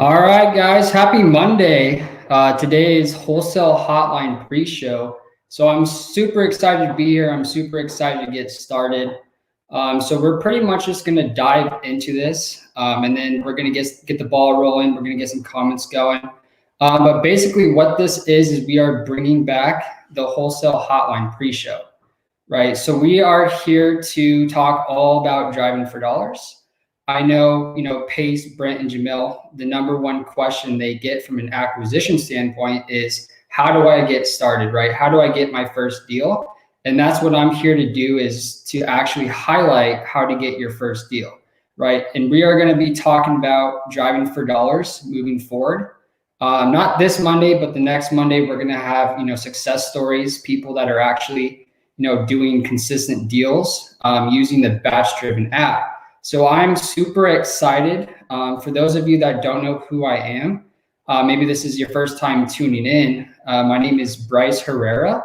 All right, guys, happy Monday. Today is Wholesale Hotline pre-show. So I'm super excited to be here. I'm super excited to get started. So we're pretty much just going to dive into this, and then we're going to get the ball rolling. We're going to get some comments going. But basically what this is we are bringing back the Wholesale Hotline pre-show, right? So we are here to talk all about driving for dollars. I know, Pace, Brent, and Jamil, the number one question they get from an acquisition standpoint is, how do I get started, right? How do I get my first deal? And that's what I'm here to do, is to actually highlight how to get your first deal, right? And we are going to be talking about driving for dollars moving forward. Not this Monday, but the next Monday, we're going to have, success stories, people that are actually, doing consistent deals using the BatchDriven app. So I'm super excited. For those of you that don't know who I am, maybe this is your first time tuning in. My name is Bryce Herrera,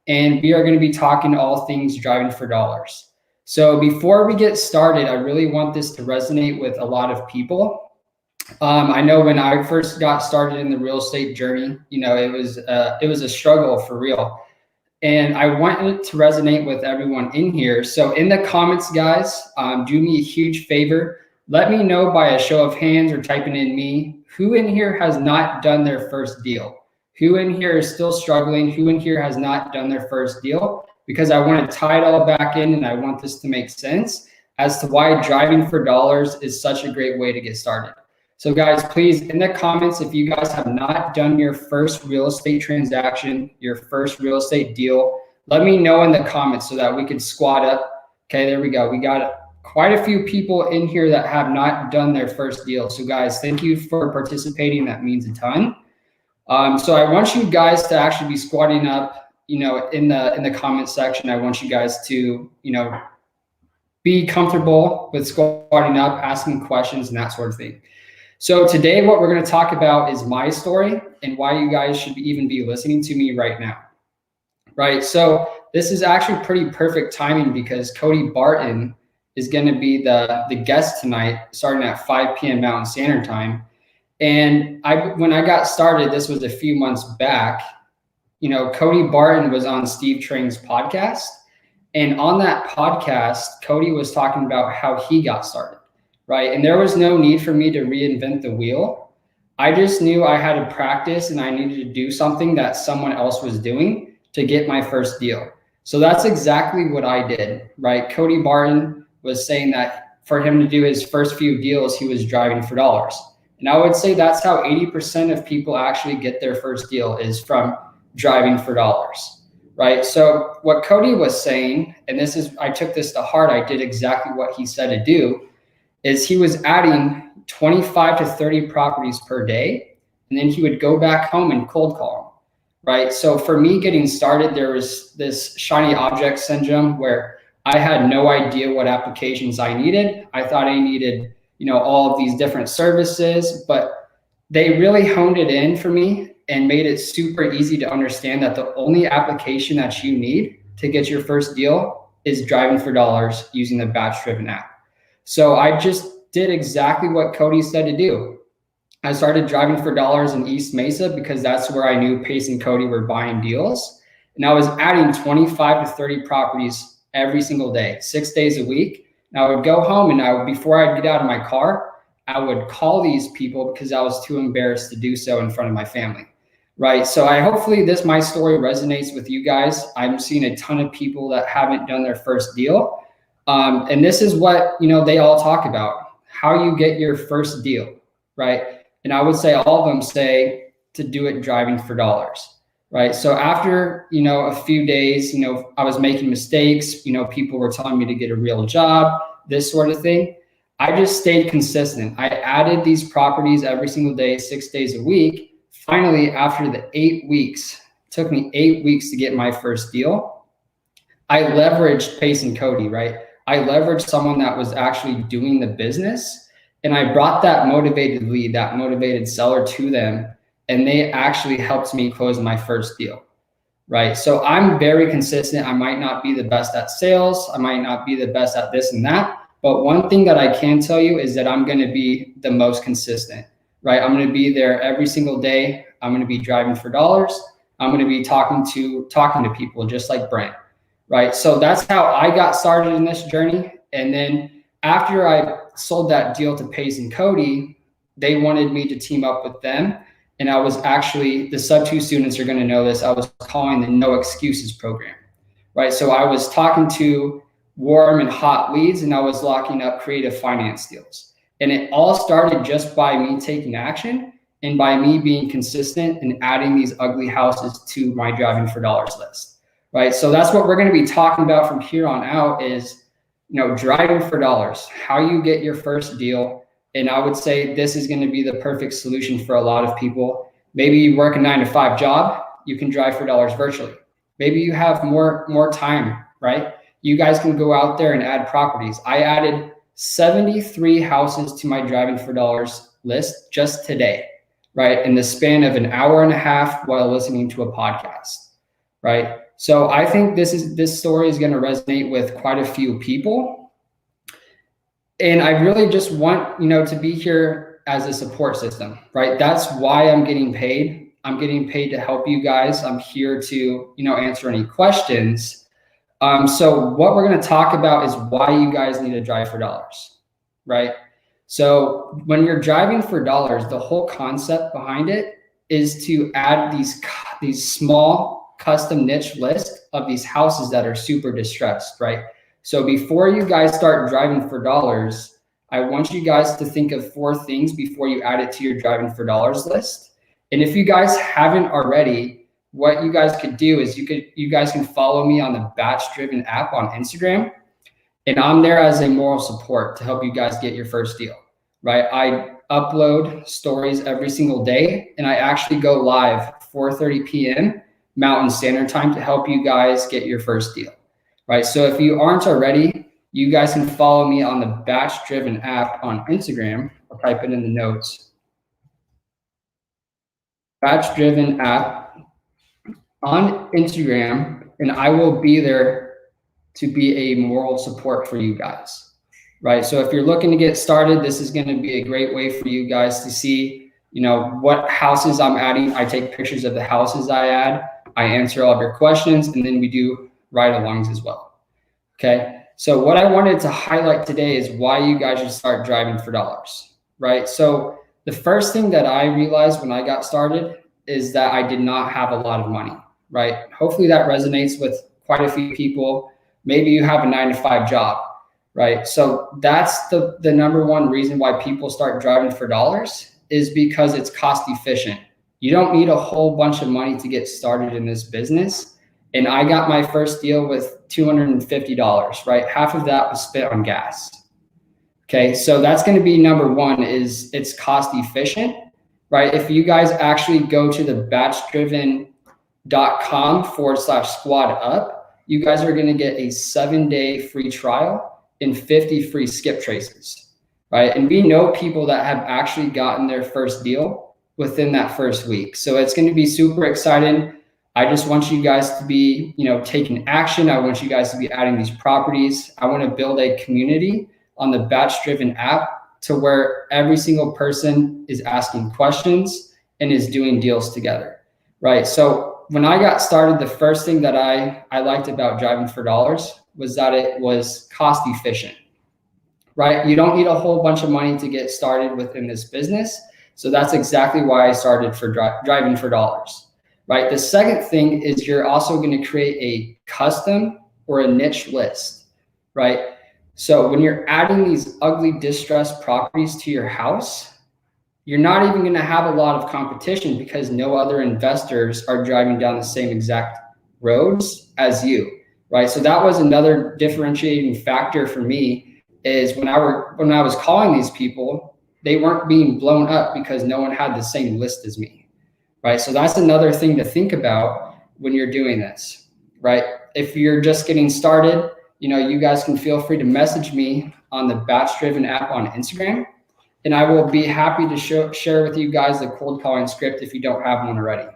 and we are going to be talking all things driving for dollars. So before we get started, I really want this to resonate with a lot of people. I know when I first got started in the real estate journey, it was a struggle for real. And I want it to resonate with everyone in here. So in the comments, guys, do me a huge favor. Let me know by a show of hands or typing in me, who in here has not done their first deal? Who in here is still struggling? Who in here has not done their first deal? Because I want to tie it all back in, and I want this to make sense as to why driving for dollars is such a great way to get started. So guys, please, in the comments, if you guys have not done your first real estate transaction, your first real estate deal, let me know in the comments so that we can squad up. Okay, there we go. We got quite a few people in here that have not done their first deal. So guys, thank you for participating. That means a ton. So I want you guys to actually be squatting up, in the comment section. I want you guys to, be comfortable with squatting up, asking questions and that sort of thing. So today what we're going to talk about is my story and why you guys should even be listening to me right now, right? So this is actually pretty perfect timing because Cody Barton is going to be the guest tonight starting at 5 p.m. Mountain Standard Time. And when I got started, this was a few months back, Cody Barton was on Steve Trang's podcast. And on that podcast, Cody was talking about how he got started. Right. And there was no need for me to reinvent the wheel. I just knew I had to practice and I needed to do something that someone else was doing to get my first deal. So that's exactly what I did. Right. Cody Barton was saying that for him to do his first few deals, he was driving for dollars. And I would say that's how 80% of people actually get their first deal, is from driving for dollars. Right. So what Cody was saying, and I took this to heart, I did exactly what he said to do, is he was adding 25 to 30 properties per day, and then he would go back home and cold call them, right? So for me getting started, there was this shiny object syndrome where I had no idea what applications I needed. I thought I needed, all of these different services, but they really honed it in for me and made it super easy to understand that the only application that you need to get your first deal is driving for dollars using the BatchDriven app. So I just did exactly what Cody said to do. I started driving for dollars in East Mesa because that's where I knew Pace and Cody were buying deals. And I was adding 25 to 30 properties every single day, 6 days a week. And I would go home and before I'd get out of my car, I would call these people because I was too embarrassed to do so in front of my family. Right. So hopefully my story resonates with you guys. I'm seeing a ton of people that haven't done their first deal. And this is what, they all talk about, how you get your first deal, right? And I would say all of them say to do it driving for dollars, right? So after, a few days, I was making mistakes, people were telling me to get a real job, this sort of thing. I just stayed consistent. I added these properties every single day, 6 days a week. Finally, after the 8 weeks, it took me 8 weeks to get my first deal. I leveraged Pace and Cody, right? I leveraged someone that was actually doing the business, and I brought that motivated lead, that motivated seller to them, and they actually helped me close my first deal, right? So I'm very consistent. I might not be the best at sales. I might not be the best at this and that, but one thing that I can tell you is that I'm going to be the most consistent. right? I'm going to be there every single day. I'm going to be driving for dollars. I'm going to be talking to people just like Brent, right? So that's how I got started in this journey. And then after I sold that deal to Pace and Cody, they wanted me to team up with them. And I was actually, the sub-2 students are going to know this, I was calling the No Excuses program, right? So I was talking to warm and hot leads, and I was locking up creative finance deals. And it all started just by me taking action and by me being consistent and adding these ugly houses to my driving for dollars list, right? So that's what we're going to be talking about from here on out is, driving for dollars, how you get your first deal. And I would say this is going to be the perfect solution for a lot of people. Maybe you work a 9-to-5 job, you can drive for dollars virtually. Maybe you have more time, right? You guys can go out there and add properties. I added 73 houses to my driving for dollars list just today, right? In the span of an hour and a half while listening to a podcast, right? So I think this story is going to resonate with quite a few people. And I really just want, to be here as a support system, right? That's why I'm getting paid. I'm getting paid to help you guys. I'm here to, answer any questions. So what we're going to talk about is why you guys need to drive for dollars, right? So when you're driving for dollars, the whole concept behind it is to add these small custom niche list of these houses that are super distressed, right? So before you guys start driving for dollars, I want you guys to think of 4 things before you add it to your driving for dollars list. And if you guys haven't already, what you guys could do is you guys can follow me on the BatchDriven app on Instagram, and I'm there as a moral support to help you guys get your first deal, right? I upload stories every single day, and I actually go live 4:30 p.m. Mountain Standard Time to help you guys get your first deal, right? So if you aren't already, you guys can follow me on the BatchDriven app on Instagram. I'll type it in the notes. BatchDriven app on Instagram, and I will be there to be a moral support for you guys, right? So if you're looking to get started, this is going to be a great way for you guys to see, what houses I'm adding. I take pictures of the houses I add. I answer all of your questions, and then we do ride-alongs as well. Okay. So what I wanted to highlight today is why you guys should start driving for dollars, right? So the first thing that I realized when I got started is that I did not have a lot of money, right? Hopefully that resonates with quite a few people. Maybe you have a 9-to-5 job, right? So that's the number one reason why people start driving for dollars is because it's cost efficient. You don't need a whole bunch of money to get started in this business. And I got my first deal with $250, right? Half of that was spent on gas. Okay, so that's going to be number one, is it's cost efficient, right? If you guys actually go to the batchdriven.com/squad up, you guys are going to get a 7-day free trial and 50 free skip traces, right? And we know people that have actually gotten their first deal within that first week. So it's going to be super exciting. I just want you guys to be, taking action. I want you guys to be adding these properties. I want to build a community on the BatchDriven app to where every single person is asking questions and is doing deals together, right? So when I got started, the first thing that I liked about driving for dollars was that it was cost efficient, right? You don't need a whole bunch of money to get started within this business. So that's exactly why I started for driving for dollars, right? The second thing is you're also going to create a custom or a niche list, right? So when you're adding these ugly distressed properties to your house, you're not even going to have a lot of competition because no other investors are driving down the same exact roads as you, right? So that was another differentiating factor for me, is when I was calling these people, they weren't being blown up because no one had the same list as me, right? So that's another thing to think about when you're doing this, right? If you're just getting started, you guys can feel free to message me on the BatchDriven app on Instagram, and I will be happy to share with you guys the cold calling script if you don't have one already,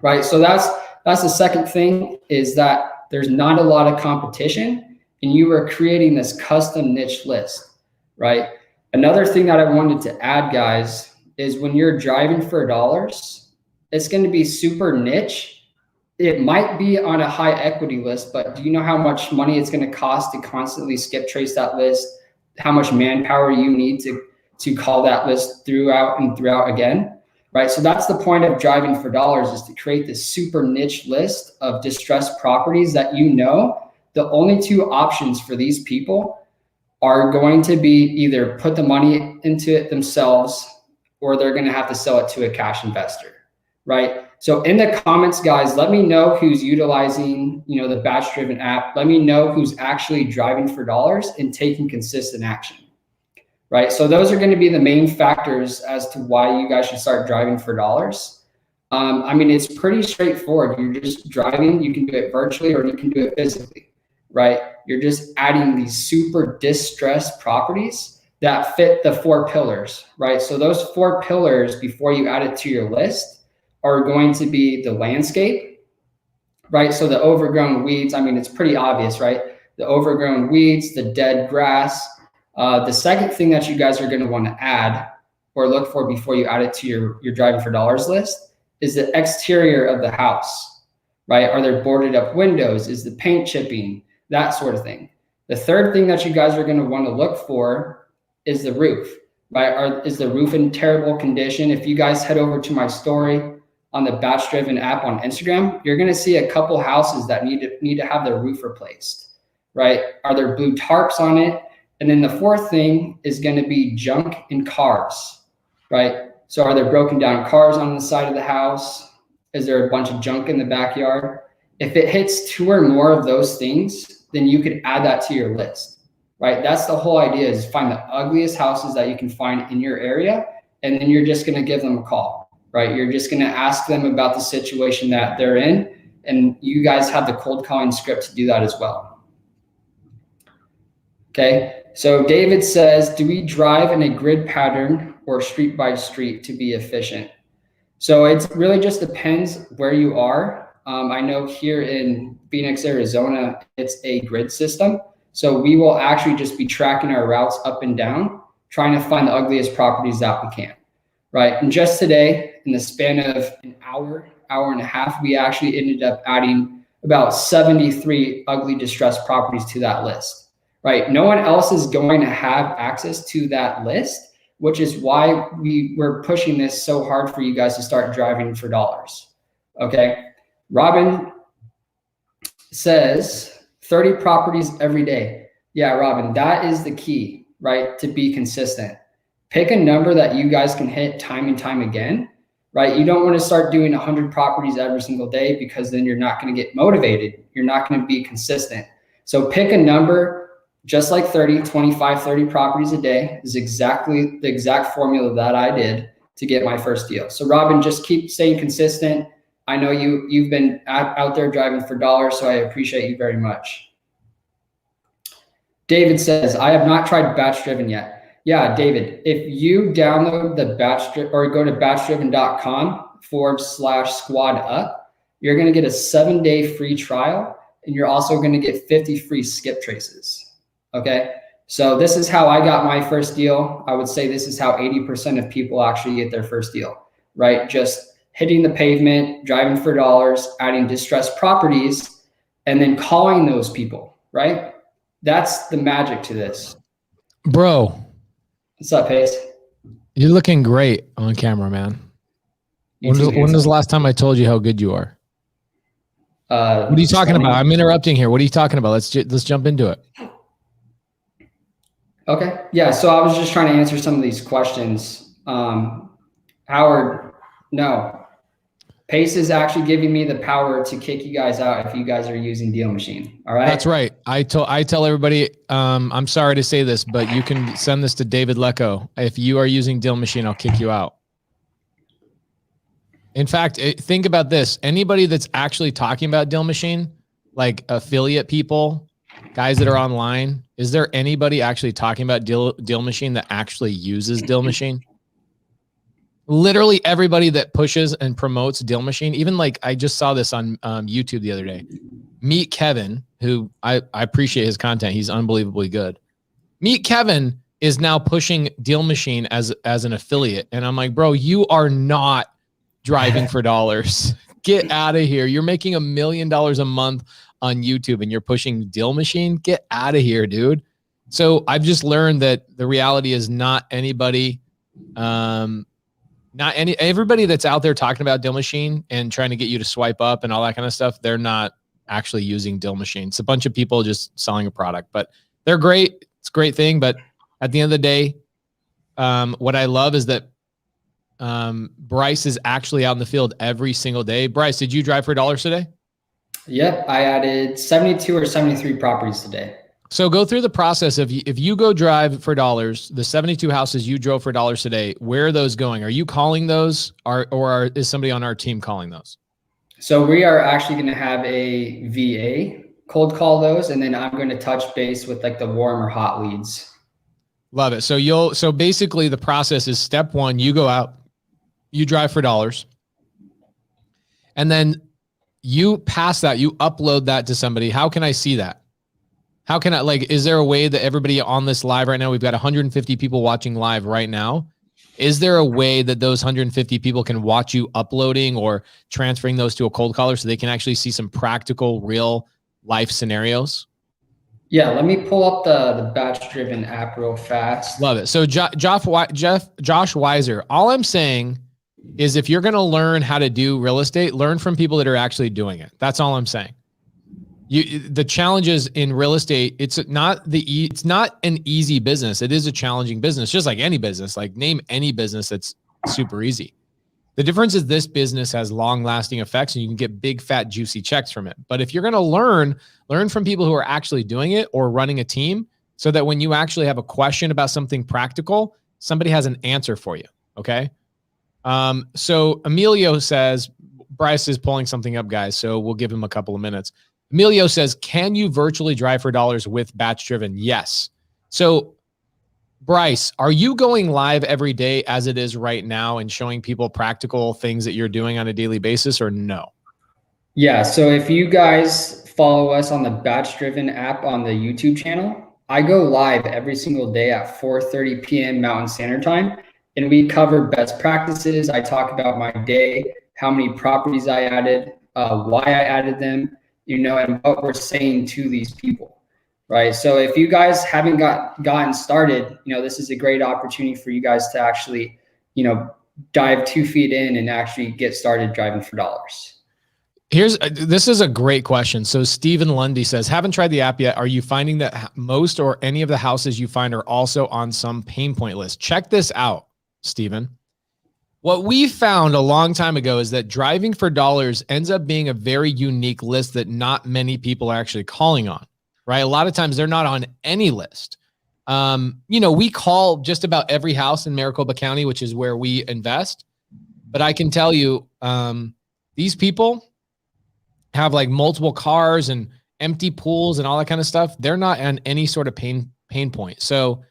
right? So that's the second thing, is that there's not a lot of competition and you are creating this custom niche list, right? Another thing that I wanted to add, guys, is when you're driving for dollars, it's going to be super niche. It might be on a high equity list, but do you know how much money it's going to cost to constantly skip trace that list? How much manpower you need to call that list throughout and throughout again, right? So that's the point of driving for dollars, is to create this super niche list of distressed properties that the only two options for these people are going to be either put the money into it themselves or they're going to have to sell it to a cash investor, right? So in the comments, guys, let me know who's utilizing, the BatchDriven app. Let me know who's actually driving for dollars and taking consistent action, right? So those are going to be the main factors as to why you guys should start driving for dollars. It's pretty straightforward. You're just driving. You can do it virtually or you can do it physically, right? You're just adding these super distressed properties that fit the 4 pillars, right? So those 4 pillars, before you add it to your list, are going to be the landscape, right? So the overgrown weeds, it's pretty obvious, right? The overgrown weeds, the dead grass. The second thing that you guys are going to want to add or look for before you add it to your driving for dollars list is the exterior of the house, right? Are there boarded up windows? Is the paint chipping? That sort of thing. The third thing that you guys are going to want to look for is the roof, right? Is the roof in terrible condition? If you guys head over to my story on the BatchDriven app on Instagram, you're going to see a couple houses that need to have their roof replaced, right? Are there blue tarps on it? And then the fourth thing is going to be junk in cars, right? So are there broken down cars on the side of the house? Is there a bunch of junk in the backyard? If it hits 2 or more of those things, then you could add that to your list, right? That's the whole idea, is find the ugliest houses that you can find in your area. And then you're just going to give them a call, right? You're just going to ask them about the situation that they're in. And you guys have the cold calling script to do that as well. Okay. So David says, do we drive in a grid pattern or street by street to be efficient? So it really just depends where you are. I know here in Phoenix, Arizona, it's a grid system. So we will actually just be tracking our routes up and down, trying to find the ugliest properties that we can, right? And just today, in the span of an hour and a half, we actually ended up adding about 73 ugly distressed properties to that list, right? No one else is going to have access to that list, which is why we're pushing this so hard for you guys to start driving for dollars, okay? Robin says 30 properties every day. Yeah, Robin, that is the key, right? To be consistent. Pick a number that you guys can hit time and time again, right? You don't want to start doing 100 properties every single day, because then you're not going to get motivated. You're not going to be consistent. So pick a number, just like 30, 25, 30 properties a day is exactly the exact formula that I did to get my first deal. So Robin, just keep staying consistent. I know you've been out there driving for dollars, so I appreciate you very much. David says, I have not tried BatchDriven yet. Yeah, David, if you download the BatchDriven or go to batchdriven.com/squad up, you're going to get a 7-day free trial, and you're also going to get 50 free skip traces. Okay. So this is how I got my first deal. I would say this is how 80% of people actually get their first deal, right? Just hitting the pavement, driving for dollars, adding distressed properties, and then calling those people, right? That's the magic to this. Bro. What's up, Pace? You're looking great on camera, man. When was the last time I told you how good you are? What are you talking about? I'm interrupting here. What are you talking about? Let's jump into it. Okay. Yeah. So I was just trying to answer some of these questions. Howard, no. Pace is actually giving me the power to kick you guys out if you guys are using Deal Machine. All right. That's right. I tell everybody, I'm sorry to say this, but you can send this to David Lecco. If you are using Deal Machine, I'll kick you out. In fact, think about this. Anybody that's actually talking about Deal Machine, like affiliate people, guys that are online, is there anybody actually talking about Deal Machine that actually uses Deal Machine? Literally everybody that pushes and promotes Deal Machine, even like I just saw this on YouTube the other day. Meet Kevin, who I appreciate his content. He's unbelievably good. Meet Kevin is now pushing Deal Machine as an affiliate. And I'm like, bro, you are not driving for dollars. Get out of here. You're making $1 million a month on YouTube and you're pushing Deal Machine. Get out of here, dude. So I've just learned that the reality is not anybody, everybody that's out there talking about Deal Machine and trying to get you to swipe up and all that kind of stuff, they're not actually using Deal Machine. It's a bunch of people just selling a product, but they're great. It's a great thing. But at the end of the day, what I love is that Bryce is actually out in the field every single day. Bryce, did you drive for dollars today? Yep, I added 72 or 73 properties today. So go through the process of if you go drive for dollars, the 72 houses you drove for dollars today, where are those going? Are you calling those or is somebody on our team calling those? So we are actually going to have a VA cold call those, and then I'm going to touch base with like the warm or hot leads. Love it. So basically the process is step one, you go out, you drive for dollars, and then you pass that, you upload that to somebody. How can I see that? How can I, like, is there a way that everybody on this live right now, we've got 150 people watching live right now. Is there a way that those 150 people can watch you uploading or transferring those to a cold caller so they can actually see some practical, real life scenarios? Yeah, let me pull up the BatchDriven app real fast. Love it. So Josh Weiser, all I'm saying is if you're going to learn how to do real estate, learn from people that are actually doing it. That's all I'm saying. The challenges in real estate, it's not an easy business. It is a challenging business, just like any business. Like name any business that's super easy. The difference is this business has long-lasting effects and you can get big, fat, juicy checks from it. But if you're going to learn from people who are actually doing it or running a team so that when you actually have a question about something practical, somebody has an answer for you, okay? So Emilio says, Bryce is pulling something up, guys, so we'll give him a couple of minutes. Emilio says, can you virtually drive for dollars with BatchDriven? Yes. So Bryce, are you going live every day as it is right now and showing people practical things that you're doing on a daily basis or no? Yeah. So if you guys follow us on the BatchDriven app on the YouTube channel, I go live every single day at 4:30 p.m. Mountain Standard Time, and we cover best practices. I talk about my day, how many properties I added, why I added them, and what we're saying to these people, right? So if you guys haven't gotten started, this is a great opportunity for you guys to actually, dive 2 feet in and actually get started driving for dollars. This is a great question. So Stephen Lundy says, haven't tried the app yet. Are you finding that most or any of the houses you find are also on some pain point list? Check this out, Stephen. What we found a long time ago is that driving for dollars ends up being a very unique list that not many people are actually calling on, right? A lot of times they're not on any list. We call just about every house in Maricopa County, which is where we invest. But I can tell you, these people have like multiple cars and empty pools and all that kind of stuff. They're not on any sort of pain point. So,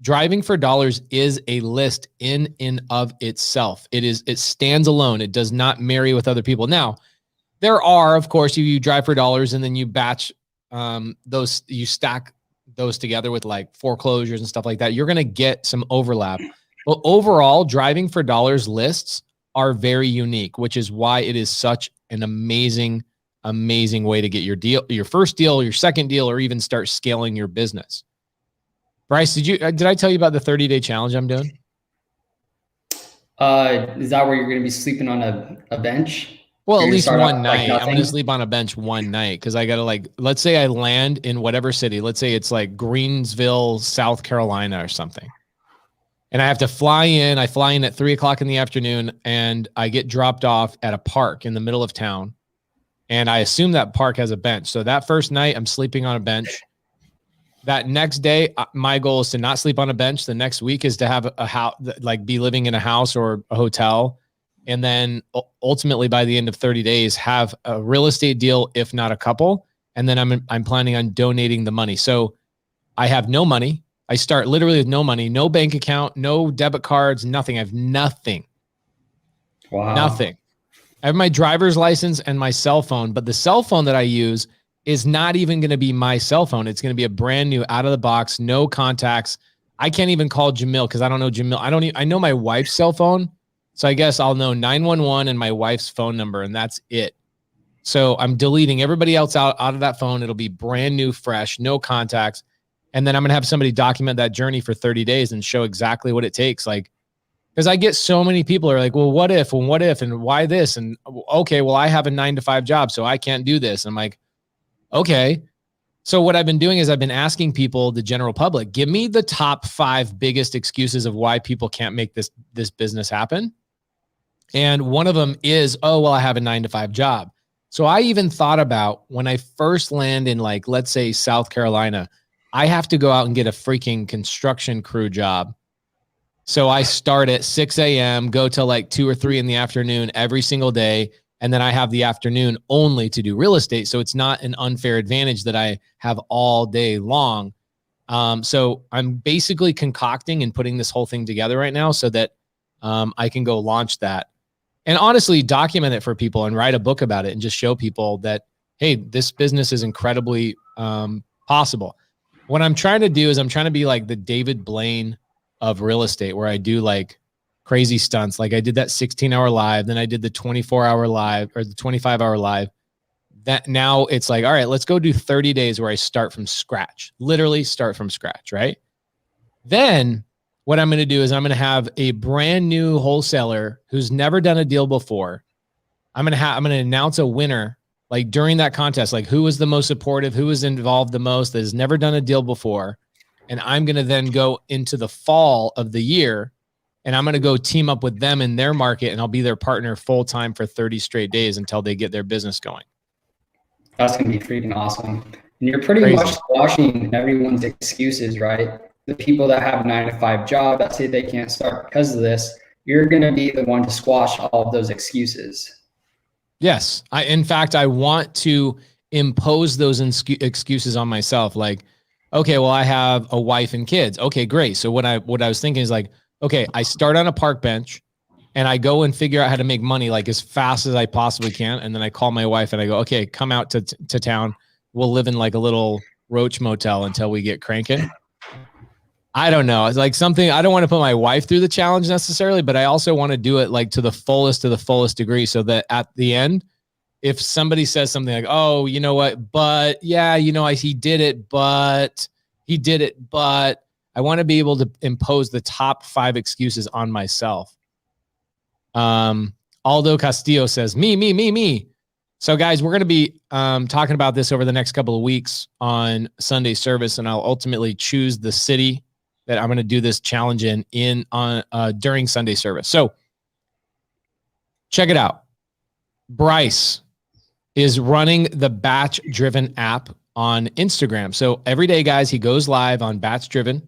driving for dollars is a list in and of itself. It stands alone. It does not marry with other people. Now, there are, of course, you drive for dollars and then you batch you stack those together with like foreclosures and stuff like that. You're going to get some overlap. But overall, driving for dollars lists are very unique, which is why it is such an amazing way to get your deal, your first deal, your second deal, or even start scaling your business. Bryce, did I tell you about the 30-day challenge I'm doing? Is that where you're going to be sleeping on a bench? Well, at least one night. I'm going to sleep on a bench one night because I got to let's say I land in whatever city. Let's say it's like Greensville, South Carolina or something. And I have to fly in. I fly in at 3:00 in the afternoon and I get dropped off at a park in the middle of town. And I assume that park has a bench. So that first night I'm sleeping on a bench. That next day, my goal is to not sleep on a bench. The next week is to have a house, like be living in a house or a hotel. And then ultimately by the end of 30 days, have a real estate deal, if not a couple. And then I'm planning on donating the money. So I have no money. I start literally with no money, no bank account, no debit cards, nothing. I have nothing. Wow. Nothing. I have my driver's license and my cell phone, but the cell phone that I use is not even going to be my cell phone. It's going to be a brand new out of the box, no contacts. I can't even call Jamil because I don't know Jamil. I know my wife's cell phone. So I guess I'll know 911 and my wife's phone number, and that's it. So I'm deleting everybody else out of that phone. It'll be brand new, fresh, no contacts. And then I'm going to have somebody document that journey for 30 days and show exactly what it takes. Like, because I get so many people are like, well, what if, and why this? And okay, well, I have a 9-to-5 job, so I can't do this. I'm like, okay. So what I've been doing is I've been asking people, the general public, give me the top 5 biggest excuses of why people can't make this business happen. And one of them is, oh, well, I have a 9-to-5 job. So I even thought about when I first land in, like, let's say South Carolina, I have to go out and get a freaking construction crew job. So I start at 6 a.m., go till like 2 or 3 in the afternoon every single day. And then I have the afternoon only to do real estate. So it's not an unfair advantage that I have all day long. So I'm basically concocting and putting this whole thing together right now so that I can go launch that. And honestly, document it for people and write a book about it and just show people that, hey, this business is incredibly possible. What I'm trying to do is I'm trying to be like the David Blaine of real estate, where I do like crazy stunts. Like I did that 16-hour live, then I did the 24-hour live or the 25-hour live. That now it's like, all right, let's go do 30 days where I start from scratch, literally start from scratch, right? Then what I'm going to do is I'm going to have a brand new wholesaler who's never done a deal before. I'm going to announce a winner, like during that contest, like who was the most supportive, who was involved the most, that has never done a deal before. And I'm going to then go into the fall of the year and I'm going to go team up with them in their market, and I'll be their partner full time for 30 straight days until they get their business going. That's going to be freaking awesome. And you're pretty much squashing everyone's excuses, right? The people that have a 9-to-5 job that say they can't start because of this, you're going to be the one to squash all of those excuses. Yes. In fact, I want to impose those excuses on myself. Like, okay, well, I have a wife and kids. Okay, great. So what I was thinking is like, okay, I start on a park bench and I go and figure out how to make money like as fast as I possibly can. And then I call my wife and I go, okay, come out to town. We'll live in like a little roach motel until we get cranking. I don't know. It's like something, I don't want to put my wife through the challenge necessarily, but I also want to do it like to the fullest degree, so that at the end, if somebody says something like, oh, you know what, but yeah, you know, he did it, but I want to be able to impose the top 5 excuses on myself. Aldo Castillo says, me. So guys, we're going to be talking about this over the next couple of weeks on Sunday service, and I'll ultimately choose the city that I'm going to do this challenge during Sunday service. So check it out. Bryce is running the BatchDriven app on Instagram. So every day, guys, he goes live on BatchDriven.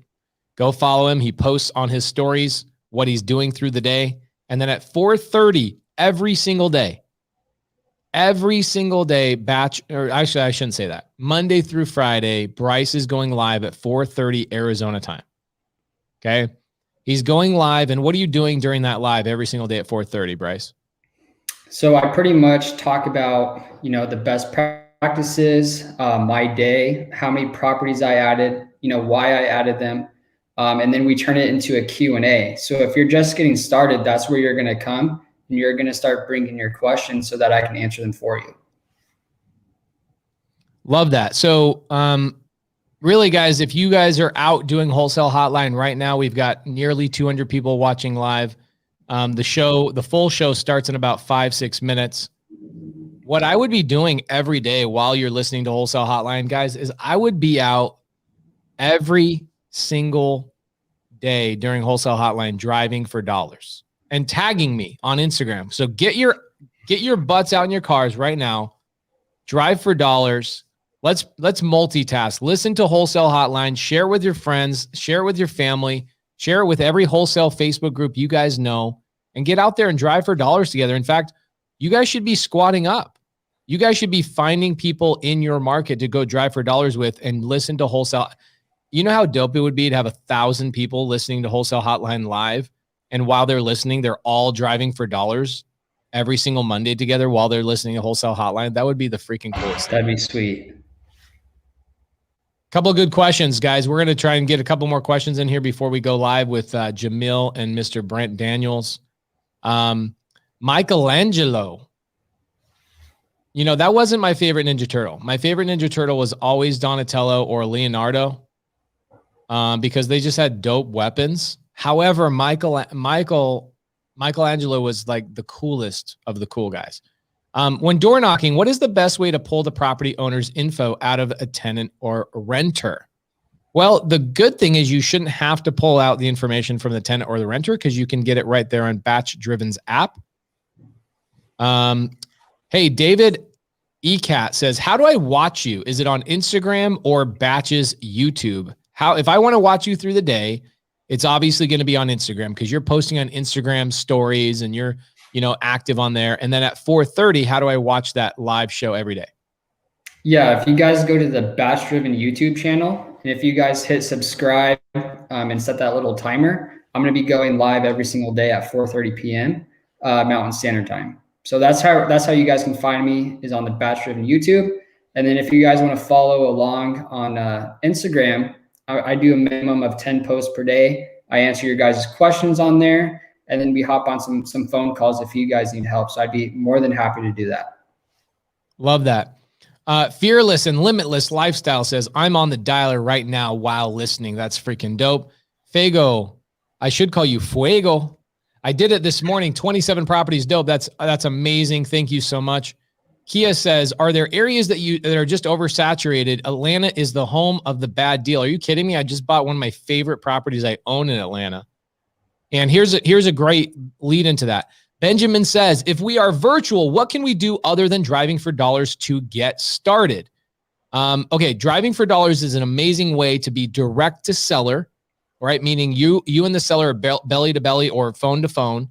Go follow him. He posts on his stories what he's doing through the day. And then at 4:30 every single day, actually, I shouldn't say that. Monday through Friday, Bryce is going live at 4:30 Arizona time. Okay. He's going live. And what are you doing during that live every single day at 4:30, Bryce? So I pretty much talk about, the best practices, my day, how many properties I added, why I added them. And then we turn it into a Q&A. So if you're just getting started, that's where you're going to come and you're going to start bringing your questions so that I can answer them for you. Love that. So, really, guys, if you guys are out doing Wholesale Hotline right now, we've got nearly 200 people watching live. The full show starts in about 5-6 minutes. What I would be doing every day while you're listening to Wholesale Hotline, guys, is I would be out every single day during Wholesale Hotline driving for dollars and tagging me on Instagram. So get your butts out in your cars right now. Drive for dollars. Let's multitask. Listen to Wholesale Hotline. Share with your friends. Share with your family. Share it with every wholesale Facebook group you guys know, and get out there and drive for dollars together. In fact, you guys should be squatting up. You guys should be finding people in your market to go drive for dollars with and listen to Wholesale. You know how dope it would be to have 1,000 people listening to Wholesale Hotline live, and while they're listening, they're all driving for dollars every single Monday together while they're listening to Wholesale Hotline? That would be the freaking coolest thing. That'd be sweet. Couple of good questions, guys. We're going to try and get a couple more questions in here before we go live with Jamil and Mr. Brent Daniels. Michelangelo. You know, that wasn't my favorite Ninja Turtle. My favorite Ninja Turtle was always Donatello or Leonardo because they just had dope weapons. However, Michelangelo was like the coolest of the cool guys. When door knocking, what is the best way to pull the property owner's info out of a tenant or a renter? Well, the good thing is you shouldn't have to pull out the information from the tenant or the renter because you can get it right there on BatchDriven's app. Hey, David Ecat says, how do I watch you? Is it on Instagram or Batch's YouTube? If I want to watch you through the day, it's obviously going to be on Instagram because you're posting on Instagram stories and you're, active on there. And then at 4:30, how do I watch that live show every day? Yeah, if you guys go to the BatchDriven YouTube channel, and if you guys hit subscribe and set that little timer, I'm going to be going live every single day at 4:30 p.m. Mountain Standard Time. So that's how you guys can find me, is on the BatchDriven YouTube. And then if you guys want to follow along on Instagram, I do a minimum of 10 posts per day. I answer your guys' questions on there, and then we hop on some phone calls if you guys need help. So I'd be more than happy to do that. Love that. Fearless and Limitless Lifestyle says, I'm on the dialer right now while listening. That's freaking dope. Fago, I should call you Fuego. I did it this morning. 27 properties. Dope. That's amazing. Thank you so much. Kia says, are there areas that are just oversaturated? Atlanta is the home of the bad deal. Are you kidding me? I just bought one of my favorite properties I own in Atlanta. And here's a great lead into that. Benjamin says, if we are virtual, what can we do other than driving for dollars to get started? Okay, driving for dollars is an amazing way to be direct to seller, right? Meaning you and the seller are belly to belly or phone to phone.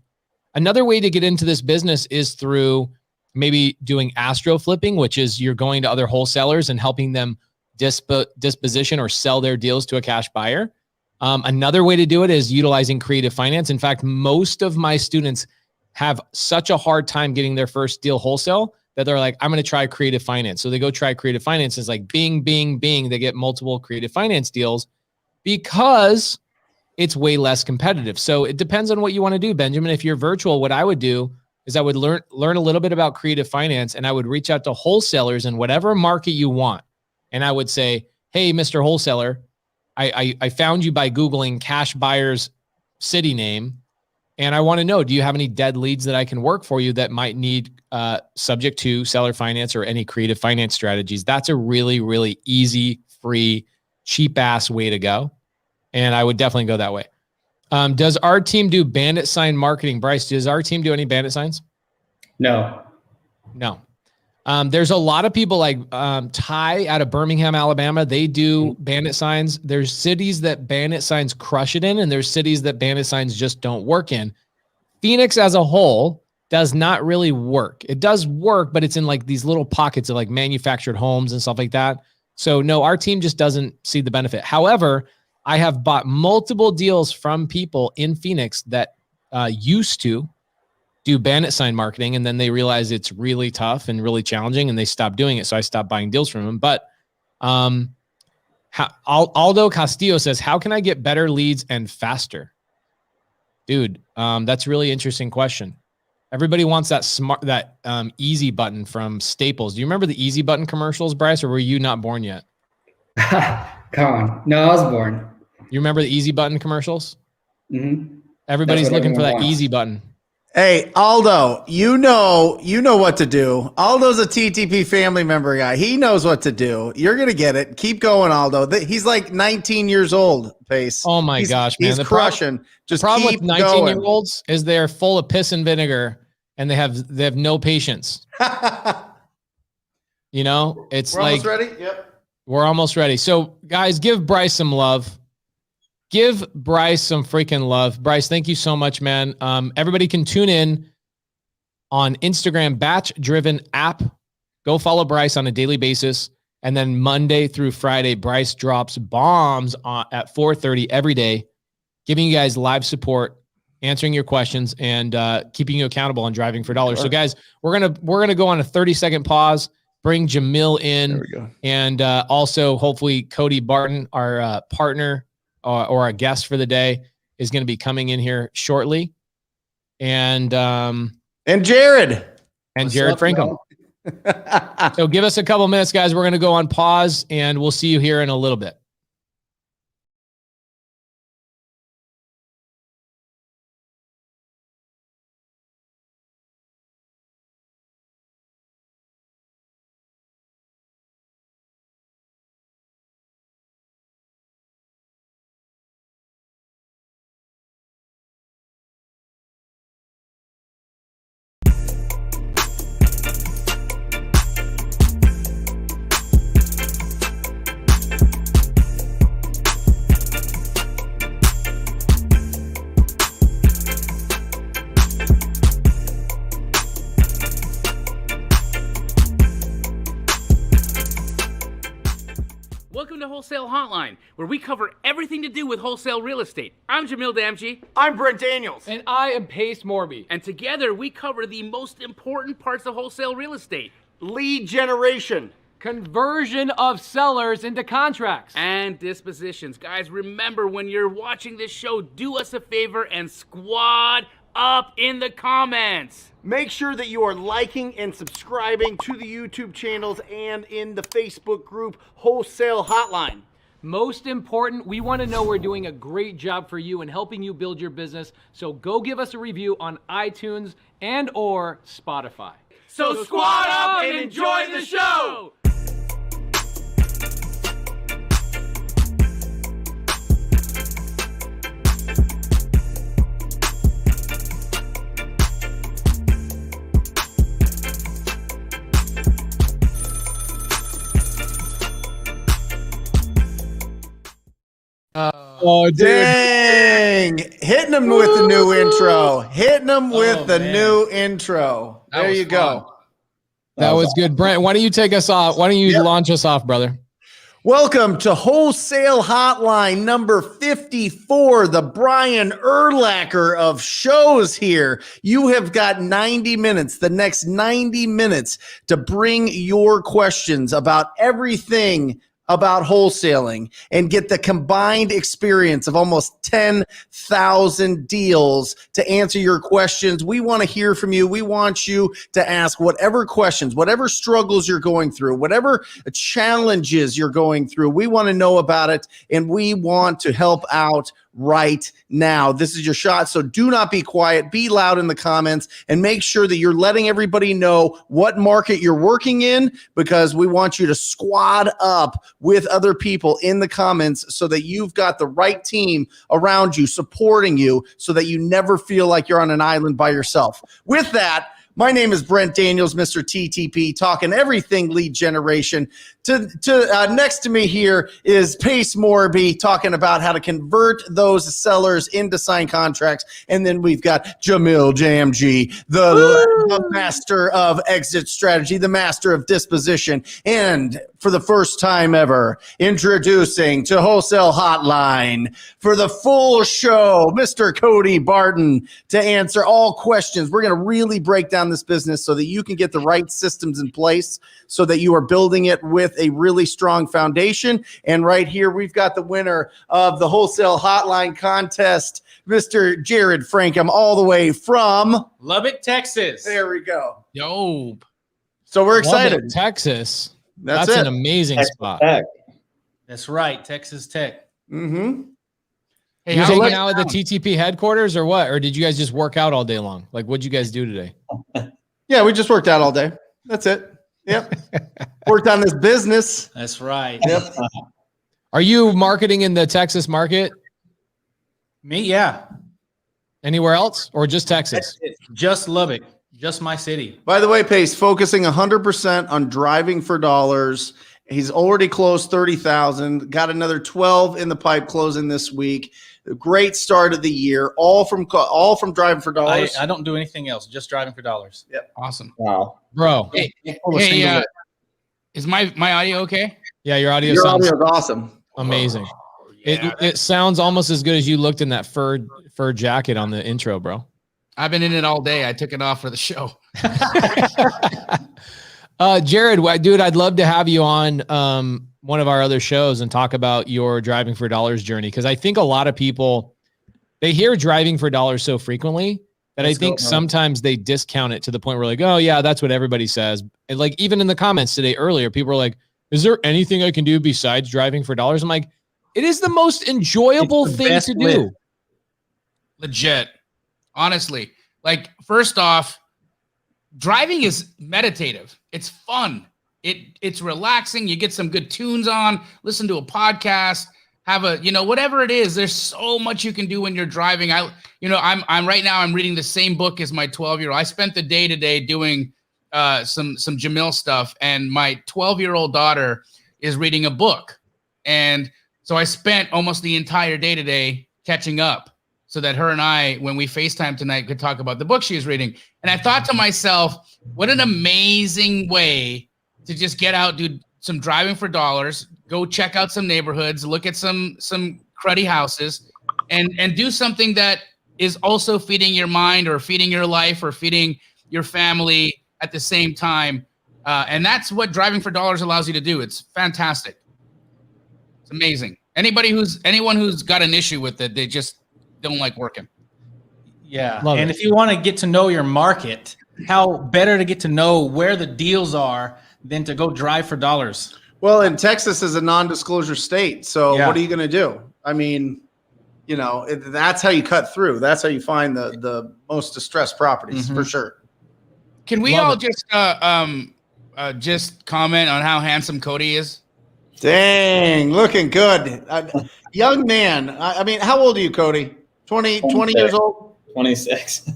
Another way to get into this business is through maybe doing astro flipping, which is you're going to other wholesalers and helping them disposition or sell their deals to a cash buyer. Another way to do it is utilizing creative finance. In fact, most of my students have such a hard time getting their first deal wholesale that they're like, I'm going to try creative finance. So they go try creative finance. It's like bing, bing, bing. They get multiple creative finance deals because it's way less competitive. So it depends on what you want to do, Benjamin. If you're virtual, what I would do is I would learn a little bit about creative finance, and I would reach out to wholesalers in whatever market you want. And I would say, hey, Mr. Wholesaler, I found you by Googling cash buyer's city name. And I want to know, do you have any dead leads that I can work for you that might need subject to seller finance or any creative finance strategies? That's a really, really easy, free, cheap ass way to go. And I would definitely go that way. Does our team do bandit sign marketing? Bryce, does our team do any bandit signs? No. There's a lot of people like Ty out of Birmingham, Alabama. They do bandit signs. There's cities that bandit signs crush it in, and there's cities that bandit signs just don't work in. Phoenix as a whole does not really work. It does work, but it's in like these little pockets of like manufactured homes and stuff like that. So no, our team just doesn't see the benefit. However, I have bought multiple deals from people in Phoenix that used to do bandit sign marketing, and then they realize it's really tough and really challenging, and they stopped doing it. So I stopped buying deals from them. But Aldo Castillo says, how can I get better leads and faster? Dude, that's a really interesting question. Everybody wants that easy button from Staples. Do you remember the easy button commercials, Bryce, or were you not born yet? Come on. No, I was born. You remember the easy button commercials? Mm-hmm. Everybody's looking for that easy button. Hey, Aldo, you know what to do. Aldo's a TTP family member guy. He knows what to do. You're going to get it. Keep going, Aldo. He's like 19 years old, Pace. Oh my gosh, man. He's crushing. Just the problem with 19-year-olds is they're full of piss and vinegar, and they have no patience. You know, it's We're almost ready? Yep. We're almost ready. So guys, give Bryce some love. Give Bryce some freaking love. Bryce, thank you so much, man. Everybody can tune in on Instagram, BatchDriven app. Go follow Bryce on a daily basis. And then Monday through Friday, Bryce drops bombs at 4:30 every day, giving you guys live support, answering your questions, and keeping you accountable on driving for dollars. Sure. So guys, we're gonna go on a 30-second pause. bring Jamil in. There we go. And also, hopefully, Cody Barton, our partner or our guest for the day, is going to be coming in here shortly. And Jarrod. And Jarrod Frankum. So give us a couple minutes, guys. We're going to go on pause, and we'll see you here in a little bit. Welcome to Wholesale Hotline, where we cover everything to do with wholesale real estate. I'm Jamil Damji. I'm Brent Daniels. And I am Pace Morby. And together we cover the most important parts of wholesale real estate. Lead generation. Conversion of sellers into contracts. And dispositions. Guys, remember when you're watching this show, do us a favor and squad up in the comments. Make sure that you are liking and subscribing to the YouTube channels and in the Facebook group Wholesale Hotline. Most important, we want to know we're doing a great job for you and helping you build your business. So go give us a review on iTunes and or Spotify. So squad up and enjoy the show! Oh, Dang. Hitting them with the new intro. Hitting them with the new intro. There you go. That was good. Brent, why don't you take us off? Why don't you launch us off, brother? Welcome to Wholesale Hotline number 54, the Brian Urlacher of shows here. You have got 90 minutes, the next 90 minutes to bring your questions about everything about wholesaling and get the combined experience of almost 10,000 deals to answer your questions. We want to hear from you. We want you to ask whatever questions, whatever struggles you're going through, whatever challenges you're going through. We want to know about it, and we want to help out right now. This is your shot. So do not be quiet. Be loud in the comments and make sure that you're letting everybody know what market you're working in, because we want you to squad up with other people in the comments so that you've got the right team around you supporting you so that you never feel like you're on an island by yourself. With that, my name is Brent Daniels, Mr. TTP, talking everything lead generation. Next to me here is Pace Morby, talking about how to convert those sellers into signed contracts. And then we've got Jamil JMG, the master of exit strategy, the master of disposition. And for the first time ever, introducing to Wholesale Hotline for the full show, Mr. Cody Barton, to answer all questions. We're going to really break down this business so that you can get the right systems in place so that you are building it with a really strong foundation. And right here, we've got the winner of the Wholesale Hotline contest, Mr. Jarrod Frankum, all the way from Lubbock, Texas. There we go. Yo. So we're excited. Lubbock, Texas. That's an it. amazing spot. That's right, Texas Tech. Mm-hmm. Hey, you hanging out at the TTP headquarters or what? Or did you guys just work out all day long? Like, what'd you guys do today? Yeah, we just worked out all day. That's it. Yep. Worked on this business. That's right. Yep. Are you marketing in the Texas market? Me, yeah. Anywhere else or just Texas? Just Lubbock. Just my city. By the way, Pace, focusing 100% on driving for dollars. He's already closed 30,000. Got another 12 in the pipe closing this week. Great start of the year. All from driving for dollars. I don't do anything else. Just driving for dollars. Yep. Awesome. Wow, bro. Hey, is my audio okay? Yeah, your audio your sounds audio is awesome. amazing. Yeah. It sounds almost as good as you looked in that fur jacket on the intro, bro. I've been in it all day. I took it off for the show. Jarrod, dude, I'd love to have you on one of our other shows and talk about your driving for dollars journey. Cause I think a lot of people, they hear driving for dollars so frequently that I think sometimes they discount it to the point where like, oh yeah, that's what everybody says. And like, even in the comments today earlier, people were like, is there anything I can do besides driving for dollars? I'm like, it is the most enjoyable thing to do. Legit. Honestly. Like, first off, driving is meditative. It's fun. It's relaxing. You get some good tunes on, listen to a podcast, have a, whatever it is. There's so much you can do when you're driving. I'm right now, I'm reading the same book as my 12-year-old. I spent the day today doing some Jamil stuff, and my 12-year-old daughter is reading a book. And so I spent almost the entire day today catching up so that her and I, when we FaceTime tonight, could talk about the book she was reading. And I thought to myself, what an amazing way to just get out, do some driving for dollars, go check out some neighborhoods, look at some cruddy houses, and do something that is also feeding your mind or feeding your life or feeding your family at the same time. And that's what driving for dollars allows you to do. It's fantastic. It's amazing. Anyone who's got an issue with it, they just don't like working. Yeah. Love and it. if you want to get to know your market, how better to get to know where the deals are than to go drive for dollars. Well, and Texas is a non-disclosure state. So Yeah. what are you going to do? I mean, that's how you cut through. That's how you find the most distressed properties for sure. Can we all just comment on how handsome Cody is? Dang, looking good. Young man. I mean, how old are you, Cody? 20 years old? 26.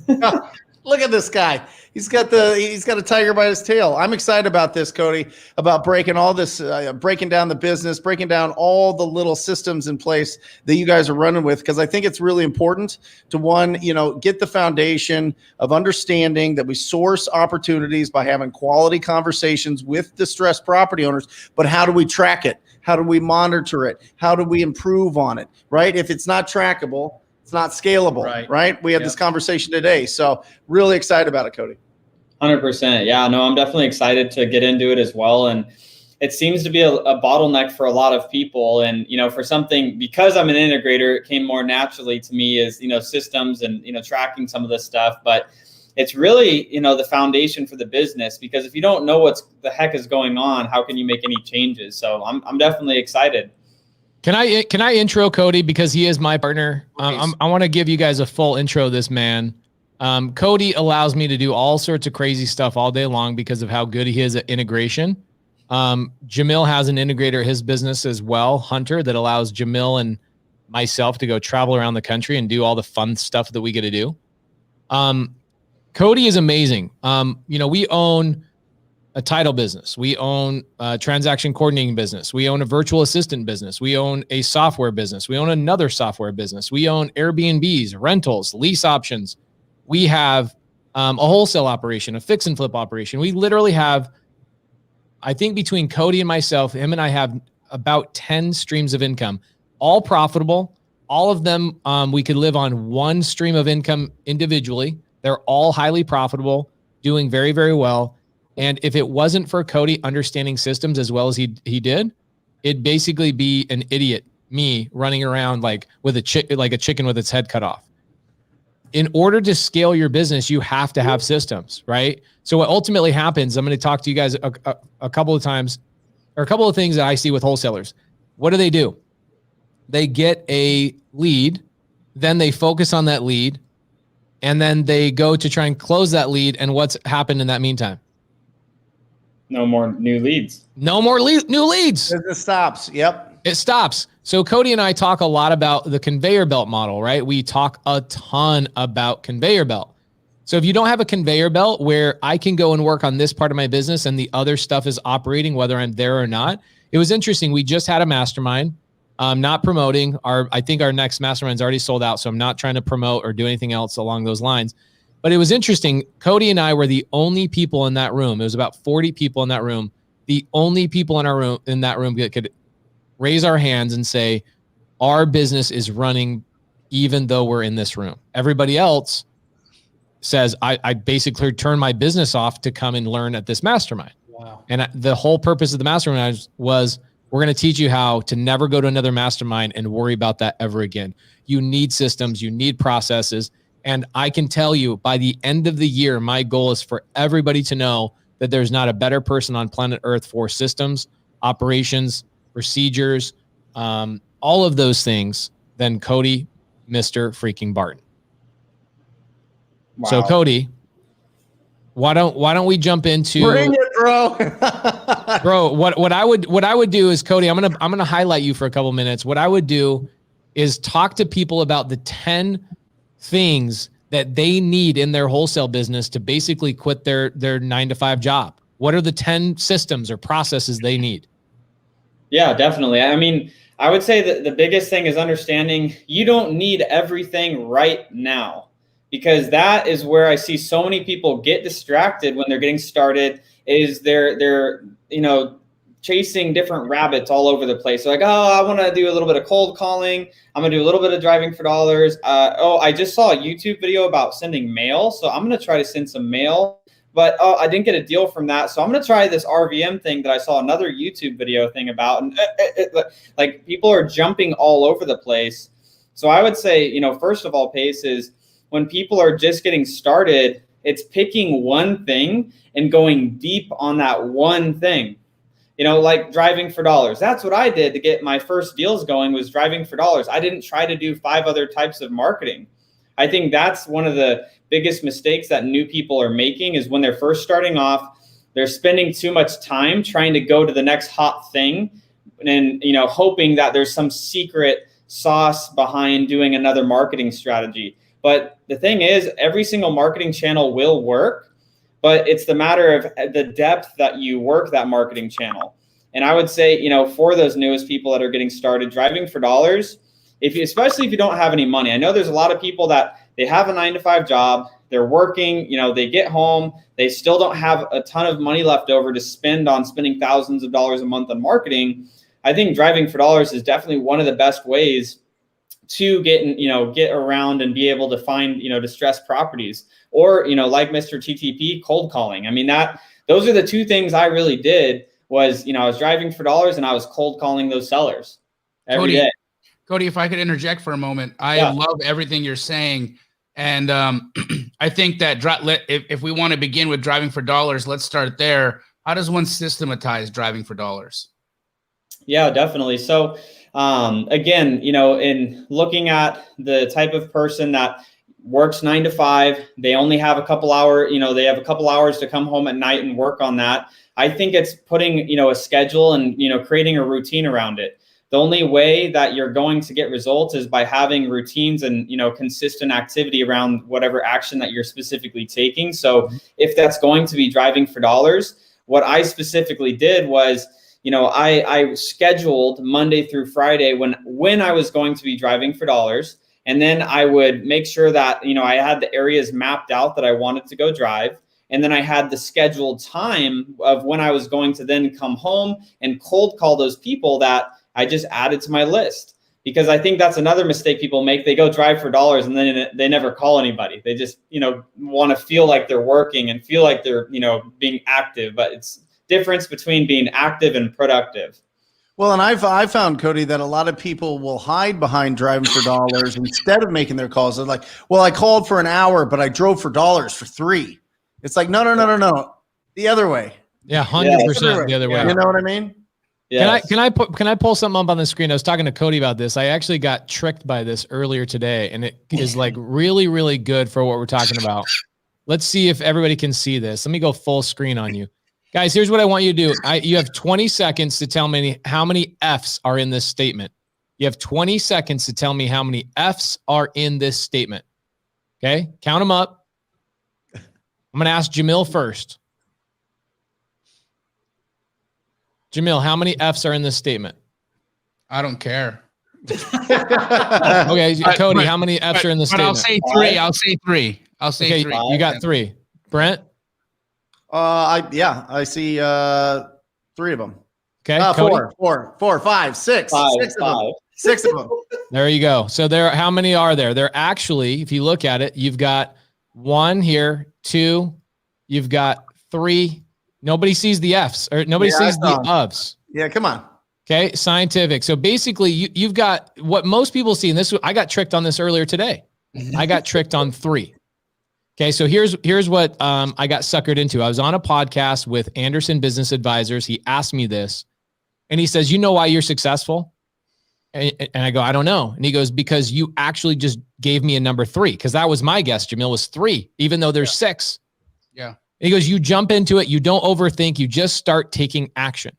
Look at this guy. He's got a tiger by his tail. I'm excited about this, Cody, about breaking all this, breaking down the business, breaking down all the little systems in place that you guys are running with, because I think it's really important to get the foundation of understanding that we source opportunities by having quality conversations with distressed property owners, but how do we track it? How do we monitor it? How do we improve on it, right? If it's not trackable, it's not scalable, right? We had this conversation today. So really excited about it, Cody. 100%. Yeah, no, I'm definitely excited to get into it as well. And it seems to be a bottleneck for a lot of people. And, for something, because I'm an integrator, it came more naturally to me as, systems and, tracking some of this stuff. But it's really, the foundation for the business, because if you don't know what the heck is going on, how can you make any changes? So I'm definitely excited. Can I intro Cody, because he is my partner? I want to give you guys a full intro of this man. Cody allows me to do all sorts of crazy stuff all day long because of how good he is at integration. Jamil has an integrator, his business as well, Hunter, that allows Jamil and myself to go travel around the country and do all the fun stuff that we get to do. Cody is amazing. We own a title business. We own a transaction coordinating business. We own a virtual assistant business. We own a software business. We own another software business. We own Airbnbs, rentals, lease options. We have a wholesale operation, a fix and flip operation. We literally have, I think between Cody and myself, him and I have about 10 streams of income, all profitable. All of them, we could live on one stream of income individually. They're all highly profitable, doing very, very well. And if it wasn't for Cody understanding systems as well as he did, it'd basically be an idiot, me running around like a chicken with its head cut off. In order to scale your business, you have to have systems, right? So what ultimately happens, I'm going to talk to you guys a couple of times, or a couple of things that I see with wholesalers. What do? They get a lead, then they focus on that lead, and then they go to try and close that lead. And what's happened in that meantime? No more new leads. No more new leads. It stops. Yep. It stops. So Cody and I talk a lot about the conveyor belt model, right? We talk a ton about conveyor belt. So if you don't have a conveyor belt where I can go and work on this part of my business and the other stuff is operating, whether I'm there or not, it was interesting. We just had a mastermind. Not promoting I think our next mastermind's already sold out. So I'm not trying to promote or do anything else along those lines. But it was interesting. Cody and I were the only people in that room. It was about 40 people in that room. The only people in that room that could raise our hands and say, our business is running even though we're in this room. Everybody else says, I basically turned my business off to come and learn at this mastermind. Wow. And the whole purpose of the mastermind was we're going to teach you how to never go to another mastermind and worry about that ever again. You need systems, you need processes. And I can tell you by the end of the year, my goal is for everybody to know that there's not a better person on planet Earth for systems, operations, procedures, all of those things than Cody, Mr. freaking Barton. Wow. So Cody, why don't we jump into Bring it, bro. bro? What I would do is, Cody, I'm gonna highlight you for a couple minutes. What I would do is talk to people about the 10 things that they need in their wholesale business to basically quit their 9-to-5 job. What are the 10 systems or processes they need? Yeah, definitely. I mean, I would say that the biggest thing is understanding you don't need everything right now, because that is where I see so many people get distracted when they're getting started. Is they're chasing different rabbits all over the place. So like, oh, I want to do a little bit of cold calling. I'm gonna do a little bit of driving for dollars. I just saw a YouTube video about sending mail, so I'm gonna try to send some mail. But I didn't get a deal from that, so I'm gonna try this RVM thing that I saw another YouTube video thing about. And like people are jumping all over the place. So I would say, first of all, Pace is when people are just getting started, it's picking one thing and going deep on that one thing. Like driving for dollars. That's what I did to get my first deals going, was driving for dollars. I didn't try to do 5 other types of marketing. I think that's one of the biggest mistakes that new people are making, is when they're first starting off, they're spending too much time trying to go to the next hot thing and, hoping that there's some secret sauce behind doing another marketing strategy. But the thing is, every single marketing channel will work, but it's the matter of the depth that you work that marketing channel. And I would say, for those newest people that are getting started, driving for dollars, especially if you don't have any money. I know there's a lot of people that they have a 9-to-5 job, they're working, they get home, they still don't have a ton of money left over to spending thousands of dollars a month on marketing. I think driving for dollars is definitely one of the best ways to get around and be able to find, distressed properties, or, like Mr. TTP, cold calling. I mean, those are the 2 things I really did. Was, I was driving for dollars and I was cold calling those sellers every day. Cody, if I could interject for a moment, I love everything you're saying. And I think that if we want to begin with driving for dollars, let's start there. How does one systematize driving for dollars? Yeah, definitely. So again, in looking at the type of person that works 9 to 5, they only have a couple hours, they have a couple hours to come home at night and work on that. I think it's putting, a schedule and, creating a routine around it. The only way that you're going to get results is by having routines and, consistent activity around whatever action that you're specifically taking. So if that's going to be driving for dollars, what I specifically did was, I scheduled Monday through Friday when I was going to be driving for dollars. And then I would make sure that, I had the areas mapped out that I wanted to go drive. And then I had the scheduled time of when I was going to then come home and cold call those people that I just added to my list. Because I think that's another mistake people make. They go drive for dollars and then they never call anybody. They just, want to feel like they're working and feel like they're, being active. But it's difference between being active and productive. Well, and I found, Cody, that a lot of people will hide behind driving for dollars instead of making their calls. They're like, well, I called for an hour, but I drove for dollars for 3. It's like, no. The other way. Yeah, 100% the other way. You know what I mean? Yeah. Can I pull something up on the screen? I was talking to Cody about this. I actually got tricked by this earlier today, and it is like really, really good for what we're talking about. Let's see if everybody can see this. Let me go full screen on you. Guys, here's what I want you to do. You have 20 seconds to tell me how many F's are in this statement. You have 20 seconds to tell me how many F's are in this statement. Okay? Count them up. I'm going to ask Jamil first. Jamil, how many F's are in this statement? I don't care. Okay, Cody, how many F's are in this statement? I'll say three. Okay, you got 3. Brent? I see 3 of them. Okay, four, 5, 6. 6 of them. 6 of them. There you go. So how many are there? There actually, if you look at it, you've got 1 here, 2, you've got 3, Nobody sees the F's or nobody sees the ofs. Yeah, come on. Okay, scientific. So basically, you've got what most people see, and this I got tricked on this earlier today. I got tricked on 3. Okay, so here's what I got suckered into. I was on a podcast with Anderson Business Advisors. He asked me this, and he says, "You know why you're successful?" And I go, "I don't know." And he goes, "Because you actually just gave me a number 3, because that was my guess. Jamil was 3, even though there's 6." Yeah. And he goes, "You jump into it. You don't overthink. You just start taking action."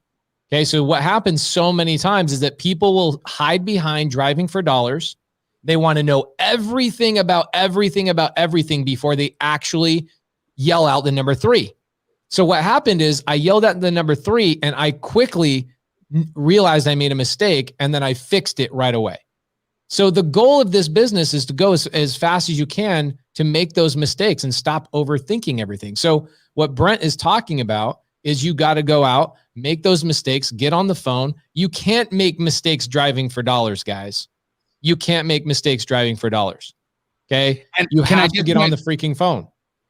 Okay, so what happens so many times is that people will hide behind driving for dollars. They want to know everything about everything before they actually yell out the number 3. So what happened is I yelled out the number 3 and I quickly realized I made a mistake, and then I fixed it right away. So the goal of this business is to go as fast as you can to make those mistakes and stop overthinking everything. So what Brent is talking about is you got to go out, make those mistakes, get on the phone. You can't make mistakes driving for dollars, guys. You can't make mistakes driving for dollars. Okay? And you have to get on the freaking phone.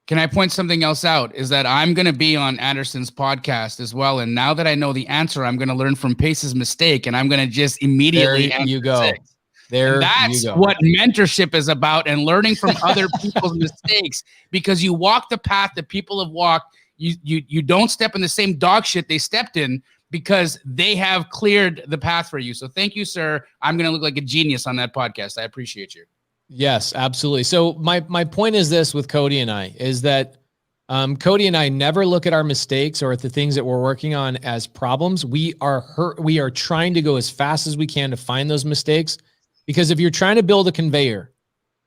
Can I point something else out? Is that I'm going to be on Anderson's podcast as well. And now that I know the answer, I'm going to learn from Pace's mistake, and I'm going to just immediately There you go. That's what mentorship is about, and learning from other people's mistakes, because you walk the path that people have walked. You don't step in the same dog shit they stepped in, because they have cleared the path for you. So thank you, sir. I'm going to look like a genius on that podcast. I appreciate you. Yes, absolutely. So my point is this with Cody and I is that Cody and I never look at our mistakes or at the things that we're working on as problems. We are trying to go as fast as we can to find those mistakes, because if you're trying to build a conveyor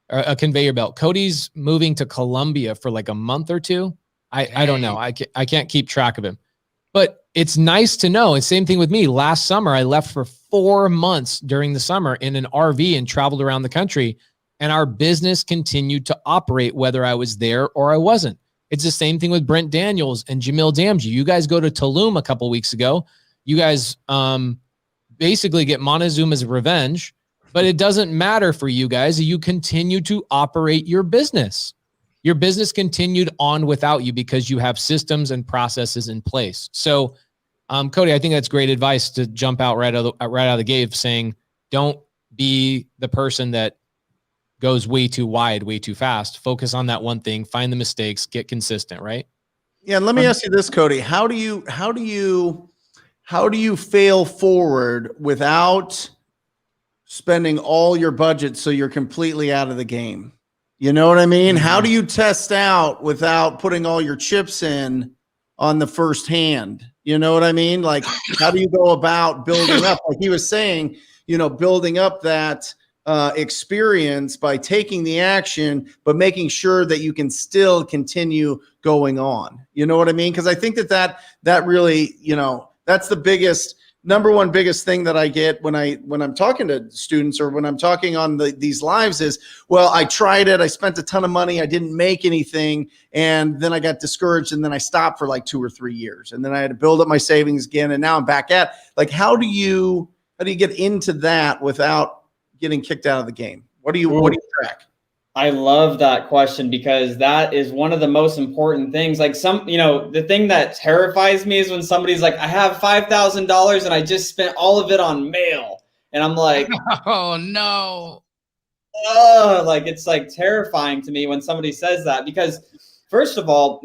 belt, Cody's moving to Colombia for like a month or 2. I don't know. I can't keep track of him, but it's nice to know. It's same thing with me. Last summer, I left for 4 months during the summer in an RV and traveled around the country, and our business continued to operate whether I was there or I wasn't. It's the same thing with Brent Daniels and Jamil Damji. You guys go to Tulum a couple weeks ago. You guys basically get Montezuma's revenge, but it doesn't matter for you guys. You continue to operate your business. Your business continued on without you because you have systems and processes in place. So, Cody, I think that's great advice to jump out right out of the gate, saying don't be the person that goes way too wide, way too fast. Focus on that one thing, find the mistakes, get consistent, right? Yeah. And let me ask you this, Cody. How do you fail forward without spending all your budget so you're completely out of the game? You know what I mean? How do you test out without putting all your chips in on the first hand? You know what I mean? Like, how do you go about building up? Like he was saying, building up that experience by taking the action, but making sure that you can still continue going on. You know what I mean? Because I think that really, that's the number one biggest thing that I get when I'm talking to students or when I'm talking on these lives is, well, I tried it. I spent a ton of money. I didn't make anything. And then I got discouraged, and then I stopped for like 2 or 3 years. And then I had to build up my savings again. And now I'm back at, like, how do you get into that without getting kicked out of the game? What do you track? I love that question, because that is one of the most important things. Like the thing that terrifies me is when somebody's like, I have $5,000 and I just spent all of it on mail. And I'm like, oh no. Like, it's like terrifying to me when somebody says that, because first of all,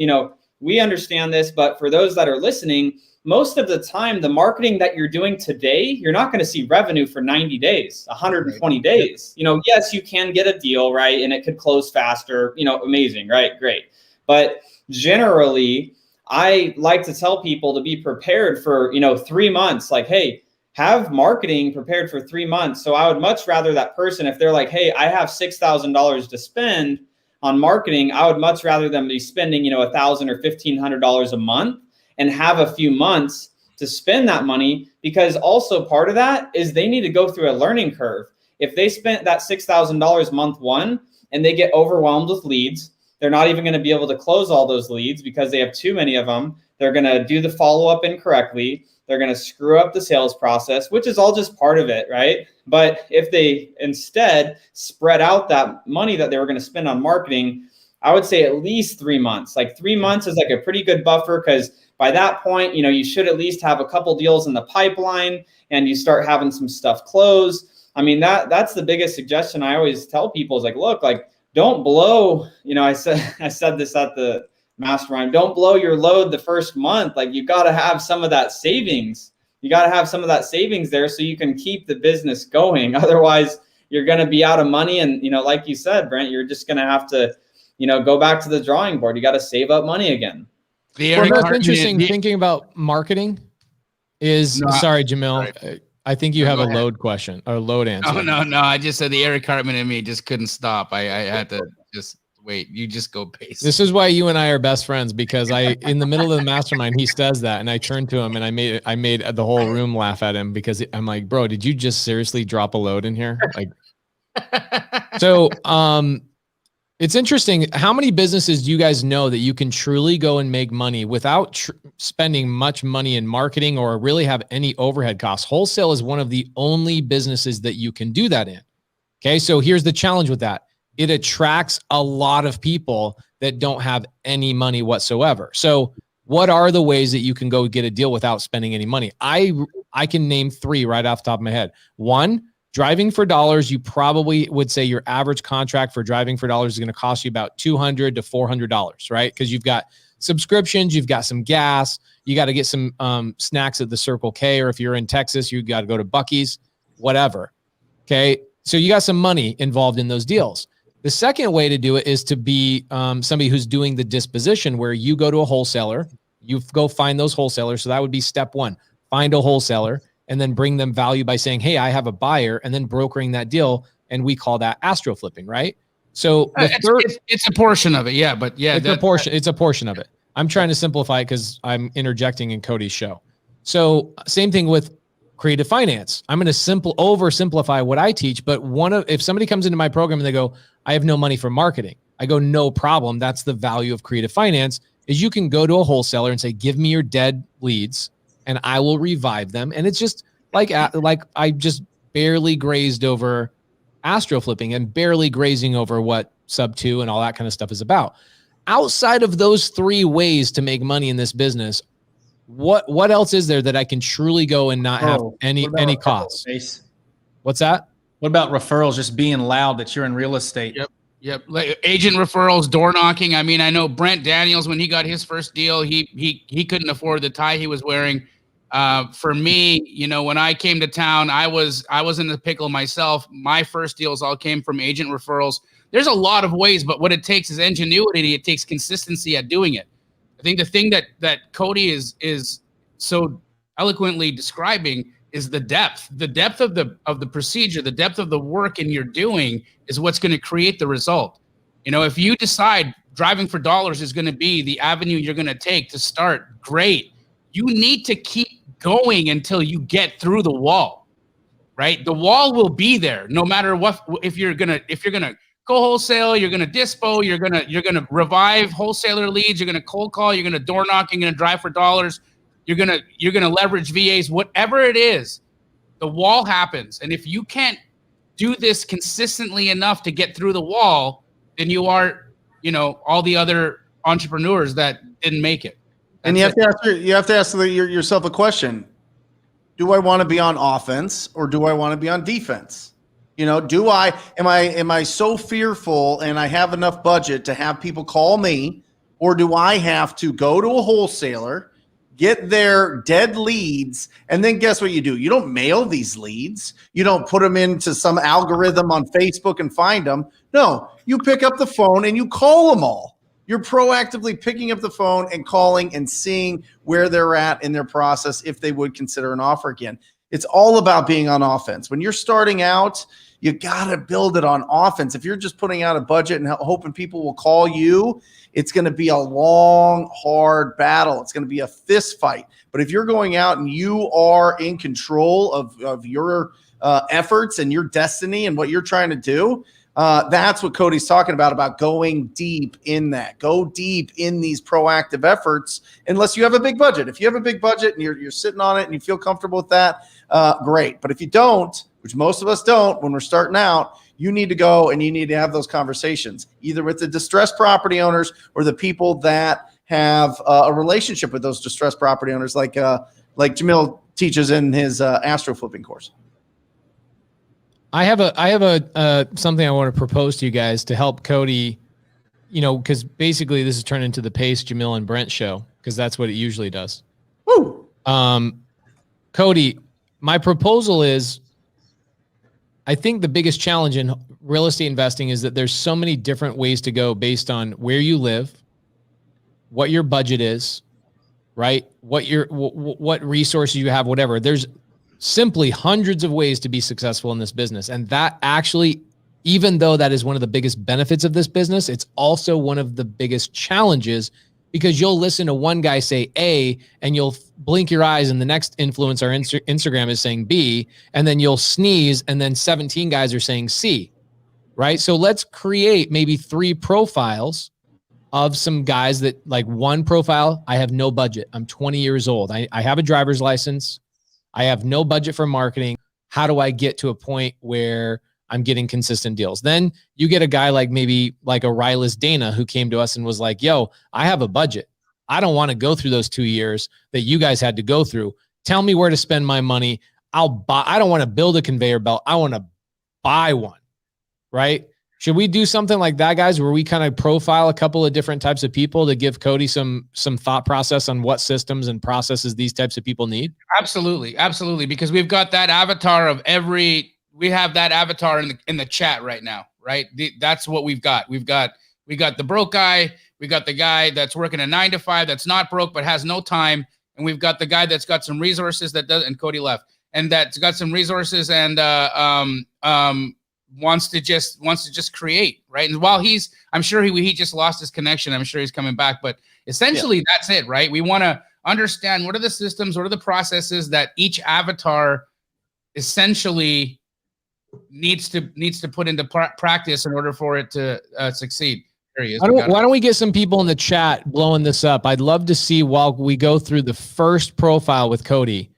we understand this, but for those that are listening, most of the time, the marketing that you're doing today, you're not going to see revenue for 90 days, 120 days. Yes, you can get a deal, right? And it could close faster, amazing, right? Great. But generally, I like to tell people to be prepared for, 3 months. Like, hey, have marketing prepared for 3 months. So I would much rather that person, if they're like, hey, I have $6,000 to spend on marketing, I would much rather them be spending, $1,000 or $1,500 a month, and have a few months to spend that money, because also part of that is they need to go through a learning curve. If they spent that $6,000 month 1 and they get overwhelmed with leads, they're not even going to be able to close all those leads because they have too many of them. They're going to do the follow-up incorrectly. They're going to screw up the sales process, which is all just part of it, right? But if they instead spread out that money that they were going to spend on marketing I would say at least 3 months. Like 3 months is like a pretty good buffer, because by that point, you know, you should at least have a couple deals in the pipeline and you start having some stuff closed. I mean, that's the biggest suggestion I always tell people is like, look, like, don't blow, you know, I said this at the mastermind, don't blow your load the first month. Like, you got to have some of that savings. You got to have some of that savings there so you can keep the business going. Otherwise, you're going to be out of money. And, you know, like you said, Brent, you're just going to have to, you know, go back to the drawing board. You got to save up money again. Well, that's interesting. Thinking about marketing is, sorry, Jamil. Sorry. I think you have a load question or load answer. Oh, no. I just said the Eric Cartman in me just couldn't stop. I had to just wait. You just go Pace. This is why you and I are best friends, because in the middle of the mastermind, he says that, and I turned to him and I made the whole room laugh at him, because I'm like, bro, did you just seriously drop a load in here? Like, so, it's interesting. How many businesses do you guys know that you can truly go and make money without spending much money in marketing or really have any overhead costs? Wholesale is one of the only businesses that you can do that in. Okay. So here's the challenge with that. It attracts a lot of people that don't have any money whatsoever. So what are the ways that you can go get a deal without spending any money? I can name 3 right off the top of my head. 1, driving for dollars. You probably would say your average contract for driving for dollars is going to cost you about $200 to $400, right? Because you've got subscriptions, you've got some gas, you got to get some snacks at the Circle K, or if you're in Texas, you got to go to Buc-ee's, whatever. Okay, so you got some money involved in those deals. The second way to do it is to be somebody who's doing the disposition, where you go to a wholesaler, you go find those wholesalers. So that would be step 1, find a wholesaler, and then bring them value by saying, hey, I have a buyer, and then brokering that deal. And we call that astro flipping, right? So it's a portion of it. Yeah. But yeah, it's a portion of it. I'm trying to simplify it because I'm interjecting in Cody's show. So same thing with creative finance. I'm going to oversimplify what I teach, but if somebody comes into my program and they go, I have no money for marketing, I go, no problem. That's the value of creative finance, is you can go to a wholesaler and say, give me your dead leads, and I will revive them. And it's just like I just barely grazed over astro flipping and barely grazing over what sub 2 and all that kind of stuff is about. Outside of those 3 ways to make money in this business, what else is there that I can truly go and not have any costs? What's that? What about referrals? Just being loud that you're in real estate. Yep. Like agent referrals, door knocking. I mean, I know Brent Daniels, when he got his first deal, he couldn't afford the tie he was wearing. For me, you know, when I came to town, I was in the pickle myself. My first deals all came from agent referrals. There's a lot of ways, but what it takes is ingenuity. It takes consistency at doing it. I think the thing that Cody is so eloquently describing is the depth of the procedure, the depth of the work in you're doing is what's going to create the result. You know, if you decide driving for dollars is going to be the avenue you're going to take to start, great. You need to keep going until you get through the wall, right? The wall will be there no matter what. If you're gonna go wholesale, you're gonna dispo, you're gonna revive wholesaler leads, you're gonna cold call, you're gonna door knock, you're gonna drive for dollars, you're gonna leverage VAs, whatever it is, the wall happens. And if you can't do this consistently enough to get through the wall, then you are, you know, all the other entrepreneurs that didn't make it. And you have to ask yourself a question. Do I want to be on offense or do I want to be on defense? You know, am I so fearful and I have enough budget to have people call me, or do I have to go to a wholesaler, get their dead leads, and then guess what you do? You don't mail these leads. You don't put them into some algorithm on Facebook and find them. No, you pick up the phone and you call them all. You're proactively picking up the phone and calling and seeing where they're at in their process, if they would consider an offer again. It's all about being on offense. When you're starting out, you got to build it on offense. If you're just putting out a budget and hoping people will call you, it's going to be a long, hard battle. It's going to be a fist fight. But if you're going out and you are in control of your efforts and your destiny and what you're trying to do, that's what Cody's talking about going deep in that. Go deep in these proactive efforts, unless you have a big budget. If you have a big budget and you're sitting on it and you feel comfortable with that, great. But if you don't, which most of us don't when we're starting out, You need to go and you need to have those conversations, either with the distressed property owners or the people that have a relationship with those distressed property owners, like Jamil teaches in his astro flipping course. I have a something I want to propose to you guys to help Cody, because basically this has turned into the Pace, Jamil, and Brent show, because that's what it usually does. Woo! Cody, my proposal is, I think the biggest challenge in real estate investing is that there's so many different ways to go based on where you live, what your budget is, right? What resources you have, whatever. There's simply hundreds of ways to be successful in this business. And that actually, even though that is one of the biggest benefits of this business, it's also one of the biggest challenges, because you'll listen to one guy say A and you'll blink your eyes and the next influencer on Instagram is saying B, and then you'll sneeze and then 17 guys are saying C, right? So let's create maybe 3 profiles of some guys that, like, one profile, I have no budget. I'm 20 years old. I have a driver's license. I have no budget for marketing. How do I get to a point where I'm getting consistent deals? Then you get a guy like maybe like a Rylas Dana who came to us and was like, yo, I have a budget. I don't want to go through those 2 years that you guys had to go through. Tell me where to spend my money. I'll buy. I don't want to build a conveyor belt. I want to buy one, right? Should we do something like that, guys, where we kind of profile a couple of different types of people to give Cody some thought process on what systems and processes these types of people need? Absolutely. Absolutely. Because we've got that avatar of we have that avatar in the chat right now, right? That's what we've got. We got the broke guy. We got the guy that's working a 9-to-5 that's not broke but has no time, and we've got the guy that's got some resources that does. And Cody left, and that's got some resources and wants to just create, right? And while I'm sure he just lost his connection. I'm sure he's coming back, but essentially that's it, right? We want to understand what are the systems, what are the processes that each avatar essentially needs to put into practice in order for it to succeed. There he is. Why don't we get some people in the chat blowing this up? I'd love to see, while we go through the first profile with Cody,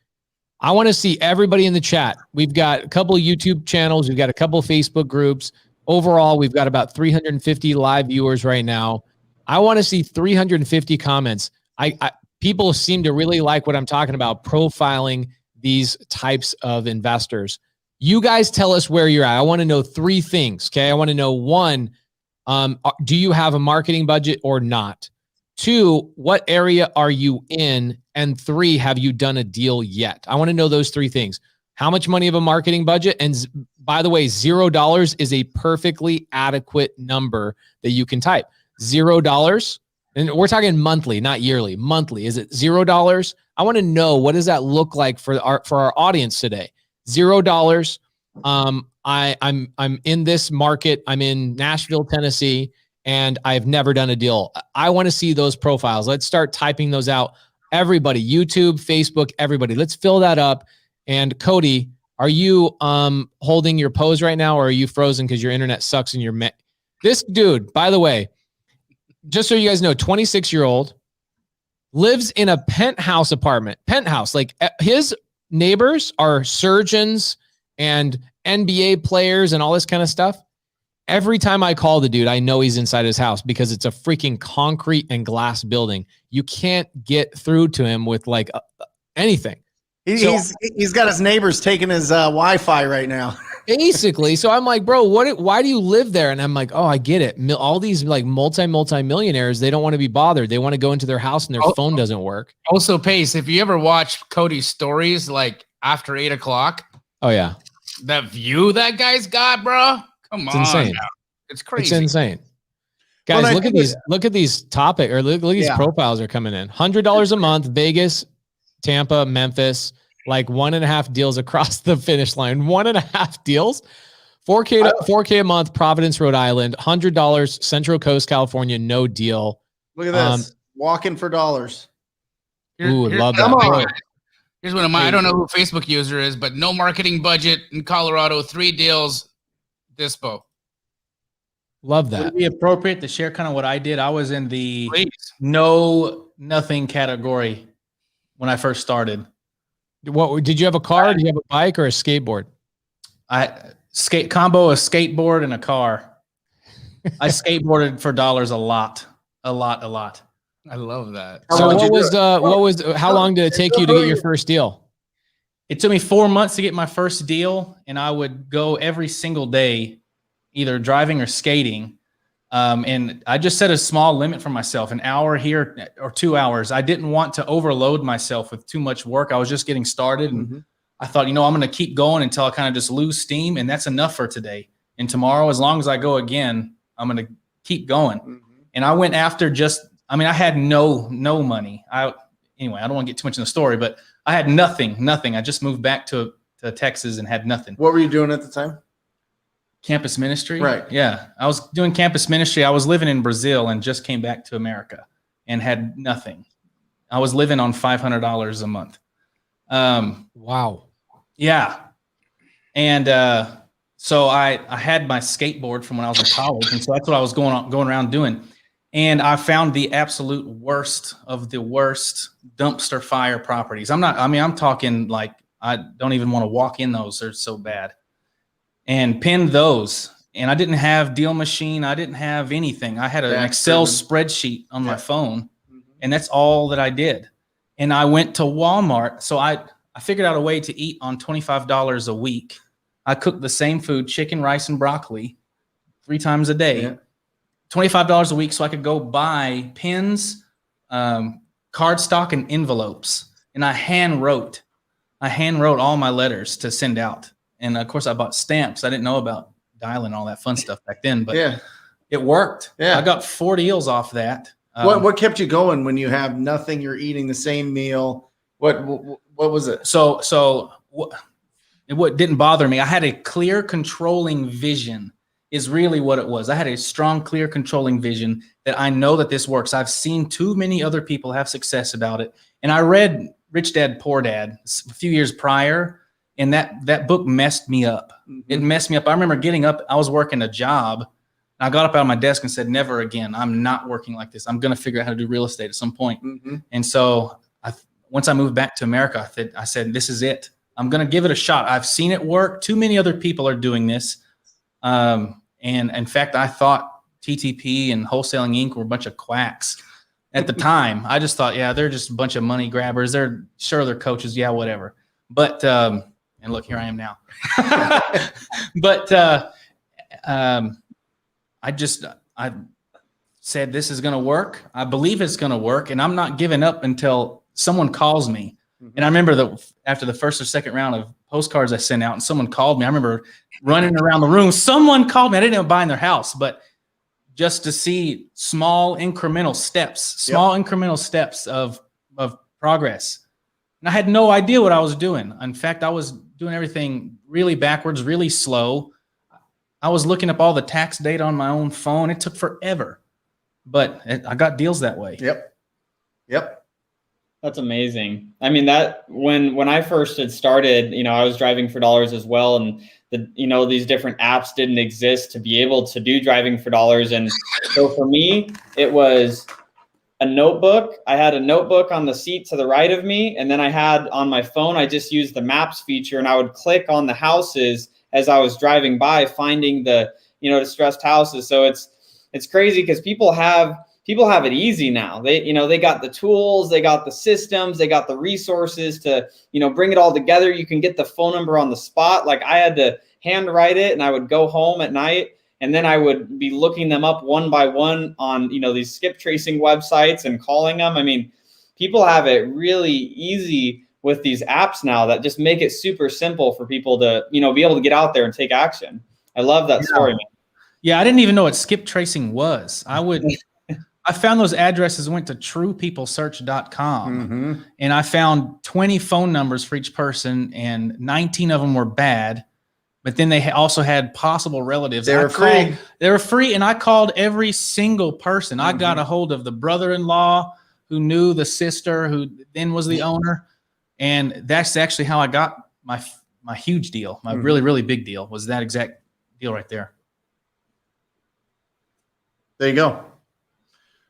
I want to see everybody in the chat. We've got a couple of YouTube channels. We've got a couple of Facebook groups. Overall, we've got about 350 live viewers right now. I want to see 350 comments. People seem to really like what I'm talking about, profiling these types of investors. You guys tell us where you're at. I want to know 3 things, okay? I want to know, 1, do you have a marketing budget or not? 2, what area are you in? And 3, have you done a deal yet? I want to know those 3 things. How much money of a marketing budget? And by the way, $0 is a perfectly adequate number that you can type. $0. And we're talking monthly, not yearly. Monthly. Is it $0? I want to know, what does that look like for our audience today? $0. I'm in this market. I'm in Nashville, Tennessee, and I've never done a deal. I want to see those profiles. Let's start typing those out. Everybody, YouTube, Facebook, everybody. Let's fill that up. And Cody, are you holding your pose right now, or are you frozen because your internet sucks and you're this dude, by the way, just so you guys know, 26-year-old, lives in a penthouse apartment. Penthouse. Like, his neighbors are surgeons and NBA players and all this kind of stuff. Every time I call the dude, I know he's inside his house because it's a freaking concrete and glass building. You can't get through to him with like anything. He's got his neighbors taking his Wi-Fi right now. Basically. So I'm like, bro, why do you live there? And I'm like, oh, I get it. All these like multi-millionaires, they don't want to be bothered. They want to go into their house and their phone doesn't work. Also, Pace, if you ever watch Cody's stories, like after 8 o'clock. Oh yeah. That view that guy's got, bro. Come on. It's insane. Now. It's crazy. It's insane. Guys, look at these look at these profiles are coming in. $100 a month, Vegas, Tampa, Memphis, like 1.5 deals across the finish line. 1.5 deals. 4K a month, Providence, Rhode Island. $100, Central Coast, California, no deal. Look at this. Walking for dollars. Love that. On. Here's one of my, I don't know who Facebook user is, but no marketing budget in Colorado, 3 deals, dispo. Love that. Would it be appropriate to share kind of what I did? I was in the nothing category when I first started. What did you have, a car? Did you have a bike or a skateboard? I combo a skateboard and a car. I skateboarded for dollars a lot. I love that. So how long did it take you to get your first deal? It took me 4 months to get my first deal, and I would go every single day, either driving or skating. And I just set a small limit for myself, an hour here or 2 hours. I didn't want to overload myself with too much work. I was just getting started, and I thought, I'm going to keep going until I kind of just lose steam, and that's enough for today. And tomorrow, as long as I go again, I'm going to keep going. And I went after I had no money. I don't want to get too much in the story, but I had nothing. I just moved back to Texas and had nothing. What were you doing at the time? Campus ministry. Right. Yeah. I was doing campus ministry. I was living in Brazil and just came back to America and had nothing. I was living on $500 a month. Wow. Yeah. And so I had my skateboard from when I was in college. And so that's what I was going around doing. And I found the absolute worst of the worst dumpster fire properties. I'm talking like I don't even want to walk in those. They're so bad. And pinned those. And I didn't have Deal Machine. I didn't have anything. I had an Excel spreadsheet on my phone. And that's all that I did. And I went to Walmart. So I figured out a way to eat on $25 a week. I cooked the same food, chicken, rice, and broccoli 3 times a day. Yeah. $25 a week so I could go buy pens, cardstock, and envelopes. And I hand wrote all my letters to send out. And of course I bought stamps. I didn't know about dialing and all that fun stuff back then, but it worked. Yeah. I got 4 deals off that. What kept you going when you have nothing, you're eating the same meal? What was it? So what didn't bother me, I had a clear controlling vision is really what it was. I had a strong, clear controlling vision that I know that this works. I've seen too many other people have success about it. And I read Rich Dad, Poor Dad a few years prior, and that book messed me up. It messed me up. I remember getting up, I was working a job, and I got up out of my desk and said, never again. I'm not working like this. I'm going to figure out how to do real estate at some point. And so once I moved back to America, I said, this is it. I'm going to give it a shot. I've seen it work. Too many other people are doing this. And in fact, I thought TTP and Wholesaling Inc. were a bunch of quacks at the time. I just thought, they're just a bunch of money grabbers. They're coaches. Yeah, whatever. But, and look, here I am now. But I said, this is going to work. I believe it's going to work. And I'm not giving up until someone calls me. And I remember that after the first or second round of postcards I sent out and someone called me, I remember running around the room. Someone called me. I didn't even buy in their house, but just to see small incremental steps of progress. And I had no idea what I was doing. In fact, I was doing everything really backwards, really slow. I was looking up all the tax data on my own phone. It took forever, but I got deals that way. Yep. That's amazing. I mean, that when I first had started, I was driving for dollars as well. And these different apps didn't exist to be able to do driving for dollars. And so for me, it was a notebook. I had a notebook on the seat to the right of me. And then I had on my phone, I just used the maps feature and I would click on the houses as I was driving by, finding the, distressed houses. So it's crazy because people have it easy now. They got the tools, they got the systems, they got the resources to, bring it all together. You can get the phone number on the spot. Like I had to handwrite it and I would go home at night and then I would be looking them up one by one on, these skip tracing websites and calling them. I mean, people have it really easy with these apps now that just make it super simple for people to, be able to get out there and take action. I love that story, man. Yeah. I didn't even know what skip tracing was. I found those addresses, went to truepeoplesearch.com and I found 20 phone numbers for each person and 19 of them were bad. But then they also had possible relatives. They were free. And I called every single person. I got a hold of the brother-in-law who knew the sister who then was the owner. And that's actually how I got my huge deal. My really, really big deal was that exact deal right there. There you go.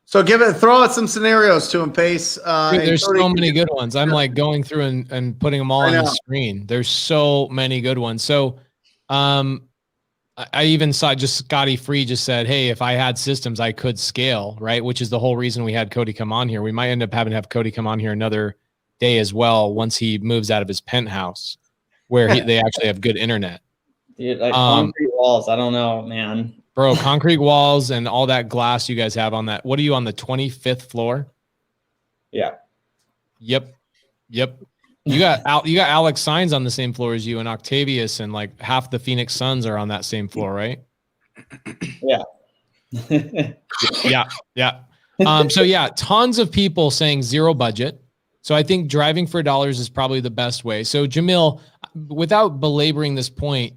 So throw out some scenarios to him, Pace. There's so many good ones. I'm like going through and putting them all on the screen. There's so many good ones. So I even saw just Scotty Free just said, hey, if I had systems, I could scale, right? Which is the whole reason we had Cody come on here. We might end up having to have Cody come on here another day as well once he moves out of his penthouse where they actually have good internet. Dude, like concrete walls. I don't know, man. Bro, concrete walls and all that glass you guys have on that. What are you on the 25th floor? Yeah. Yep. You got Alex Signs on the same floor as you, and Octavius, and like half the Phoenix Suns are on that same floor, right? Yeah. Yeah. So yeah, tons of people saying zero budget. So I think driving for dollars is probably the best way. So Jamil, without belaboring this point,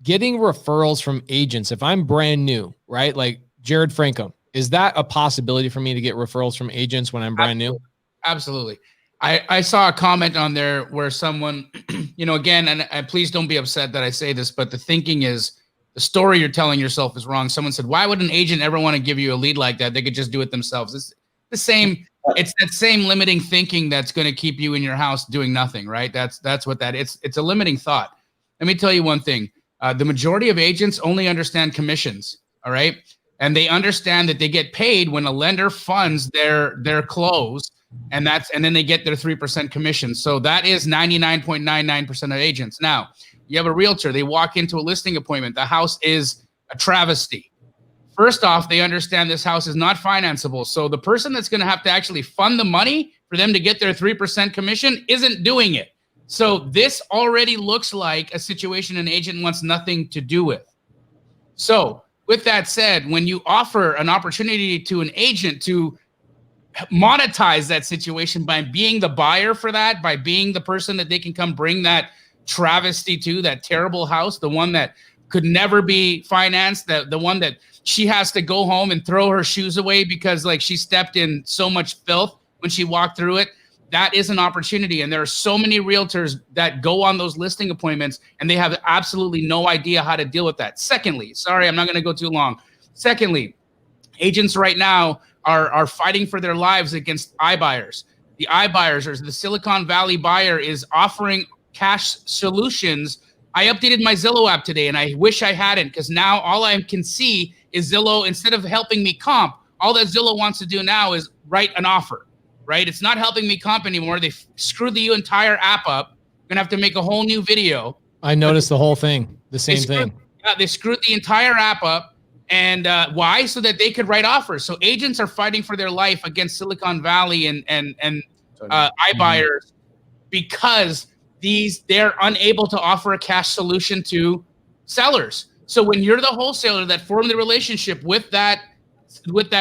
getting referrals from agents, if I'm brand new, right? Like Jarrod Frankum, is that a possibility for me to get referrals from agents when I'm brand new? Absolutely. I saw a comment on there where someone, again, and please don't be upset that I say this, but the thinking is the story you're telling yourself is wrong. Someone said, why would an agent ever want to give you a lead like that? They could just do it themselves. It's the same. It's that same limiting thinking that's going to keep you in your house doing nothing, right? That's what that is. It's a limiting thought. Let me tell you one thing. The majority of agents only understand commissions. All right. And they understand that they get paid when a lender funds their close. And then they get their 3% commission. So that is 99.99% of agents. Now, you have a realtor, they walk into a listing appointment. The house is a travesty. First off, they understand this house is not financeable. So the person that's going to have to actually fund the money for them to get their 3% commission isn't doing it. So this already looks like a situation an agent wants nothing to do with. So with that said, when you offer an opportunity to an agent to monetize that situation by being the buyer for that, by being the person that they can come bring that travesty to, that terrible house, the one that could never be financed, the one that she has to go home and throw her shoes away because like she stepped in so much filth when she walked through it. That is an opportunity. And there are so many realtors that go on those listing appointments and they have absolutely no idea how to deal with that. Secondly, sorry, I'm not going to go too long. Secondly, agents right now are fighting for their lives against iBuyers. The iBuyers, or the Silicon Valley buyer, is offering cash solutions. I updated my Zillow app today, and I wish I hadn't, because now all I can see is Zillow, instead of helping me comp, all that Zillow wants to do now is write an offer, right? It's not helping me comp anymore. They screwed the entire app up. I'm going to have to make a whole new video. I noticed the whole thing, the same thing. Yeah, they screwed the entire app up. And why? So that they could write offers. So agents are fighting for their life against Silicon Valley and iBuyers because they're unable to offer a cash solution to sellers. So when you're the wholesaler that formed the relationship with that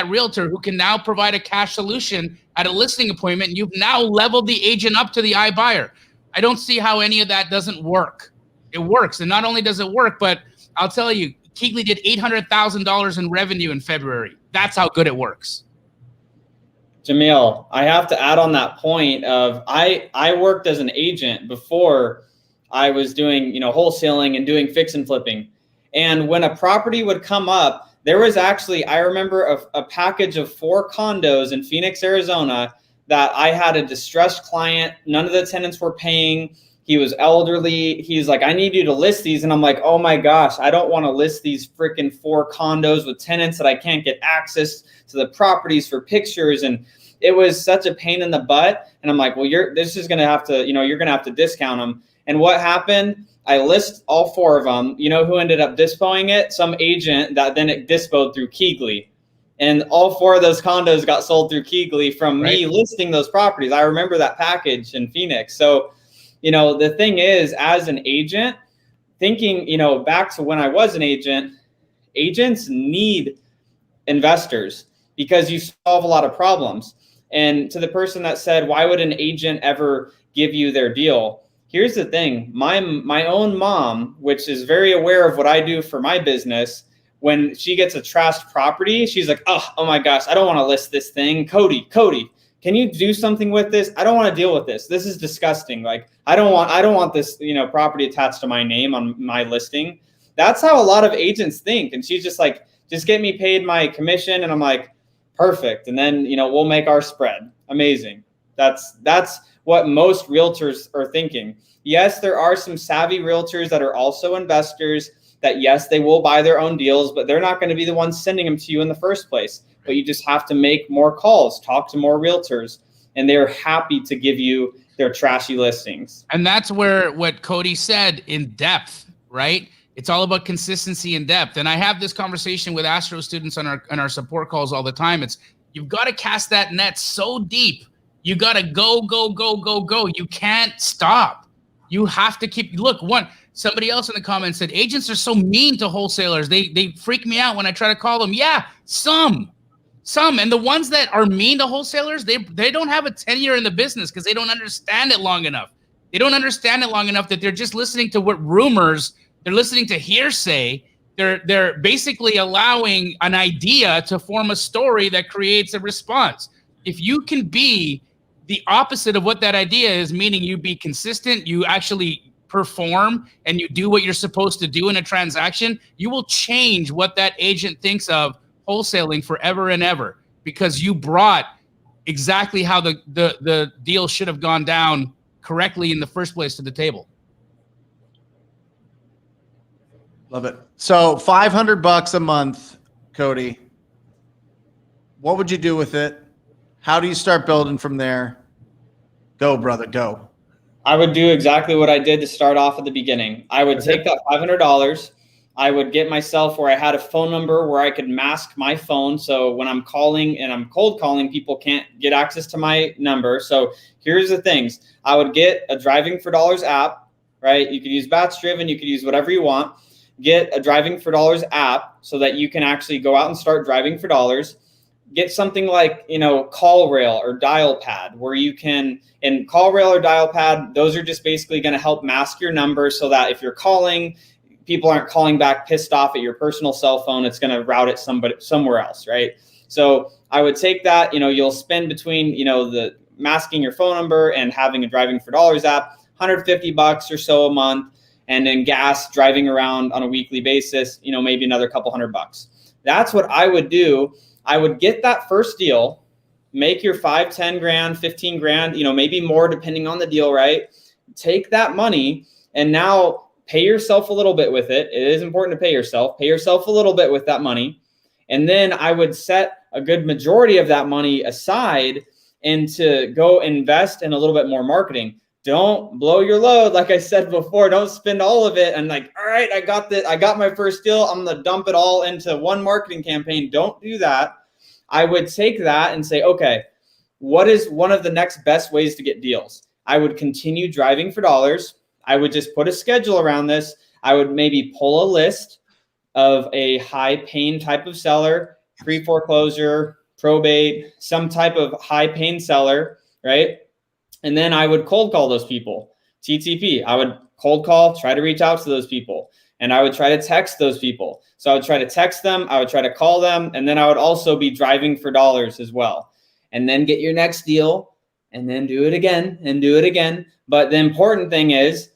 realtor who can now provide a cash solution at a listing appointment, you've now leveled the agent up to the iBuyer. I don't see how any of that doesn't work. It works. And not only does it work, but I'll tell you, Keegley did $800,000 in revenue in February. That's how good it works. Jamil, I have to add on that point of I worked as an agent before I was doing, wholesaling and doing fix and flipping. And when a property would come up, there was actually, I remember a package of 4 condos in Phoenix, Arizona that I had a distressed client. None of the tenants were paying. He was elderly. He's like, I need you to list these. And I'm like, oh my gosh, I don't want to list these freaking 4 condos with tenants that I can't get access to the properties for pictures. And it was such a pain in the butt. And I'm like, well, you're going to have to discount them. And what happened? I list all 4 of them. You know who ended up dispoing it? Some agent that then it dispoed through Keegley. And all 4 of those condos got sold through Keegley from me listing those properties. I remember that package in Phoenix. So the thing is, as an agent, thinking, back to when I was an agent, agents need investors because you solve a lot of problems. And to the person that said, why would an agent ever give you their deal? Here's the thing. My own mom, which is very aware of what I do for my business, when she gets a trashed property, she's like, oh my gosh, I don't want to list this thing. Cody, can you do something with this? I don't want to deal with this. This is disgusting. Like, I don't want this, property attached to my name on my listing. That's how a lot of agents think. And she's just like, just get me paid my commission. And I'm like, perfect. And then, we'll make our spread. Amazing. That's what most realtors are thinking. Yes, there are some savvy realtors that are also investors. that yes, they will buy their own deals, but they're not going to be the ones sending them to you in the first place. But you just have to make more calls, talk to more realtors, and they're happy to give you their trashy listings. And that's where what Cody said, in depth, right? It's all about consistency and depth. And I have this conversation with Astro students on our support calls all the time. It's, you've got to cast that net so deep. You got to go, go, go, go, go. You can't stop. You have to keep, look, somebody else in the comments said, agents are so mean to wholesalers. They freak me out when I try to call them. Yeah, some. And the ones that are mean to wholesalers, they don't have a tenure in the business because they don't understand it long enough. They don't understand it long enough that they're just listening to what rumors, they're listening to hearsay. They're basically allowing an idea to form a story that creates a response. If you can be the opposite of what that idea is, meaning you be consistent, you actually perform, and you do what you're supposed to do in a transaction, you will change what that agent thinks of wholesaling forever and ever, because you brought exactly how the deal should have gone down correctly in the first place to the table. Love it. So $500 a month, Cody. What would you do with it? How do you start building from there? Go, brother, go. I would do exactly what I did to start off at the beginning. I would take that $500. I would get myself where I had a phone number where I could mask my phone. So when I'm calling and I'm cold calling, people can't get access to my number. So here's the things. I would get a Driving for Dollars app, right? You could use BatchDriven. You could use whatever you want. Get a Driving for Dollars app so that you can actually go out and start driving for dollars. Get something like, CallRail or DialPad, where you can, in CallRail or DialPad, those are just basically going to help mask your number so that if you're calling, people aren't calling back pissed off at your personal cell phone. It's going to route it somewhere else, right? So I would take that, you'll spend between, the masking your phone number and having a Driving for Dollars app, $150 or so a month. And then gas, driving around on a weekly basis, maybe another couple $100. That's what I would do. I would get that first deal, make your 5, 10 grand, 15 grand, maybe more depending on the deal, right? Take that money and now pay yourself a little bit with it. It is important to pay yourself a little bit with that money. And then I would set a good majority of that money aside and to go invest in a little bit more marketing. Don't blow your load. Like I said before, don't spend all of it and all right, I got my first deal. I'm going to dump it all into one marketing campaign. Don't do that. I would take that and say, okay, what is one of the next best ways to get deals? I would continue driving for dollars. I would just put a schedule around this. I would maybe pull a list of a high paying type of seller, pre-foreclosure, probate, some type of high paying seller, right? And then I would cold call those people, TTP. I would cold call, try to reach out to those people. And I would try to text those people. So I would try to text them. I would try to call them. And then I would also be driving for dollars as well. And then get your next deal and then do it again and do it again. But the important thing is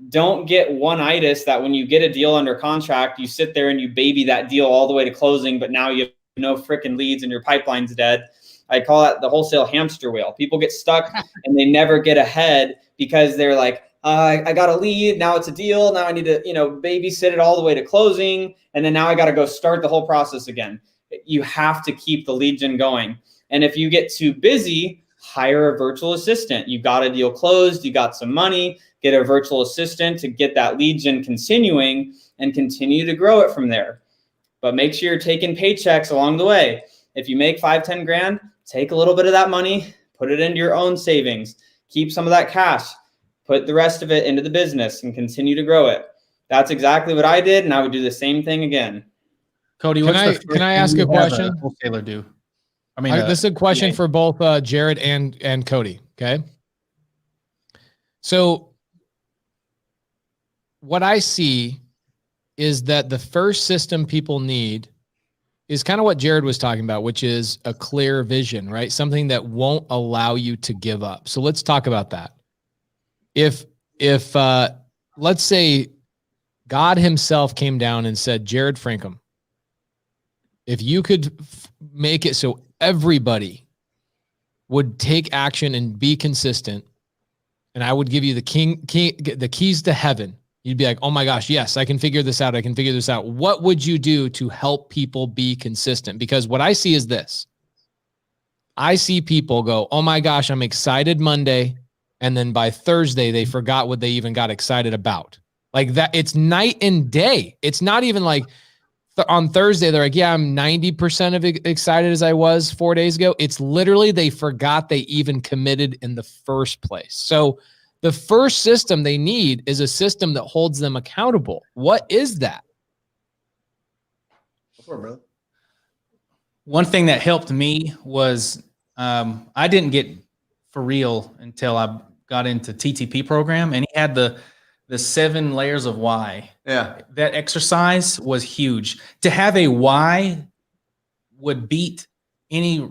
don't get one-itis that when you get a deal under contract, you sit there and you baby that deal all the way to closing, but now you have no freaking leads and your pipeline's dead. I call that the wholesale hamster wheel. People get stuck and they never get ahead because they're like, I got a lead. Now it's a deal. Now I need to, babysit it all the way to closing. And then now I got to go start the whole process again. You have to keep the lead gen going. And if you get too busy, hire a virtual assistant. You got a deal closed. You got some money, get a virtual assistant to get that lead gen continuing and continue to grow it from there. But make sure you're taking paychecks along the way. If you make 5, 10 grand, take a little bit of that money, put it into your own savings, keep some of that cash, put the rest of it into the business and continue to grow it. That's exactly what I did. And I would do the same thing again. Cody, can I ask a question? Wholesaler do? This is a question for both Jarrod and Cody. Okay. So what I see is that the first system people need is kind of what Jarrod was talking about, which is a clear vision, right? Something that won't allow you to give up. So let's talk about that. If let's say God himself came down and said, Jarrod Frankum, if you could make it so everybody would take action and be consistent, and I would give you the keys to heaven, You'd be like, oh my gosh, yes, I can figure this out. I can figure this out. What would you do to help people be consistent? Because what I see is this. I see people go, oh my gosh, I'm excited Monday. And then by Thursday, they forgot what they even got excited about. Like that, it's night and day. It's not even like on Thursday, they're like, yeah, I'm 90% of excited as I was 4 days ago. It's literally they forgot they even committed in the first place. So the first system they need is a system that holds them accountable. What is that? One thing that helped me was I didn't get for real until I got into TTP program, and he had the 7 layers of why. Yeah. That exercise was huge. To have a why would beat any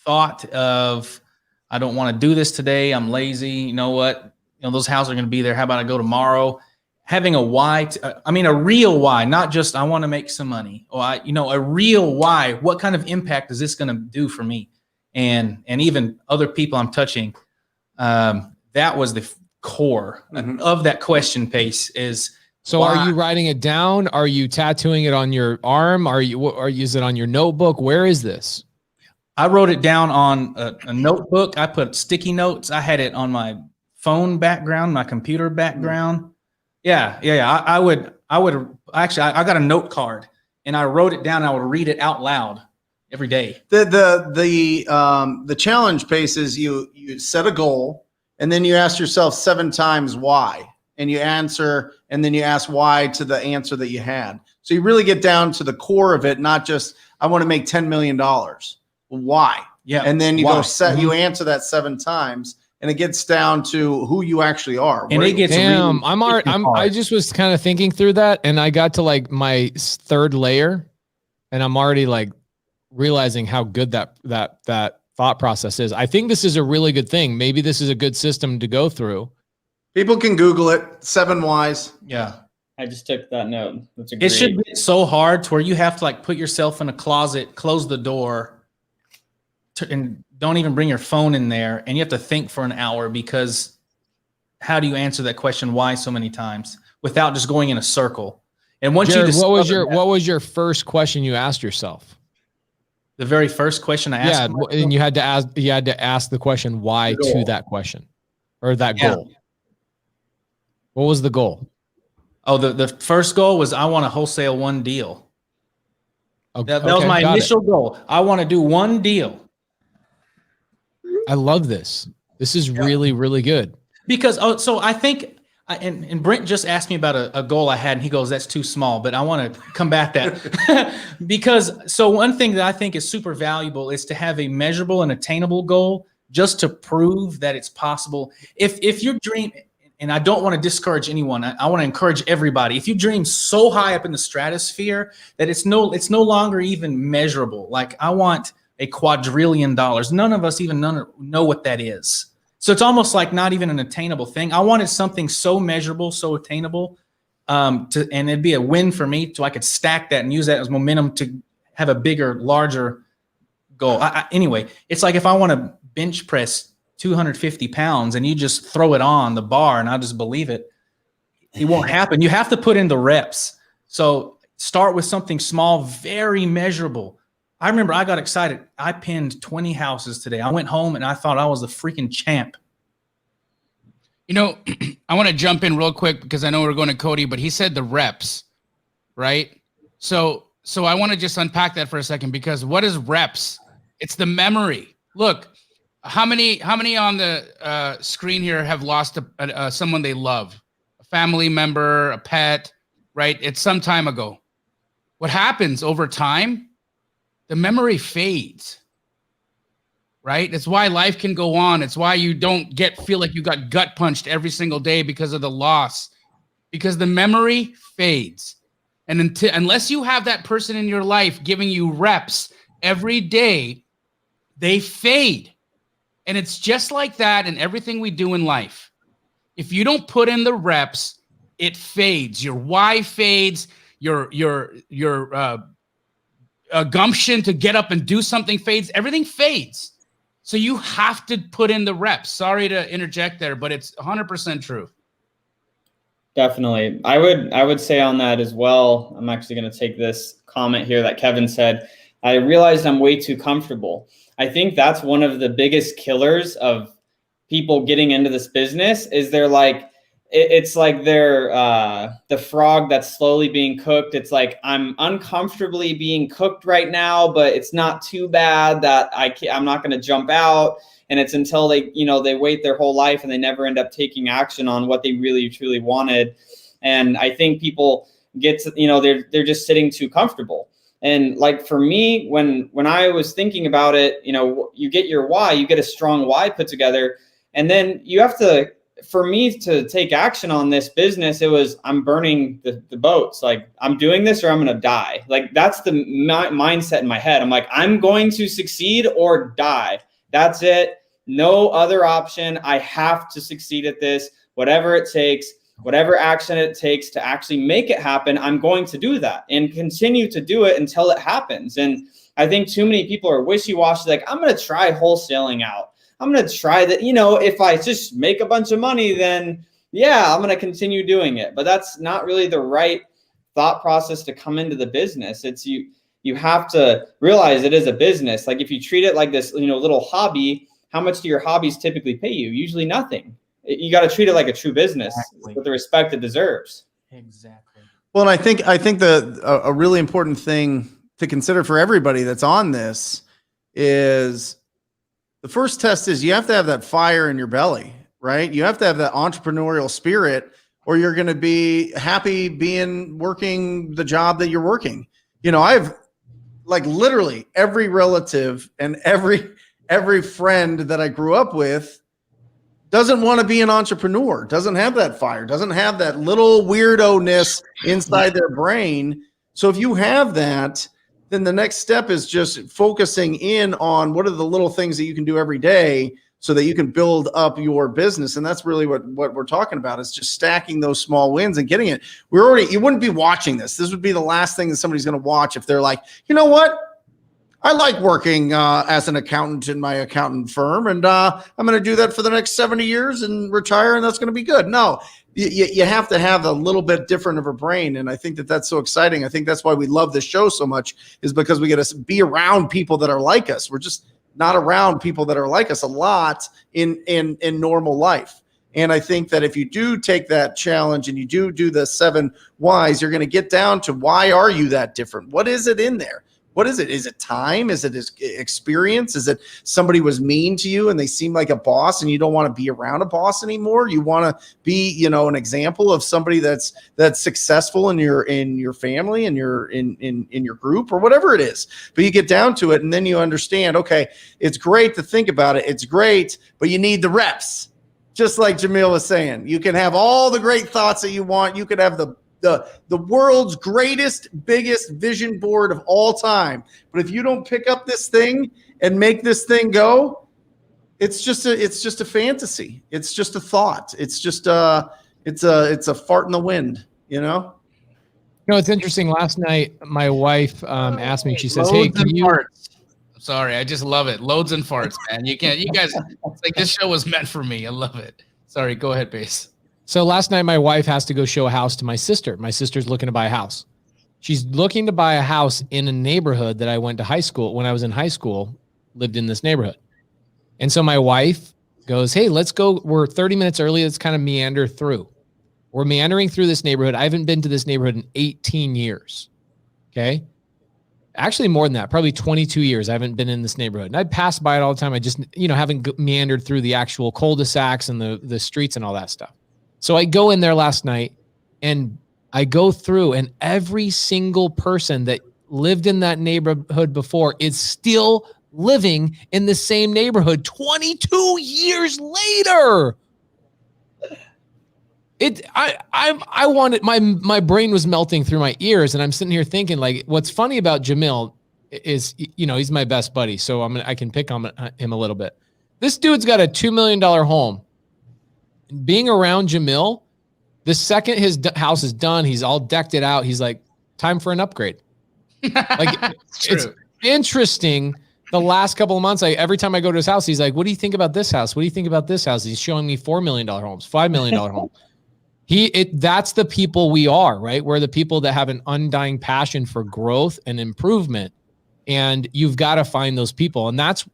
thought of, I don't want to do this today. I'm lazy. You know what? Those houses are going to be there. How about I go tomorrow? Having a why, a real why, not just I want to make some money, or a real why. What kind of impact is this going to do for me, and even other people I'm touching? That was the core of that question, Pace. Is so why? Are you writing it down? Are you tattooing it on your arm? Is it on your notebook? Where is this? I wrote it down on a notebook. I put sticky notes. I had it on my phone background, my computer background. Yeah. I would actually, I got a note card and I wrote it down. I would read it out loud every day. The challenge, Pace, is you set a goal and then you ask yourself 7 times why, and you answer, and then you ask why to the answer that you had. So you really get down to the core of it, not just, I want to make $10 million. Why? Yeah. And then you you answer that 7 times. And it gets down to who you actually are. And it gets damn. I just was kind of thinking through that, and I got to like my 3rd layer, and I'm already like realizing how good that thought process is. I think this is a really good thing. Maybe this is a good system to go through. People can Google it. 7 whys. Yeah. I just took that note. That's a It great. should be so hard to where you have to like put yourself in a closet, close the door, and don't even bring your phone in there, and you have to think for an hour, because how do you answer that question why so many times without just going in a circle? And once Jarrod, you what was your first question you asked yourself? the very first question I asked, myself, and you had to ask the question why to that question or that goal. What was the goal? Oh, the first goal was I want to wholesale 1 deal. That was my initial goal. I want to do 1 deal. I love this. This is really, really good. Because, so I think, and Brent just asked me about a goal I had, and he goes, that's too small, but I want to combat that. Because, so one thing that I think is super valuable is to have a measurable and attainable goal, just to prove that it's possible. If your dream, and I don't want to discourage anyone, I want to encourage everybody. If you dream so high up in the stratosphere that it's no longer even measurable, like I want a $quadrillion. None of us even know what that is. So it's almost like not even an attainable thing. I wanted something so measurable, so attainable, and it'd be a win for me, so I could stack that and use that as momentum to have a bigger, larger goal. Anyway, it's like if I want to bench press 250 pounds and you just throw it on the bar and I just believe it, it won't happen. You have to put in the reps. So start with something small, very measurable. I remember I got excited. I pinned 20 houses today. I went home and I thought I was the freaking champ. You know, I want to jump in real quick because I know we're going to Cody, but he said the reps, right? So I want to just unpack that for a second, because what is reps? It's the memory. Look, how many on the screen here have lost someone they love, a family member, a pet, right? It's some time ago. What happens over time? The memory fades, right? It's why life can go on. It's why you don't feel like you got gut punched every single day because of the loss, because the memory fades. And unless you have that person in your life giving you reps every day, they fade. And it's just like that in everything we do in life. If you don't put in the reps, it fades. Your why fades. Your gumption to get up and do something fades. Everything fades. So you have to put in the reps. Sorry to interject there, but it's 100% true. Definitely. I would say on that as well. I'm actually going to take this comment here that Kevin said. I realized I'm way too comfortable. I think that's one of the biggest killers of people getting into this business is they're like, it's like they're the frog that's slowly being cooked. It's like, I'm uncomfortably being cooked right now, but it's not too bad that I'm not going to jump out. And it's until they, they wait their whole life and they never end up taking action on what they really, truly wanted. And I think people get to, they're just sitting too comfortable. And like for me, when I was thinking about it, you get your why, you get a strong why put together. And then you have to, for me to take action on this business, it was, I'm burning the boats. Like I'm doing this or I'm going to die. Like that's the mindset in my head. I'm like, I'm going to succeed or die. That's it. No other option. I have to succeed at this, whatever it takes, whatever action it takes to actually make it happen. I'm going to do that and continue to do it until it happens. And I think too many people are wishy-washy. Like, I'm going to try wholesaling out. I'm going to try that. If I just make a bunch of money, then yeah, I'm going to continue doing it. But that's not really the right thought process to come into the business. It's you have to realize it is a business. Like if you treat it like this, little hobby, how much do your hobbies typically pay you? Usually nothing. You got to treat it like a true business with the respect it deserves. Exactly. Well, and I think a really important thing to consider for everybody that's on this is the first test is you have to have that fire in your belly, right? You have to have that entrepreneurial spirit, or you're going to be happy working the job that you're working. I've like literally every relative and every friend that I grew up with doesn't want to be an entrepreneur, doesn't have that fire, doesn't have that little weirdo-ness inside their brain. So if you have that, then the next step is just focusing in on what are the little things that you can do every day so that you can build up your business. And that's really what we're talking about, is just stacking those small wins and getting it. You wouldn't be watching this. This would be the last thing that somebody's going to watch if they're like, you know what? I like working as an accountant in my accountant firm, and I'm going to do that for the next 70 years and retire, and that's going to be good. No, you have to have a little bit different of a brain, and I think that's so exciting. I think that's why we love this show so much, is because we get to be around people that are like us. We're just not around people that are like us a lot in normal life. And I think that if you do take that challenge and you do the 7 whys, you're going to get down to why are you that different? What is it in there? What is it? Is it time? Is it experience? Is it somebody was mean to you and they seem like a boss and you don't want to be around a boss anymore? You want to be, an example of somebody that's successful in your family and in your group or whatever it is. But you get down to it and then you understand, okay, it's great to think about it. It's great, but you need the reps. Just like Jamil was saying, you can have all the great thoughts that you want. You could have the world's greatest, biggest vision board of all time. But if you don't pick up this thing and make this thing go, it's just a fantasy. It's just a thought. It's just it's a fart in the wind, It's interesting. Last night, my wife asked me, she says, "Hey, can you?" Sorry, I just love it. Loads and farts, man. You guys, it's like this show was meant for me. I love it. Sorry, go ahead, Pace. So last night, my wife has to go show a house to my sister. My sister's looking to buy a house. She's looking to buy a house in a neighborhood that I went to high school. When I was in high school, lived in this neighborhood. And so my wife goes, "Hey, let's go. We're 30 minutes early. Let's kind of meander through." We're meandering through this neighborhood. I haven't been to this neighborhood in 18 years. Okay. Actually more than that, probably 22 years. I haven't been in this neighborhood. And I pass by it all the time. I just, haven't meandered through the actual cul-de-sacs and the streets and all that stuff. So I go in there last night and I go through, and every single person that lived in that neighborhood before is still living in the same neighborhood 22 years later. I wanted, my brain was melting through my ears, and I'm sitting here thinking, like, what's funny about Jamil is, he's my best buddy, so I can pick on him a little bit. This dude's got a $2 million home. Being around Jamil, the second his house is done, he's all decked it out. He's like, time for an upgrade. Like, it's interesting. The last couple of months, every time I go to his house, he's like, "What do you think about this house? What do you think about this house?" He's showing me $4 million homes, $5 million homes. That's the people we are, right? We're the people that have an undying passion for growth and improvement. And you've got to find those people. And that's,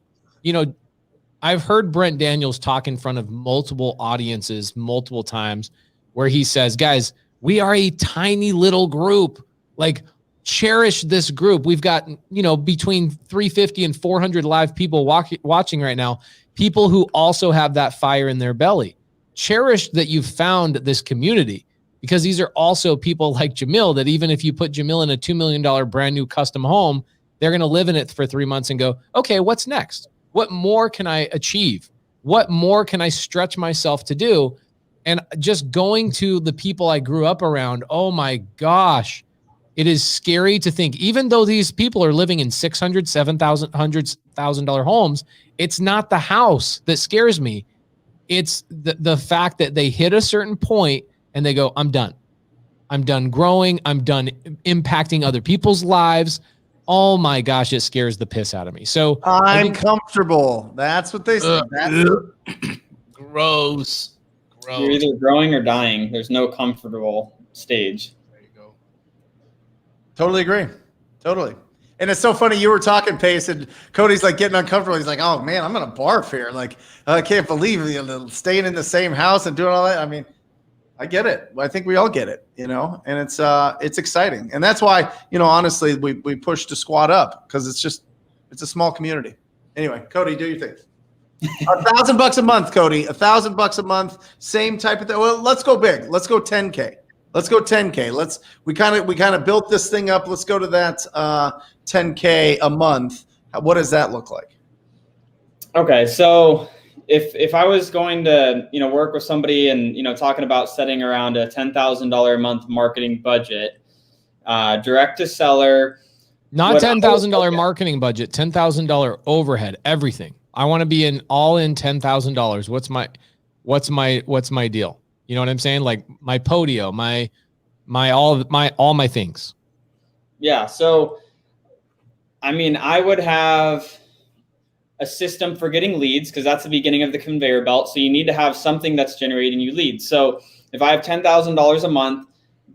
I've heard Brent Daniels talk in front of multiple audiences multiple times where he says, guys, we are a tiny little group. Like, cherish this group. We've got, between 350 and 400 live people watching right now, people who also have that fire in their belly. Cherish that you've found this community, because these are also people like Jamil that even if you put Jamil in a $2 million brand new custom home, they're going to live in it for 3 months and go, okay, what's next? What more can I achieve? What more can I stretch myself to do? And just going to the people I grew up around, oh my gosh, it is scary to think, even though these people are living in $600,000, $7,000, $100,000 homes, it's not the house that scares me. It's the fact that they hit a certain point and they go, I'm done. I'm done growing. I'm done impacting other people's lives. Oh my gosh, it scares the piss out of me. So I'm comfortable. That's what they say. Gross. You're either growing or dying. There's no comfortable stage. There you go. Totally agree. Totally. And it's so funny. You were talking, Pace, and Cody's like getting uncomfortable. He's like, oh man, I'm going to barf here. Like, I can't believe staying in the same house and doing all that. I mean, I get it. I think we all get it, and it's exciting. And that's why, honestly, we push to squad up, because it's a small community. Anyway, Cody, do your thing. $1,000 a month, Cody, $1,000 a month, same type of thing. Well, let's go big. Let's go 10K. Let's go 10K. We kind of built this thing up. Let's go to that 10K a month. What does that look like? Okay, so if I was going to work with somebody and talking about setting around a $10,000 a month marketing budget, direct to seller, not $10,000 marketing budget, $10,000 overhead, everything. I want to be in $10,000. What's my deal? You know what I'm saying? Like my podio, all my things. Yeah. So, I mean, I would have a system for getting leads, because that's the beginning of the conveyor belt. So you need to have something that's generating you leads. So if I have $10,000 a month,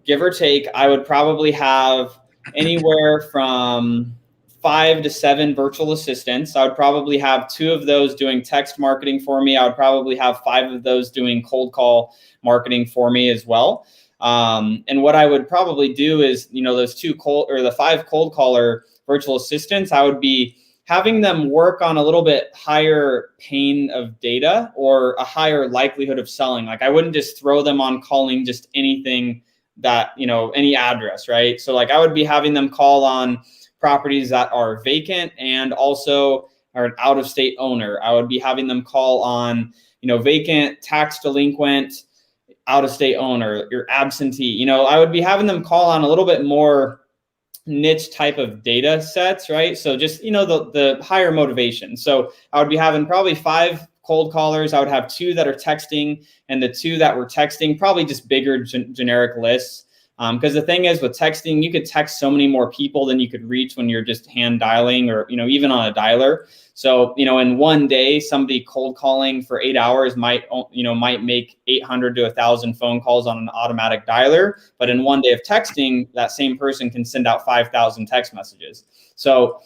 give or take, I would probably have anywhere from 5 to 7 virtual assistants. I would probably have 2 of those doing text marketing for me. I would probably have 5 of those doing cold call marketing for me as well. And what I would probably do is, those 5 cold caller virtual assistants, I would be having them work on a little bit higher pane of data or a higher likelihood of selling. Like, I wouldn't just throw them on calling just anything that, any address, right? So like I would be having them call on properties that are vacant and also are an out-of-state owner. I would be having them call on, vacant, tax delinquent, out-of-state owner, your absentee. I would be having them call on a little bit more niche type of data sets, right? So just, the higher motivation. So I would be having probably 5 cold callers. I would have 2 that are texting, and the 2 that were texting, probably just bigger generic lists. Because the thing is, with texting, you could text so many more people than you could reach when you're just hand dialing or, even on a dialer. So, in one day, somebody cold calling for 8 hours might make 800 to 1,000 phone calls on an automatic dialer. But in one day of texting, that same person can send out 5,000 text messages. So,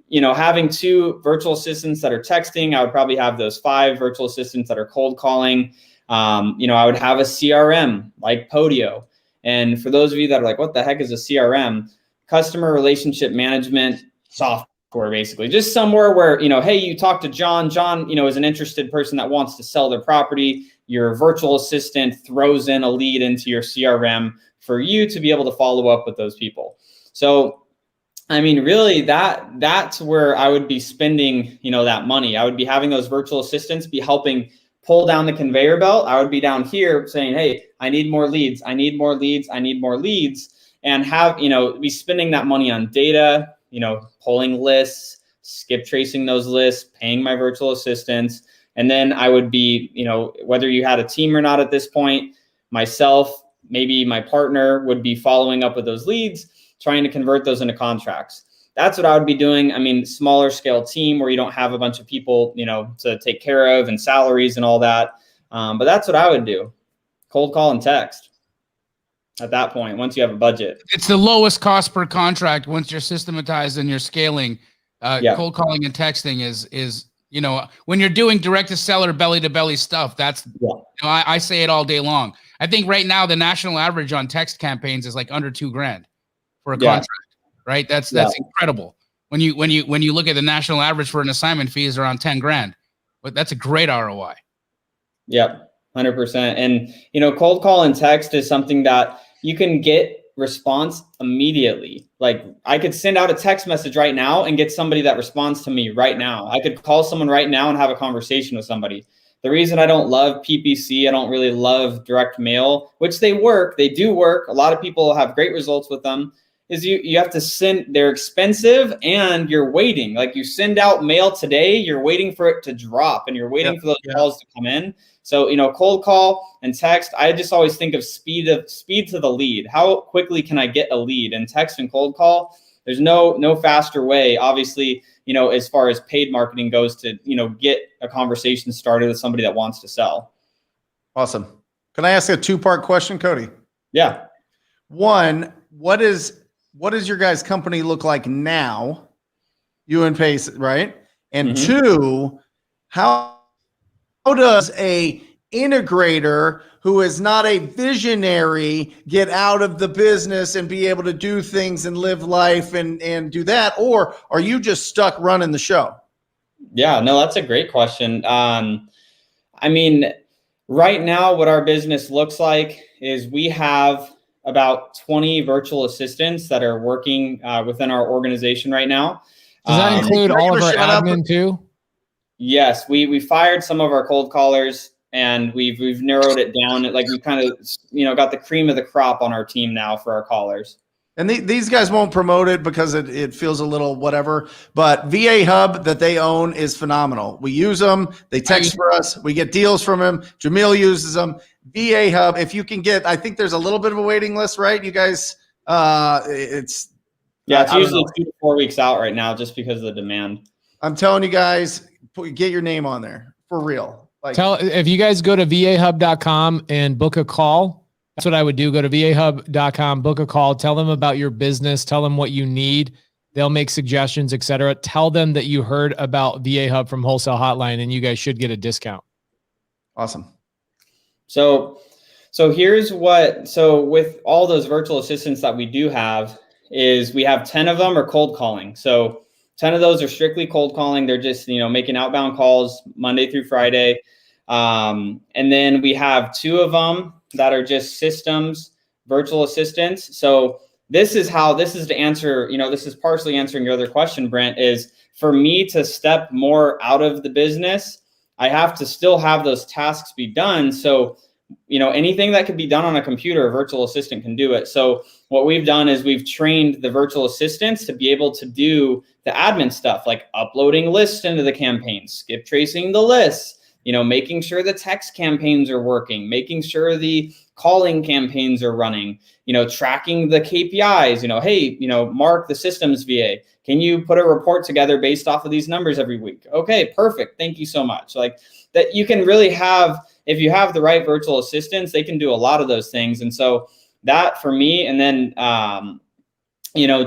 having 2 virtual assistants that are texting, I would probably have those 5 virtual assistants that are cold calling. I would have a CRM like Podio. And for those of you that are like, what the heck is a CRM? Customer relationship management software, basically. Just somewhere where, hey, you talk to John. John, is an interested person that wants to sell their property. Your virtual assistant throws in a lead into your CRM for you to be able to follow up with those people. So, I mean, really, that's where I would be spending, that money. I would be having those virtual assistants be helping pull down the conveyor belt. I would be down here saying, hey, I need more leads. I need more leads. I need more leads. And have, be spending that money on data, pulling lists, skip tracing those lists, paying my virtual assistants. And then I would be, whether you had a team or not at this point, myself, maybe my partner would be following up with those leads, trying to convert those into contracts. That's what I would be doing. I mean, smaller scale team where you don't have a bunch of people, to take care of and salaries and all that. But that's what I would do. Cold call and text. at that point, once you have a budget. It's the lowest cost per contract once you're systematized and you're scaling. Cold calling and texting is when you're doing direct to seller, belly to belly stuff, that's I say it all day long. I think right now the national average on text campaigns is like under $2,000 for a contract, right? That's incredible. When you look at the national average for an assignment fee is around $10,000, but that's a great ROI. Yep. 100%. And, cold call and text is something that you can get response immediately. Like I could send out a text message right now and get somebody that responds to me right now. I could call someone right now and have a conversation with somebody. The reason I don't love PPC, I don't really love direct mail, which they do work. A lot of people have great results with them, is you have to send, they're expensive and you're waiting. Like you send out mail today, you're waiting for it to drop and you're waiting for those calls to come in. So, cold call and text, I just always think of speed to the lead. How quickly can I get a lead? And text and cold call, there's no faster way, obviously, as far as paid marketing goes to, get a conversation started with somebody that wants to sell. Awesome. Can I ask a 2-part question, Cody? Yeah. One, what is your guys' company look like now? You and Pace, right? And 2, how does a integrator who is not a visionary get out of the business and be able to do things and live life and do that? Or are you just stuck running the show? Yeah, no, that's a great question. Right now, what our business looks like is we have about 20 virtual assistants that are working within our organization right now. Does that include all of our admin too? Yes, we fired some of our cold callers and we've narrowed it down. Like we kind of, got the cream of the crop on our team now for our callers. And these guys won't promote it because it feels a little whatever, but VA Hub that they own is phenomenal. We use them. They text for us. We get deals from them. Jamil uses them. VA Hub, if you can get, I think there's a little bit of a waiting list, right? You guys, it's usually 2 to 4 weeks out right now just because of the demand. I'm telling you guys, get your name on there for real. Like, if you guys go to vahub.com and book a call, that's what I would do. Go to vahub.com, book a call, tell them about your business, tell them what you need. They'll make suggestions, etc. Tell them that you heard about VA Hub from Wholesale Hotline and you guys should get a discount. Awesome. So with all those virtual assistants that we do have is we have 10 of them are cold calling. So 10 of those are strictly cold calling. They're just, making outbound calls Monday through Friday. And then we have 2 of them that are just systems, virtual assistants. So this is to answer, this is partially answering your other question, Brent, is for me to step more out of the business, I have to still have those tasks be done. So, anything that could be done on a computer, a virtual assistant can do it. So what we've done is we've trained the virtual assistants to be able to do the admin stuff, like uploading lists into the campaign, skip tracing the lists, making sure the text campaigns are working, making sure the calling campaigns are running, tracking the KPIs, hey, Mark, the systems VA, can you put a report together based off of these numbers every week? Okay, perfect. Thank you so much. Like that you can really have, if you have the right virtual assistants, they can do a lot of those things. And so that for me, and then,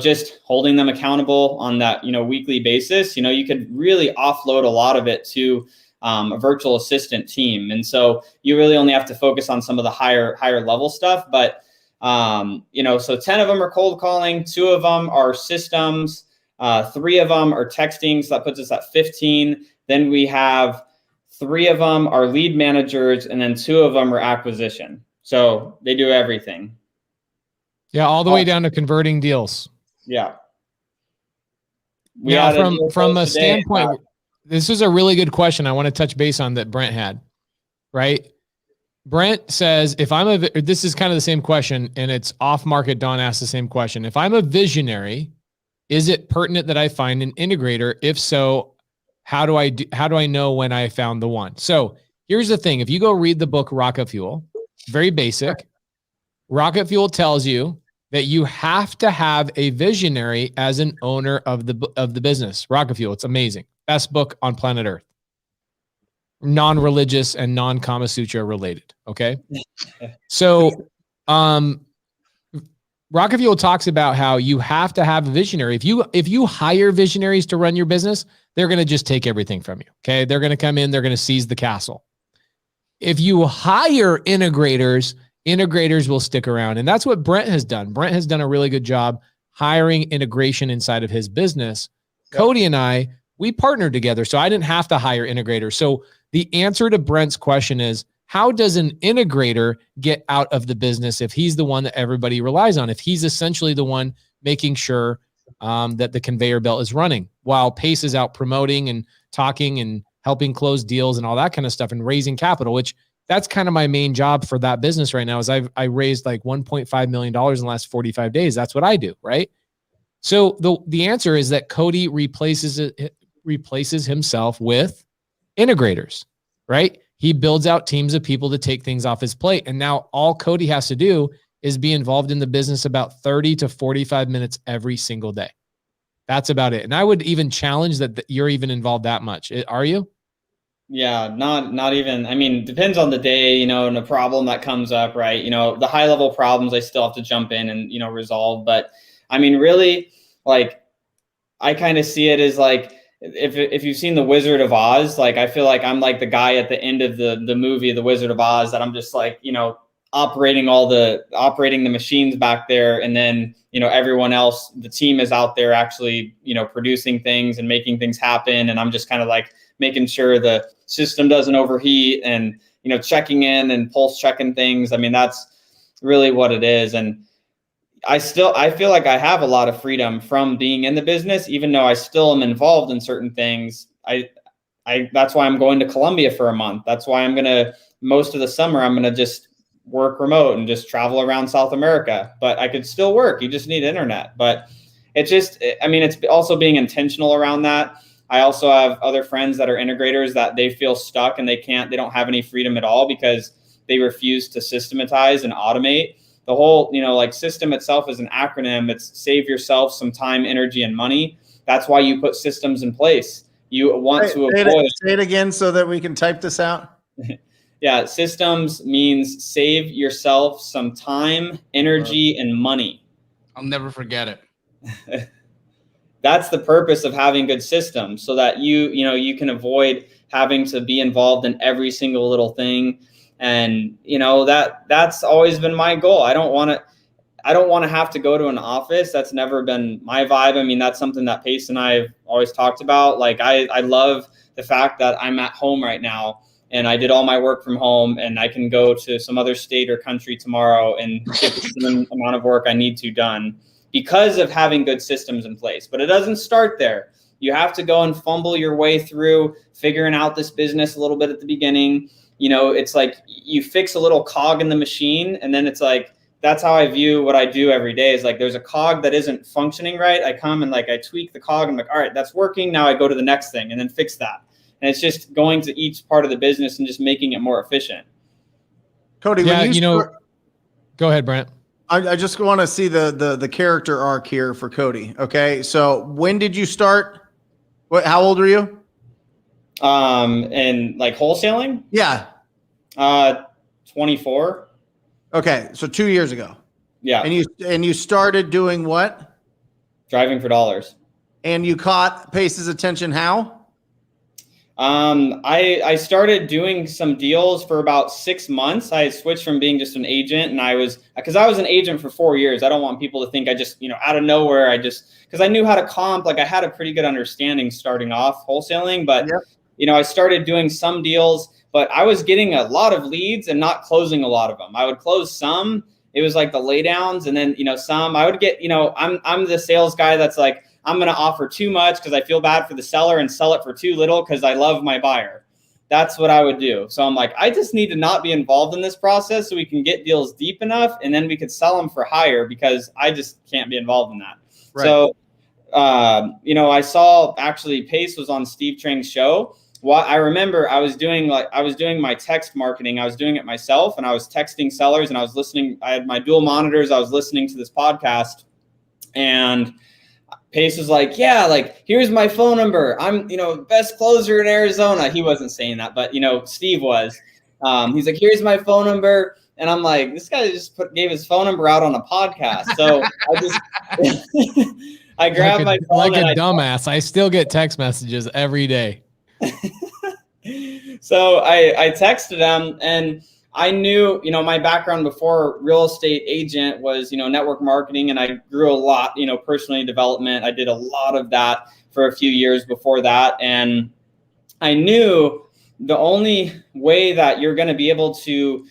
just holding them accountable on that, weekly basis, you could really offload a lot of it to a virtual assistant team. And so you really only have to focus on some of the higher level stuff. But, so 10 of them are cold calling, 2 of them are systems, 3 of them are texting. So that puts us at 15. Then we have 3 of them are lead managers, and then 2 of them are acquisition. So they do everything. Yeah, all the way down to converting deals. Yeah. From a standpoint, this is a really good question I want to touch base on that Brent had, right? Brent says, this is kind of the same question, and it's off market. Don asked the same question. If I'm a visionary, is it pertinent that I find an integrator? If so, how do I know when I found the one? So here's the thing. If you go read the book Rocket Fuel, very basic. Rocket Fuel tells you that you have to have a visionary as an owner of the business. Rocket Fuel, it's amazing. Best book on planet Earth. Non-religious and non-Kama Sutra related. Okay. So, Rocket Fuel talks about how you have to have a visionary. If you hire visionaries to run your business, they're going to just take everything from you. Okay. They're going to come in, they're going to seize the castle. If you hire integrators will stick around. And that's what Brent has done. Brent has done a really good job hiring integration inside of his business. Yep. Cody and I, we partnered together. So I didn't have to hire integrators. So the answer to Brent's question is, how does an integrator get out of the business if he's the one that everybody relies on? If he's essentially the one making sure that the conveyor belt is running while Pace is out promoting and talking and helping close deals and all that kind of stuff and raising capital, which that's kind of my main job for that business right now is I raised like $1.5 million in the last 45 days. That's what I do, right? So the answer is that Cody replaces himself with integrators, right? He builds out teams of people to take things off his plate. And now all Cody has to do is be involved in the business about 30 to 45 minutes every single day. That's about it. And I would even challenge that you're even involved that much. Are you? Yeah, not even. I mean, depends on the day, and the problem that comes up, right? The high level problems I still have to jump in and, resolve. But I mean, really, like, I kind of see it as like, if you've seen The Wizard of Oz, like, I feel like I'm like the guy at the end of the movie, The Wizard of Oz, that I'm just like, operating the machines back there. And then, everyone else, the team is out there actually, producing things and making things happen. And I'm just kind of like making sure the system doesn't overheat and, checking in and pulse checking things. I mean, that's really what it is. And I feel like I have a lot of freedom from being in the business, even though I still am involved in certain things. That's why I'm going to Colombia for a month. That's why most of the summer, I'm going to just work remote and just travel around South America, but I could still work. You just need internet. But it's also being intentional around that. I also have other friends that are integrators that they feel stuck and they don't have any freedom at all because they refuse to systematize and automate. The whole, like, system itself is an acronym. It's save yourself some time, energy, and money. That's why you put systems in place. You want to avoid. Say it again so that we can type this out. Yeah, systems means save yourself some time, energy, and money. I'll never forget it. That's the purpose of having good systems, so that you can avoid having to be involved in every single little thing. And that's always been my goal. I don't want to have to go to an office. That's never been my vibe. I mean, that's something that Pace and I have always talked about. Like, I love the fact that I'm at home right now and I did all my work from home and I can go to some other state or country tomorrow and get the same amount of work I need to done because of having good systems in place. But it doesn't start there. You have to go and fumble your way through figuring out this business a little bit at the beginning. It's like you fix a little cog in the machine, and then it's like, that's how I view what I do every day is like, there's a cog that isn't functioning right. I come and like, I tweak the cog. I'm like, all right, that's working. Now I go to the next thing and then fix that. And it's just going to each part of the business and just making it more efficient. Cody, go ahead, Brent. I just want to see the character arc here for Cody. Okay. So when did you start? How old are you? And like wholesaling? Yeah. 24. Okay. So 2 years ago. Yeah. And you started doing what? Driving for dollars. And you caught Pace's attention how? I started doing some deals for about 6 months. I switched from being just an agent, and because I was an agent for 4 years. I don't want people to think I just, out of nowhere, because I knew how to comp, like I had a pretty good understanding starting off wholesaling, but yep. I started doing some deals, but I was getting a lot of leads and not closing a lot of them. I would close some. It was like the laydowns, and then, some I would get, I'm the sales guy that's like, I'm going to offer too much because I feel bad for the seller and sell it for too little because I love my buyer. That's what I would do. So I'm like, I just need to not be involved in this process so we can get deals deep enough and then we could sell them for higher because I just can't be involved in that. Right. So, I saw actually Pace was on Steve Trang's show. I remember I was doing my text marketing. I was doing it myself and I was texting sellers and I was listening. I had my dual monitors. I was listening to this podcast and Pace was like, yeah, like, here's my phone number. I'm, best closer in Arizona. He wasn't saying that, but, Steve was. He's like, here's my phone number. And I'm like, this guy just gave his phone number out on a podcast. So I just, I grabbed my phone. Like a dumbass. I still get text messages every day. So I texted him, and I knew, my background before real estate agent was, network marketing, and I grew a lot, personally development. I did a lot of that for a few years before that. And I knew the only way that you're going to be able to,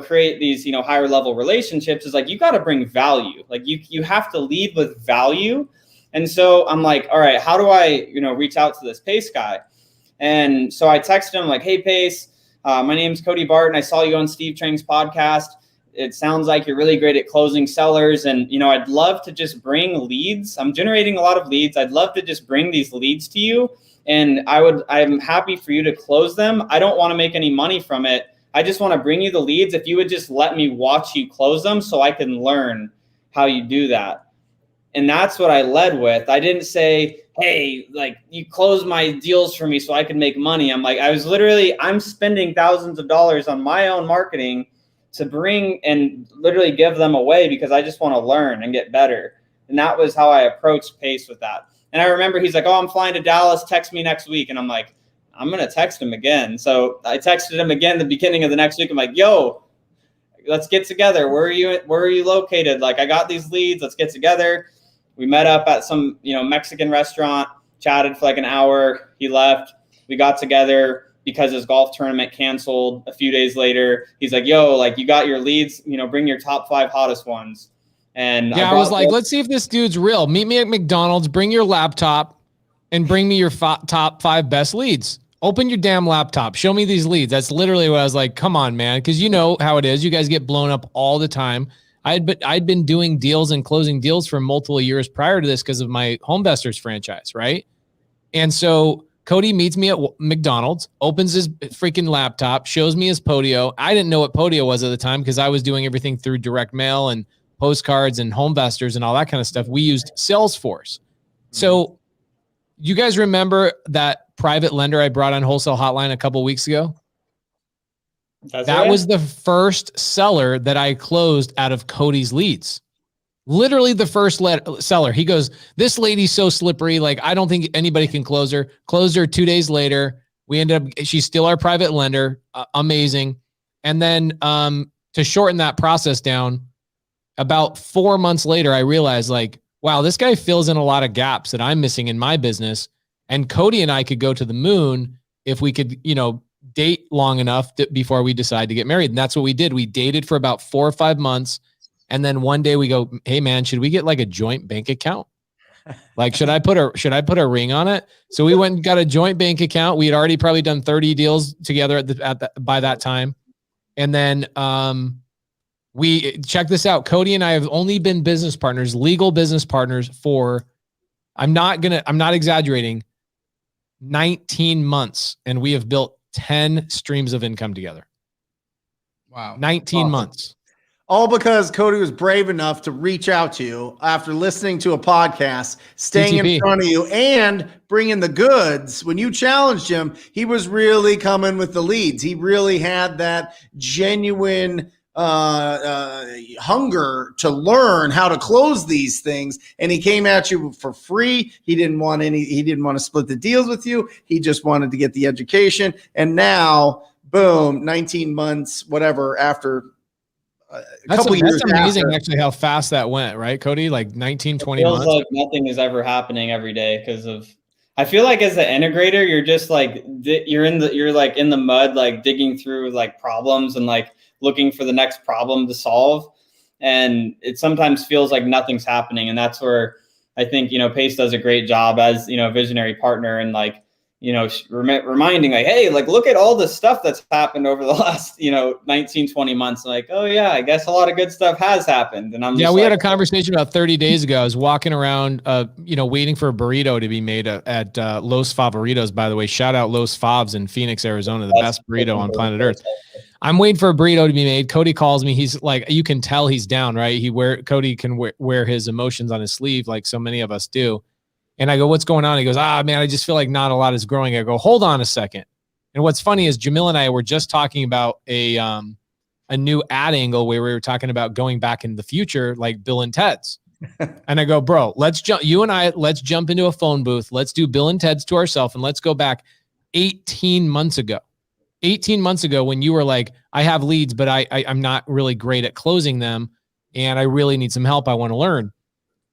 create these, higher level relationships is like, you got to bring value. Like you have to lead with value. And so I'm like, all right, how do I, reach out to this Pace guy? And so I texted him like, hey, Pace, my name's Cody Barton. I saw you on Steve Trang's podcast. It sounds like you're really great at closing sellers. And, I'd love to just bring leads. I'm generating a lot of leads. I'd love to just bring these leads to you. And I'm happy for you to close them. I don't want to make any money from it. I just want to bring you the leads. If you would just let me watch you close them so I can learn how you do that. And that's what I led with. I didn't say, hey, like you close my deals for me so I can make money. I'm like, I'm spending thousands of dollars on my own marketing to bring and literally give them away because I just want to learn and get better. And that was how I approached Pace with that. And I remember he's like, oh, I'm flying to Dallas. Text me next week. And I'm like, I'm going to text him again. So I texted him again the beginning of the next week. I'm like, yo, let's get together. Where are you located? Like, I got these leads. Let's get together. We met up at some, Mexican restaurant, chatted for like an hour. He left. We got together because his golf tournament canceled a few days later. He's like, yo, like you got your leads, bring your top 5 hottest ones. And I was like, let's see if this dude's real. Meet me at McDonald's, bring your laptop and bring me your top 5 best leads. Open your damn laptop. Show me these leads. That's literally what I was like, come on, man. Cause you know how it is. You guys get blown up all the time. I'd been doing deals and closing deals for multiple years prior to this because of my Homevestors franchise, right? And so Cody meets me at McDonald's, opens his freaking laptop, shows me his Podio. I didn't know what Podio was at the time because I was doing everything through direct mail and postcards and Homevestors and all that kind of stuff. We used Salesforce. So you guys remember that private lender I brought on Wholesale Hotline a couple of weeks ago? That was the first seller that I closed out of Cody's leads. Literally the first seller. He goes, this lady's so slippery. Like, I don't think anybody can close her. Closed her 2 days later. We ended up, she's still our private lender. Amazing. And then to shorten that process down, about 4 months later, I realized like, wow, this guy fills in a lot of gaps that I'm missing in my business. And Cody and I could go to the moon if we could, date long enough before we decide to get married. And that's what we did. We dated for about 4 or 5 months. And then one day we go, hey man, should we get like a joint bank account? Like, should I put a ring on it? So we went and got a joint bank account. We had already probably done 30 deals together by that time. And then we check this out. Cody and I have only been business partners, legal business partners for, I'm not exaggerating, 19 months. And we have built 10 streams of income together. Wow. 19 Awesome. months. All because Cody was brave enough to reach out to you after listening to a podcast, staying in front of you and bringing the goods. When you challenged him, he was really coming with the leads. He really had that genuine hunger to learn how to close these things. And he came at you for free. He didn't want to split the deals with you. He just wanted to get the education. And now, boom, 19 months, whatever, after a couple years. That's amazing actually how fast that went, right, Cody? Like 19, 20 months. Like nothing is ever happening every day because of, I feel like as an integrator, you're just like, you're like in the mud, like digging through like problems and like looking for the next problem to solve. And it sometimes feels like nothing's happening. And that's where I think, Pace does a great job as, a visionary partner and like, reminding like, hey, like, look at all the stuff that's happened over the last, 19, 20 months. Like, oh yeah, I guess a lot of good stuff has happened. And we had a conversation about 30 days ago. I was walking around, waiting for a burrito to be made at Los Favoritos, by the way. Shout out Los Favs in Phoenix, Arizona, the best burrito on planet Earth. I'm waiting for a burrito to be made. Cody calls me. He's like, you can tell he's down, right? Cody can wear his emotions on his sleeve like so many of us do. And I go, what's going on? He goes, man, I just feel like not a lot is growing. I go, hold on a second. And what's funny is Jamil and I were just talking about a a new ad angle where we were talking about going back in the future, like Bill and Ted's. And I go, bro, let's jump into a phone booth. Let's do Bill and Ted's to ourselves. And let's go back 18 months ago. 18 months ago when you were like, I have leads, but I'm not really great at closing them. And I really need some help. I want to learn.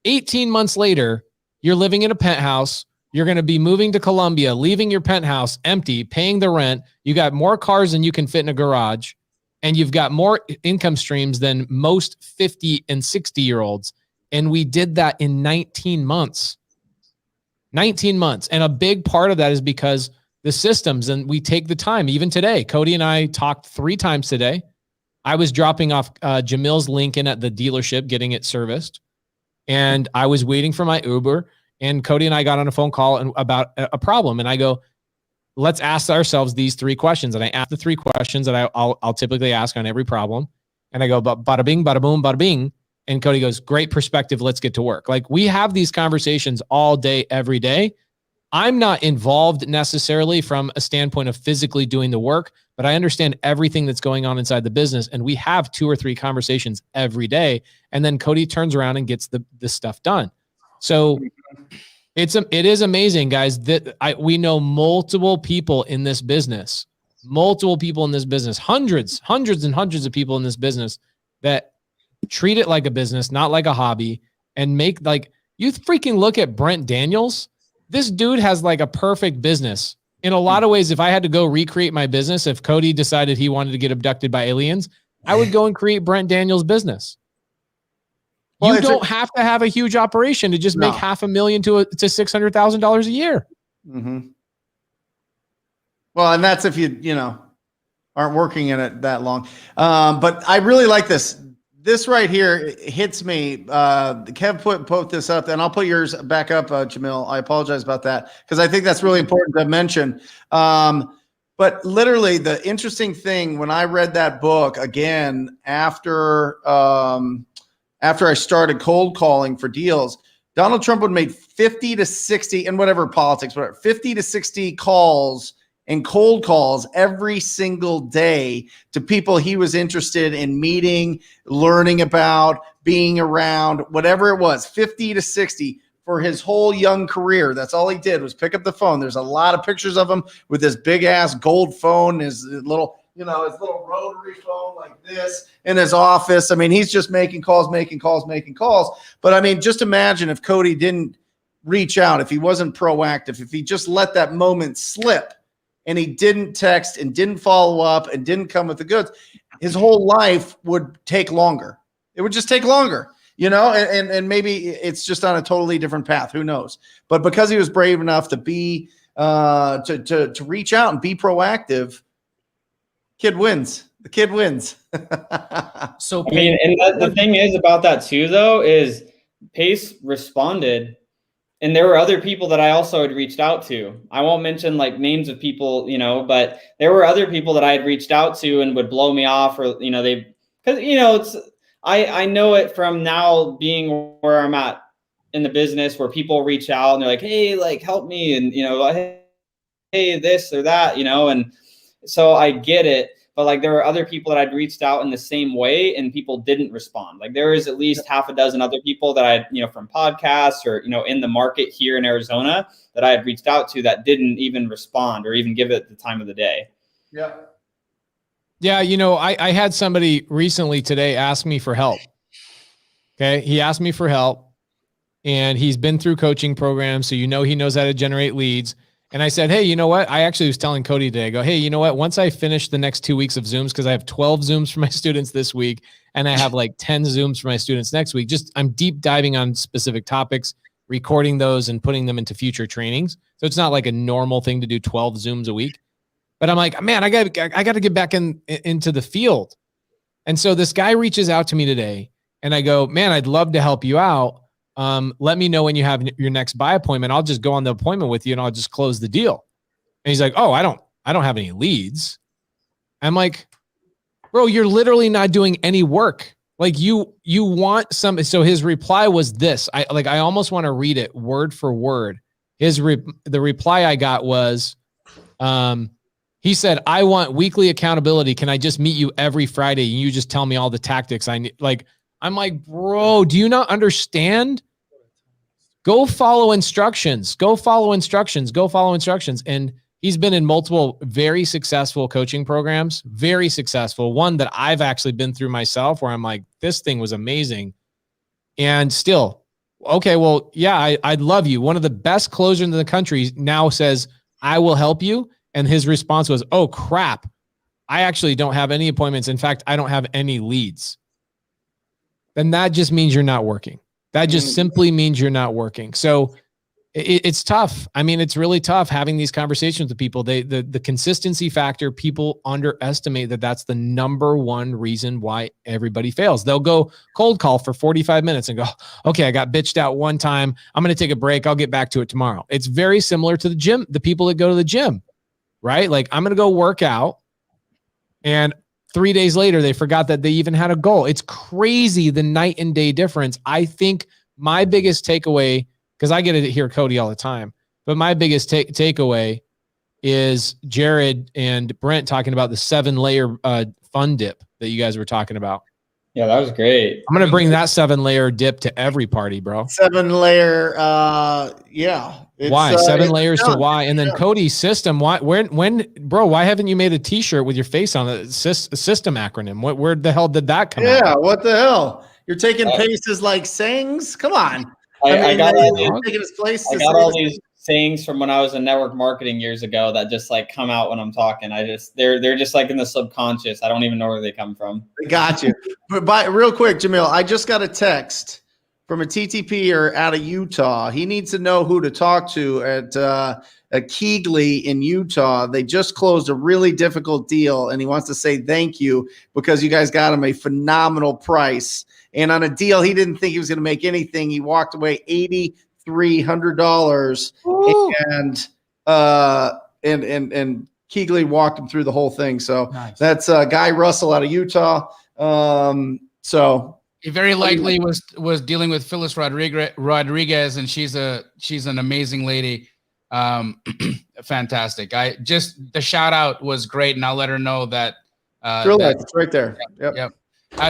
18 months later, you're living in a penthouse. You're going to be moving to Colombia, leaving your penthouse empty, paying the rent. You got more cars than you can fit in a garage. And you've got more income streams than most 50 and 60-year-olds. And we did that in 19 months. 19 months. And a big part of that is because the systems, and we take the time. Even today, Cody and I talked 3 times today. I was dropping off Jamil's Lincoln at the dealership, getting it serviced. And I was waiting for my Uber. And Cody and I got on a phone call about a problem. And I go, let's ask ourselves these 3 questions. And I asked the 3 questions that I'll typically ask on every problem. And I go, bada bing, bada boom, bada bing. And Cody goes, great perspective. Let's get to work. Like, we have these conversations all day, every day. I'm not involved necessarily from a standpoint of physically doing the work, but I understand everything that's going on inside the business. And we have 2 or 3 conversations every day. And then Cody turns around and gets the stuff done. So it is amazing, guys, that we know multiple people in this business, hundreds and hundreds of people in this business that treat it like a business, not like a hobby, and make, like, you freaking look at Brent Daniels. This dude has like a perfect business. In a lot of ways, if I had to go recreate my business, if Cody decided he wanted to get abducted by aliens, I would go and create Brent Daniels' business. Well, you don't have to have a huge operation to just make $500,000 to $600,000 a year. Mm-hmm. Well, and that's if you aren't working in it that long. But I really like this. This right here hits me. Kev put this up, and I'll put yours back up, Jamil. I apologize about that because I think that's really important to mention. But literally, the interesting thing when I read that book again after I started cold calling for deals, Donald Trump would make 50 to 60 and whatever politics, whatever, 50 to 60 calls and cold calls every single day to people he was interested in meeting, learning about, being around, whatever it was, 50 to 60 for his whole young career. That's all he did was pick up the phone. There's a lot of pictures of him with his big ass gold phone, his little rotary phone like this in his office. I mean, he's just making calls. But I mean, just imagine if Cody didn't reach out, if he wasn't proactive, if he just let that moment slip, and he didn't text and didn't follow up and didn't come with the goods, his whole life would take longer. It would just take longer, and maybe it's just on a totally different path. Who knows? But because he was brave enough to be, to reach out and be proactive, kid wins. The kid wins. So, I mean, and the thing is about that too, though, is Pace responded. And there were other people that I also had reached out to. I won't mention like names of people, but there were other people that I had reached out to and would blow me off, or, I know it from now being where I'm at in the business, where people reach out and they're like, hey, like, help me. And, hey, this or that, and so I get it. But like, there were other people that I'd reached out in the same way and people didn't respond. Like, there is at least half a dozen other people that I, from podcasts or, in the market here in Arizona that I had reached out to that didn't even respond or even give it the time of the day. Yeah. Yeah. I had somebody recently today ask me for help. Okay. He asked me for help and he's been through coaching programs. So, he knows how to generate leads. And I said, hey, you know what? I actually was telling Cody today, I go, hey, you know what? Once I finish the next 2 weeks of Zooms, because I have 12 Zooms for my students this week, and I have like 10 Zooms for my students next week, I'm deep diving on specific topics, recording those and putting them into future trainings. So it's not like a normal thing to do 12 Zooms a week. But I'm like, man, I got to get back into the field. And so this guy reaches out to me today, and I go, man, I'd love to help you out. Let me know when you have your next buy appointment. I'll just go on the appointment with you and I'll just close the deal. And he's like, oh, I don't have any leads. I'm like, bro, you're literally not doing any work. Like you want some. So his reply was this. I almost want to read it word for word. The reply I got was, He said, I want weekly accountability. Can I just meet you every Friday and you just tell me all the tactics I need? Like, I'm like, bro, do you not understand? Go follow instructions. Go follow instructions. Go follow instructions. And he's been in multiple very successful coaching programs, very successful. One that I've actually been through myself where I'm like, this thing was amazing. And still, okay, well, yeah, I'd love you. One of the best closers in the country now says, I will help you. And his response was, oh, crap. I actually don't have any appointments. In fact, I don't have any leads. Then that just means you're not working. That just simply means you're not working. So it's tough. I mean, it's really tough having these conversations with people. The consistency factor, people underestimate that that's the number one reason why everybody fails. They'll go cold call for 45 minutes and go, okay, I got bitched out one time. I'm going to take a break. I'll get back to it tomorrow. It's very similar to the gym, the people that go to the gym, right? Like, I'm going to go work out, and 3 days later, they forgot that they even had a goal. It's crazy, the night and day difference. I think my biggest takeaway, because I get to hear Cody all the time, but my biggest takeaway is Jarrod and Brent talking about the 7-layer fun dip that you guys were talking about. Yeah, that was great. I'm going to bring that 7-layer dip to every party, bro. 7-layer, yeah. Why? 7 layers to why? And then Cody's system. Why? When, bro? Why haven't you made a T-shirt with your face on it? System acronym. Where the hell did that come out? Yeah, what the hell? You're taking Pace's like sayings? Come on. I got all these these sayings from when I was in network marketing years ago that just like come out when I'm talking. They're just like in the subconscious. I don't even know where they come from. Got you. But real quick, Jamil, I just got a text from a TTPer out of Utah. He needs to know who to talk to at Keegley in Utah. They just closed a really difficult deal, and he wants to say thank you because you guys got him a phenomenal price. And on a deal he didn't think he was going to make anything, he walked away $8,300, and Keegley walked him through the whole thing. So nice. That's Guy Russell out of Utah. So he very likely was dealing with Phyllis Rodriguez, and she's an amazing lady. Fantastic. The shout out was great, and I'll let her know that. It's right there. Yep.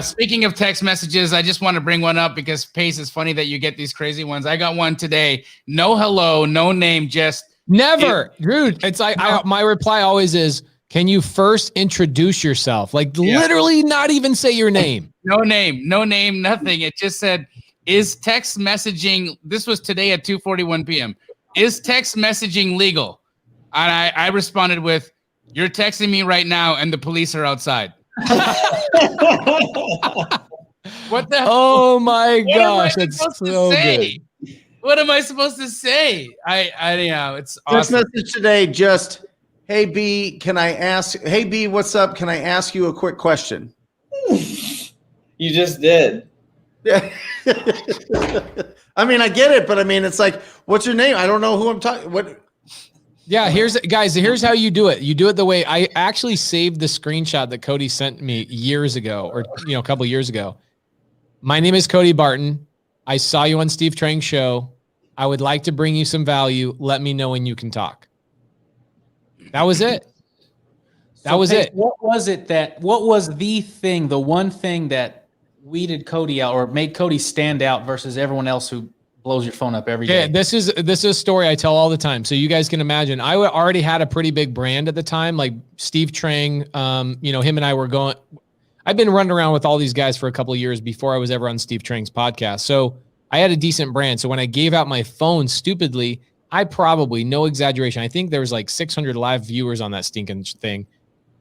Speaking of text messages, I just want to bring one up because Pace, is funny that you get these crazy ones. I got one today. No hello, no name, just never. Dude, it's like my reply always is, can you first introduce yourself? Like literally not even say your name. No name, nothing. It just said, is text messaging, this was today at 2:41 p.m. Is text messaging legal? And I responded with, you're texting me right now and the police are outside. What the? Oh my gosh, that's so good. What am I supposed to say? It's awesome. Text message today, just, hey B, hey B, what's up? Can I ask you a quick question? You just did. Yeah. I mean, I get it, but I mean, it's like, what's your name? I don't know who I'm talking. What? Yeah, here's how you do it. You do it the way I actually saved the screenshot that Cody sent me years ago, or a couple of years ago. My name is Cody Barton. I saw you on Steve Trang's show. I would like to bring you some value. Let me know when you can talk. That was it. What was the thing, the one thing that weeded Cody out or made Cody stand out versus everyone else who blows your phone up every day? Yeah, this is a story I tell all the time. So you guys can imagine, I already had a pretty big brand at the time, like Steve Trang. Him and I were going. I've been running around with all these guys for a couple of years before I was ever on Steve Trang's podcast. So I had a decent brand. So when I gave out my phone stupidly, I probably, no exaggeration, I think there was like 600 live viewers on that stinking thing.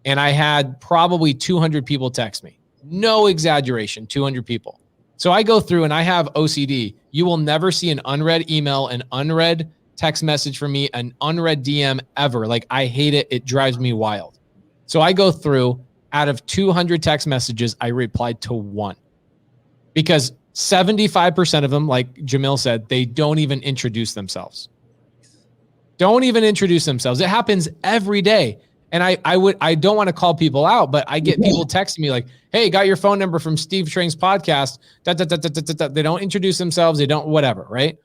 And I had probably 200 people text me. No exaggeration, 200 people. So I go through and I have OCD. You will never see an unread email, an unread text message from me, an unread DM ever. Like, I hate it. It drives me wild. So I go through, out of 200 text messages, I replied to one. Because 75% of them, like Jamil said, they don't even introduce themselves. It happens every day. And I don't want to call people out, but I get people texting me like, hey, got your phone number from Steve Trang's podcast. They don't introduce themselves. They don't, whatever, right?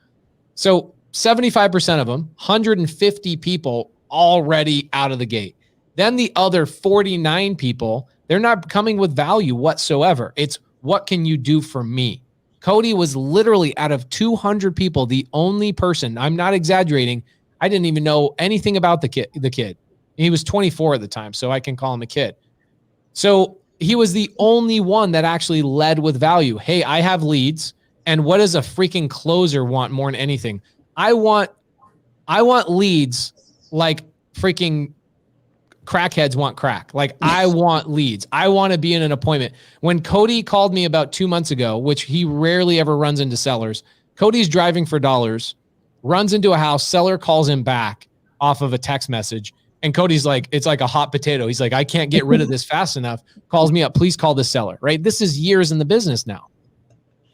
So 75% of them, 150 people already out of the gate. Then the other 49 people, they're not coming with value whatsoever. It's what can you do for me? Cody was literally out of 200 people, the only person, I'm not exaggerating, I didn't even know anything about the kid. He was 24 at the time, so I can call him a kid. So he was the only one that actually led with value. Hey, I have leads. And what does a freaking closer want more than anything? I want leads like freaking crackheads want crack. Like I want leads. I want to be in an appointment. When Cody called me about 2 months ago, which he rarely ever runs into sellers, Cody's driving for dollars, runs into a house, seller calls him back off of a text message. And Cody's like, it's like a hot potato. He's like, I can't get rid of this fast enough. Calls me up. Please call the seller, right? This is years in the business now.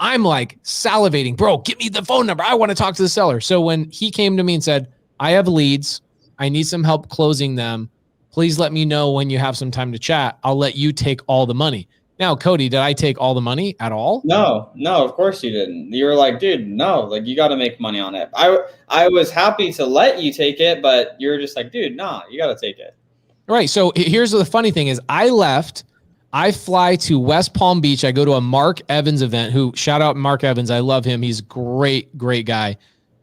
I'm like salivating, bro, give me the phone number. I want to talk to the seller. So when he came to me and said, I have leads, I need some help closing them. Please let me know when you have some time to chat. I'll let you take all the money. Now, Cody, did I take all the money at all? No, of course you didn't. You were like, dude, no, like you got to make money on it. I was happy to let you take it, but you're just like, dude, nah, you got to take it. Right. So here's the funny thing is I left. I fly to West Palm Beach. I go to a Mark Evans event, who shout out Mark Evans. I love him. He's great guy.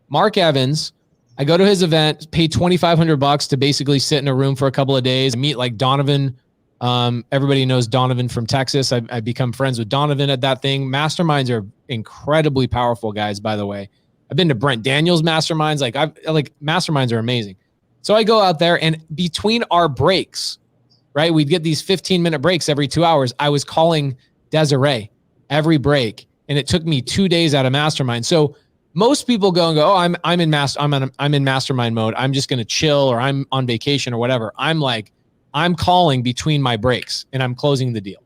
Mark Evans. I go to his event, pay $2,500 to basically sit in a room for a couple of days, meet like Donovan. Everybody knows Donovan from Texas. I become friends with Donovan at that thing. Masterminds are incredibly powerful, guys, by the way. I've been to Brent Daniels masterminds. Masterminds are amazing. So I go out there, and between our breaks, right? We'd get these 15-minute breaks every 2 hours. I was calling Desiree every break, and it took me 2 days out of mastermind. So most people go and go, oh, I'm in mastermind mode. I'm just going to chill, or I'm on vacation or whatever. I'm like, I'm calling between my breaks, and I'm closing the deal.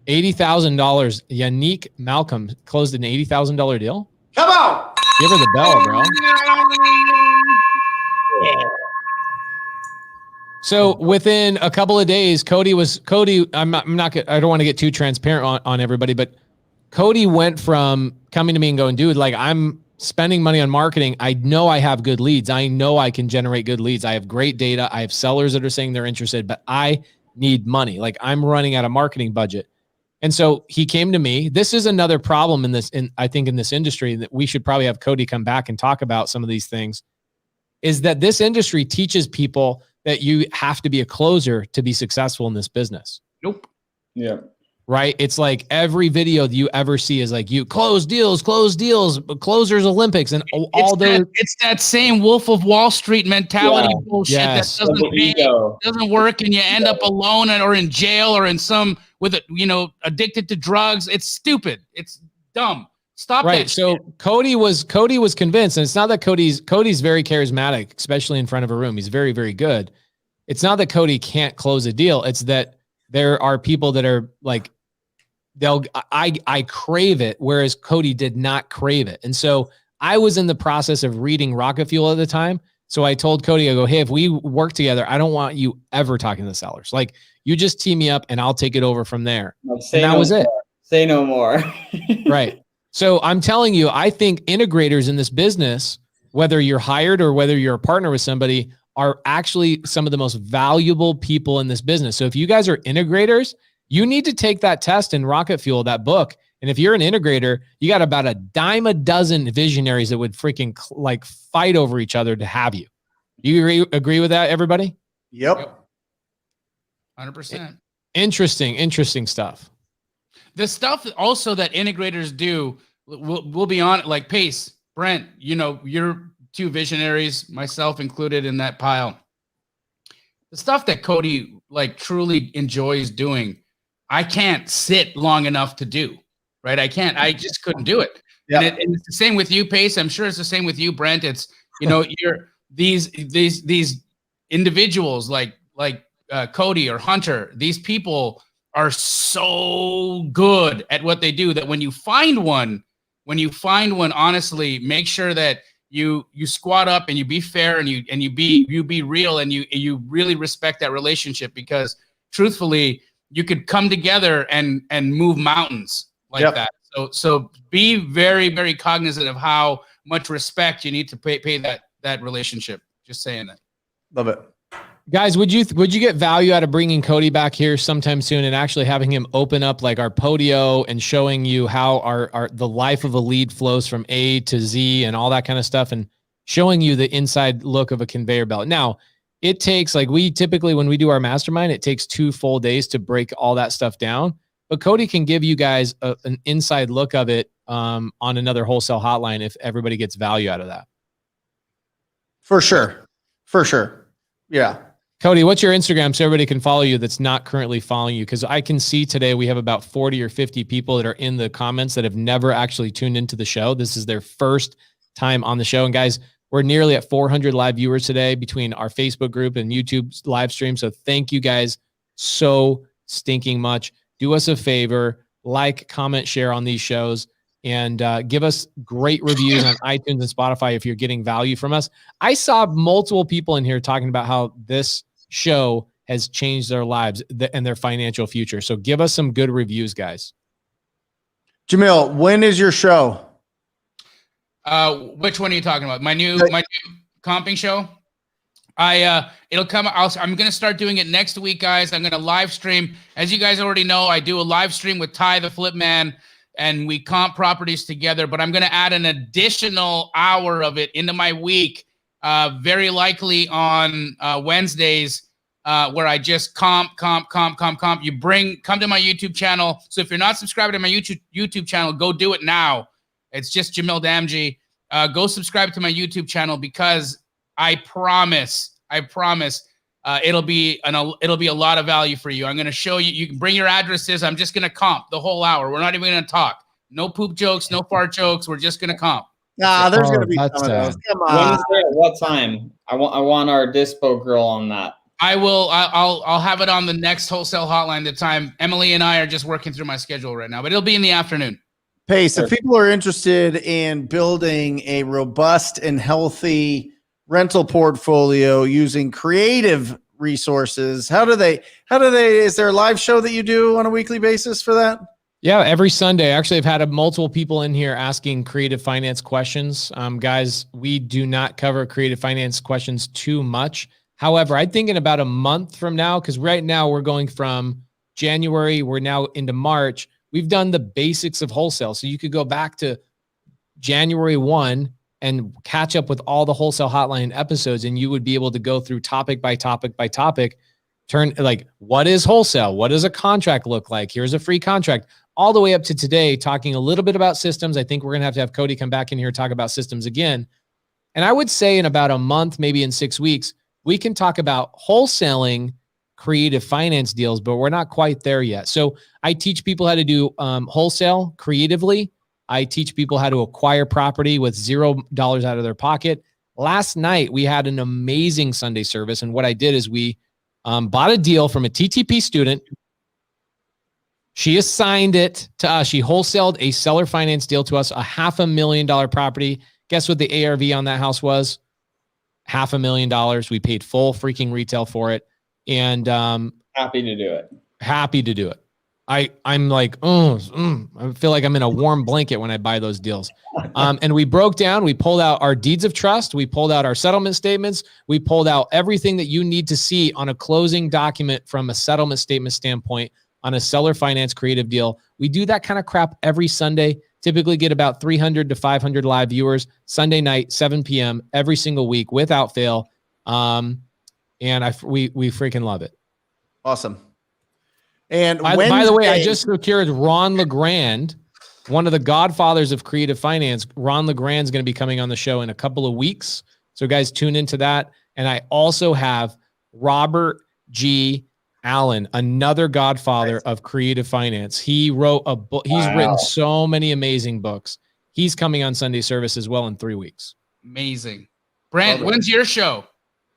$80,000. Yannick Malcolm closed an $80,000 deal. Come on. Give her the bell, bro. So within a couple of days, Cody, I don't want to get too transparent on everybody, but Cody went from coming to me and going, dude, like I'm spending money on marketing. I know I have good leads. I know I can generate good leads. I have great data. I have sellers that are saying they're interested, but I need money. Like I'm running out of marketing budget. And so he came to me. This is another problem I think in this industry that we should probably have Cody come back and talk about some of these things, is that this industry teaches people that you have to be a closer to be successful in this business. Nope. Yeah. Right? It's like every video that you ever see is like, you close deals, closers Olympics, and all those. It's that same Wolf of Wall Street mentality bullshit Yes. that doesn't work, and you end up alone or in jail or in addicted to drugs. It's stupid. It's dumb. Stop right. that. So shit. Cody was convinced, and it's not that Cody's very charismatic, especially in front of a room. He's very, very good. It's not that Cody can't close a deal. It's that there are people that are like, I crave it, whereas Cody did not crave it. And so I was in the process of reading Rocket Fuel at the time. So I told Cody, I go, hey, if we work together, I don't want you ever talking to the sellers. Like you just team me up and I'll take it over from there. And that was it. Say no more. Right. So I'm telling you, I think integrators in this business, whether you're hired or whether you're a partner with somebody, are actually some of the most valuable people in this business. So if you guys are integrators, you need to take that test in Rocket Fuel, that book. And if you're an integrator, you got about a dime a dozen visionaries that would freaking like fight over each other to have you. You agree with that, everybody? Yep. 100%. Interesting stuff. The stuff also that integrators do, we'll be on, like Pace, Brent, you're two visionaries, myself included in that pile. The stuff that Cody like truly enjoys doing, I can't sit long enough to do, right? I just couldn't do it. Yeah. And it's the same with you, Pace. I'm sure it's the same with you, Brent. It's, you're these individuals like Cody or Hunter, these people are so good at what they do that when you find one, honestly, make sure that you squat up and you be fair and you be real and you really respect that relationship, because truthfully, you could come together and move mountains like that. So be very, very cognizant of how much respect you need to pay that relationship. Just saying that. Love it. Guys, would you get value out of bringing Cody back here sometime soon and actually having him open up like our Podio and showing you how the life of a lead flows from A to Z and all that kind of stuff, and showing you the inside look of a conveyor belt? Now, it takes, like, we typically, when we do our mastermind, it takes 2 full days to break all that stuff down. But Cody can give you guys an inside look of it on another wholesale hotline if everybody gets value out of that. For sure. For sure. Yeah. Cody, what's your Instagram so everybody can follow you that's not currently following you? Because I can see today we have about 40 or 50 people that are in the comments that have never actually tuned into the show. This is their first time on the show. And guys, we're nearly at 400 live viewers today between our Facebook group and YouTube live stream. So thank you guys so stinking much. Do us a favor, like, comment, share on these shows, and give us great reviews on iTunes and Spotify if you're getting value from us. I saw multiple people in here talking about how this show has changed their lives and their financial future. So give us some good reviews, guys. Jamil, when is your show? Which one are you talking about? My new comping show? It'll come. I'm going to start doing it next week, guys. I'm going to live stream. As you guys already know, I do a live stream with Ty the Flip Man, and we comp properties together, but I'm going to add an additional hour of it into my week, very likely on Wednesdays, where I just comp. You come to my YouTube channel. So if you're not subscribed to my YouTube channel, go do it now. It's just Jamil Damji. Go subscribe to my YouTube channel, because I promise, it'll be a lot of value for you. I'm going to show you. You can bring your addresses. I'm just going to comp the whole hour. We're not even going to talk. No poop jokes, no fart jokes. We're just going to comp. Nah, there's going to be some of those. Come on. Wednesday at what time? I want our dispo girl on that. I will. I'll have it on the next wholesale hotline. The time Emily and I are just working through my schedule right now, but it'll be in the afternoon. Pace, if people are interested in building a robust and healthy rental portfolio using creative resources, how do they, is there a live show that you do on a weekly basis for that? Yeah, every Sunday. Actually, I've had multiple people in here asking creative finance questions. Guys, we do not cover creative finance questions too much. However, I think in about a month from now, because right now we're going from January, we're now into March. We've done the basics of wholesale. So you could go back to January 1 and catch up with all the wholesale hotline episodes, and you would be able to go through topic by topic by topic, what is wholesale? What does a contract look like? Here's a free contract, all the way up to today, talking a little bit about systems. I think we're going to have Cody come back in here and talk about systems again. And I would say in about a month, maybe in 6 weeks, we can talk about wholesaling creative finance deals, but we're not quite there yet. So I teach people how to do wholesale creatively. I teach people how to acquire property with $0 out of their pocket. Last night, we had an amazing Sunday service. And what I did is we bought a deal from a TTP student. She assigned it to us. She wholesaled a seller finance deal to us, a $500,000 property. Guess what the ARV on that house was? $500,000. We paid full freaking retail for it. And happy to do it. Happy to do it. I'm like, I feel like I'm in a warm blanket when I buy those deals. And we broke down, we pulled out our deeds of trust. We pulled out our settlement statements. We pulled out everything that you need to see on a closing document from a settlement statement standpoint on a seller finance creative deal. We do that kind of crap every Sunday, typically get about 300 to 500 live viewers Sunday night, 7 p.m. every single week without fail. And we freaking love it. Awesome. And by the way, I just secured Ron LeGrand, one of the godfathers of creative finance. Ron LeGrand is going to be coming on the show in a couple of weeks. So guys, tune into that. And I also have Robert G. Allen, another godfather of creative finance. He wrote a book. He's written so many amazing books. He's coming on Sunday service as well in 3 weeks. Amazing. Brent, when's your show?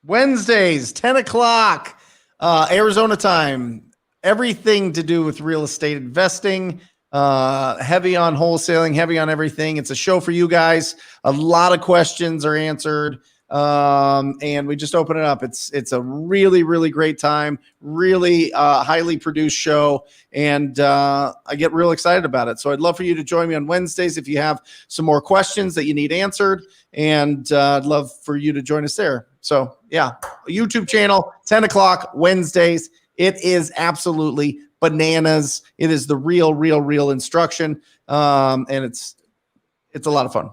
Wednesdays, 10 o'clock, Arizona time. Everything to do with real estate investing, heavy on wholesaling, heavy on everything. It's a show for you guys. A lot of questions are answered. And we just open it up. It's a really, really great time, really highly produced show. And I get real excited about it. So I'd love for you to join me on Wednesdays if you have some more questions that you need answered. And I'd love for you to join us there. So yeah, YouTube channel, 10 o'clock Wednesdays. It is absolutely bananas. It is the real instruction. And it's a lot of fun.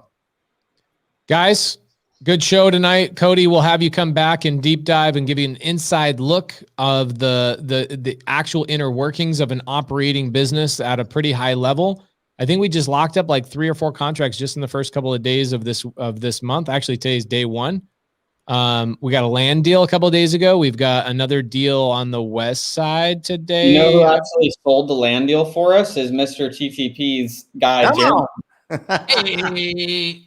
Guys, good show tonight. Cody, we'll have you come back and deep dive and give you an inside look of the actual inner workings of an operating business at a pretty high level. I think we just locked up like 3 or 4 contracts just in the first couple of days of this month. Actually, today's day 1. We got a land deal a couple of days ago. We've got another deal on the west side today. You know who actually sold the land deal for us is Mr. TTP's guy, Jarrod. Hey.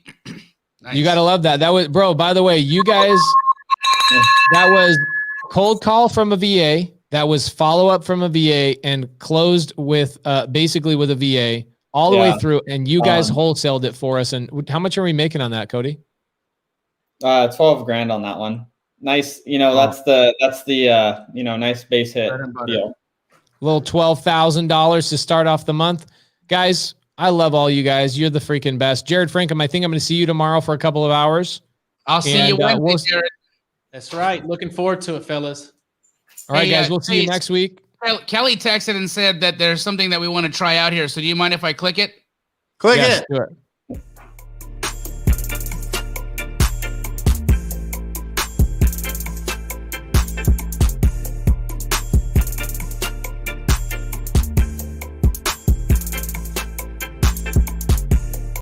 Nice. You got to love that. That was, bro, by the way, you guys, that was cold call from a VA. That was follow-up from a VA and closed with basically with a VA all the way through. And you guys wholesaled it for us. And how much are we making on that, Cody? 12 grand on that one. Nice. You know, that's the nice base hit deal. A little $12,000 to start off the month. Guys, I love all you guys. You're the freaking best. Jarrod Frankum, I think I'm going to see you tomorrow for a couple of hours. I'll see you Wednesday, Jarrod. That's right. Looking forward to it, fellas. All right, guys. We'll see you next week. Kelly texted and said that there's something that we want to try out here. So do you mind if I click it? Click it. Do it.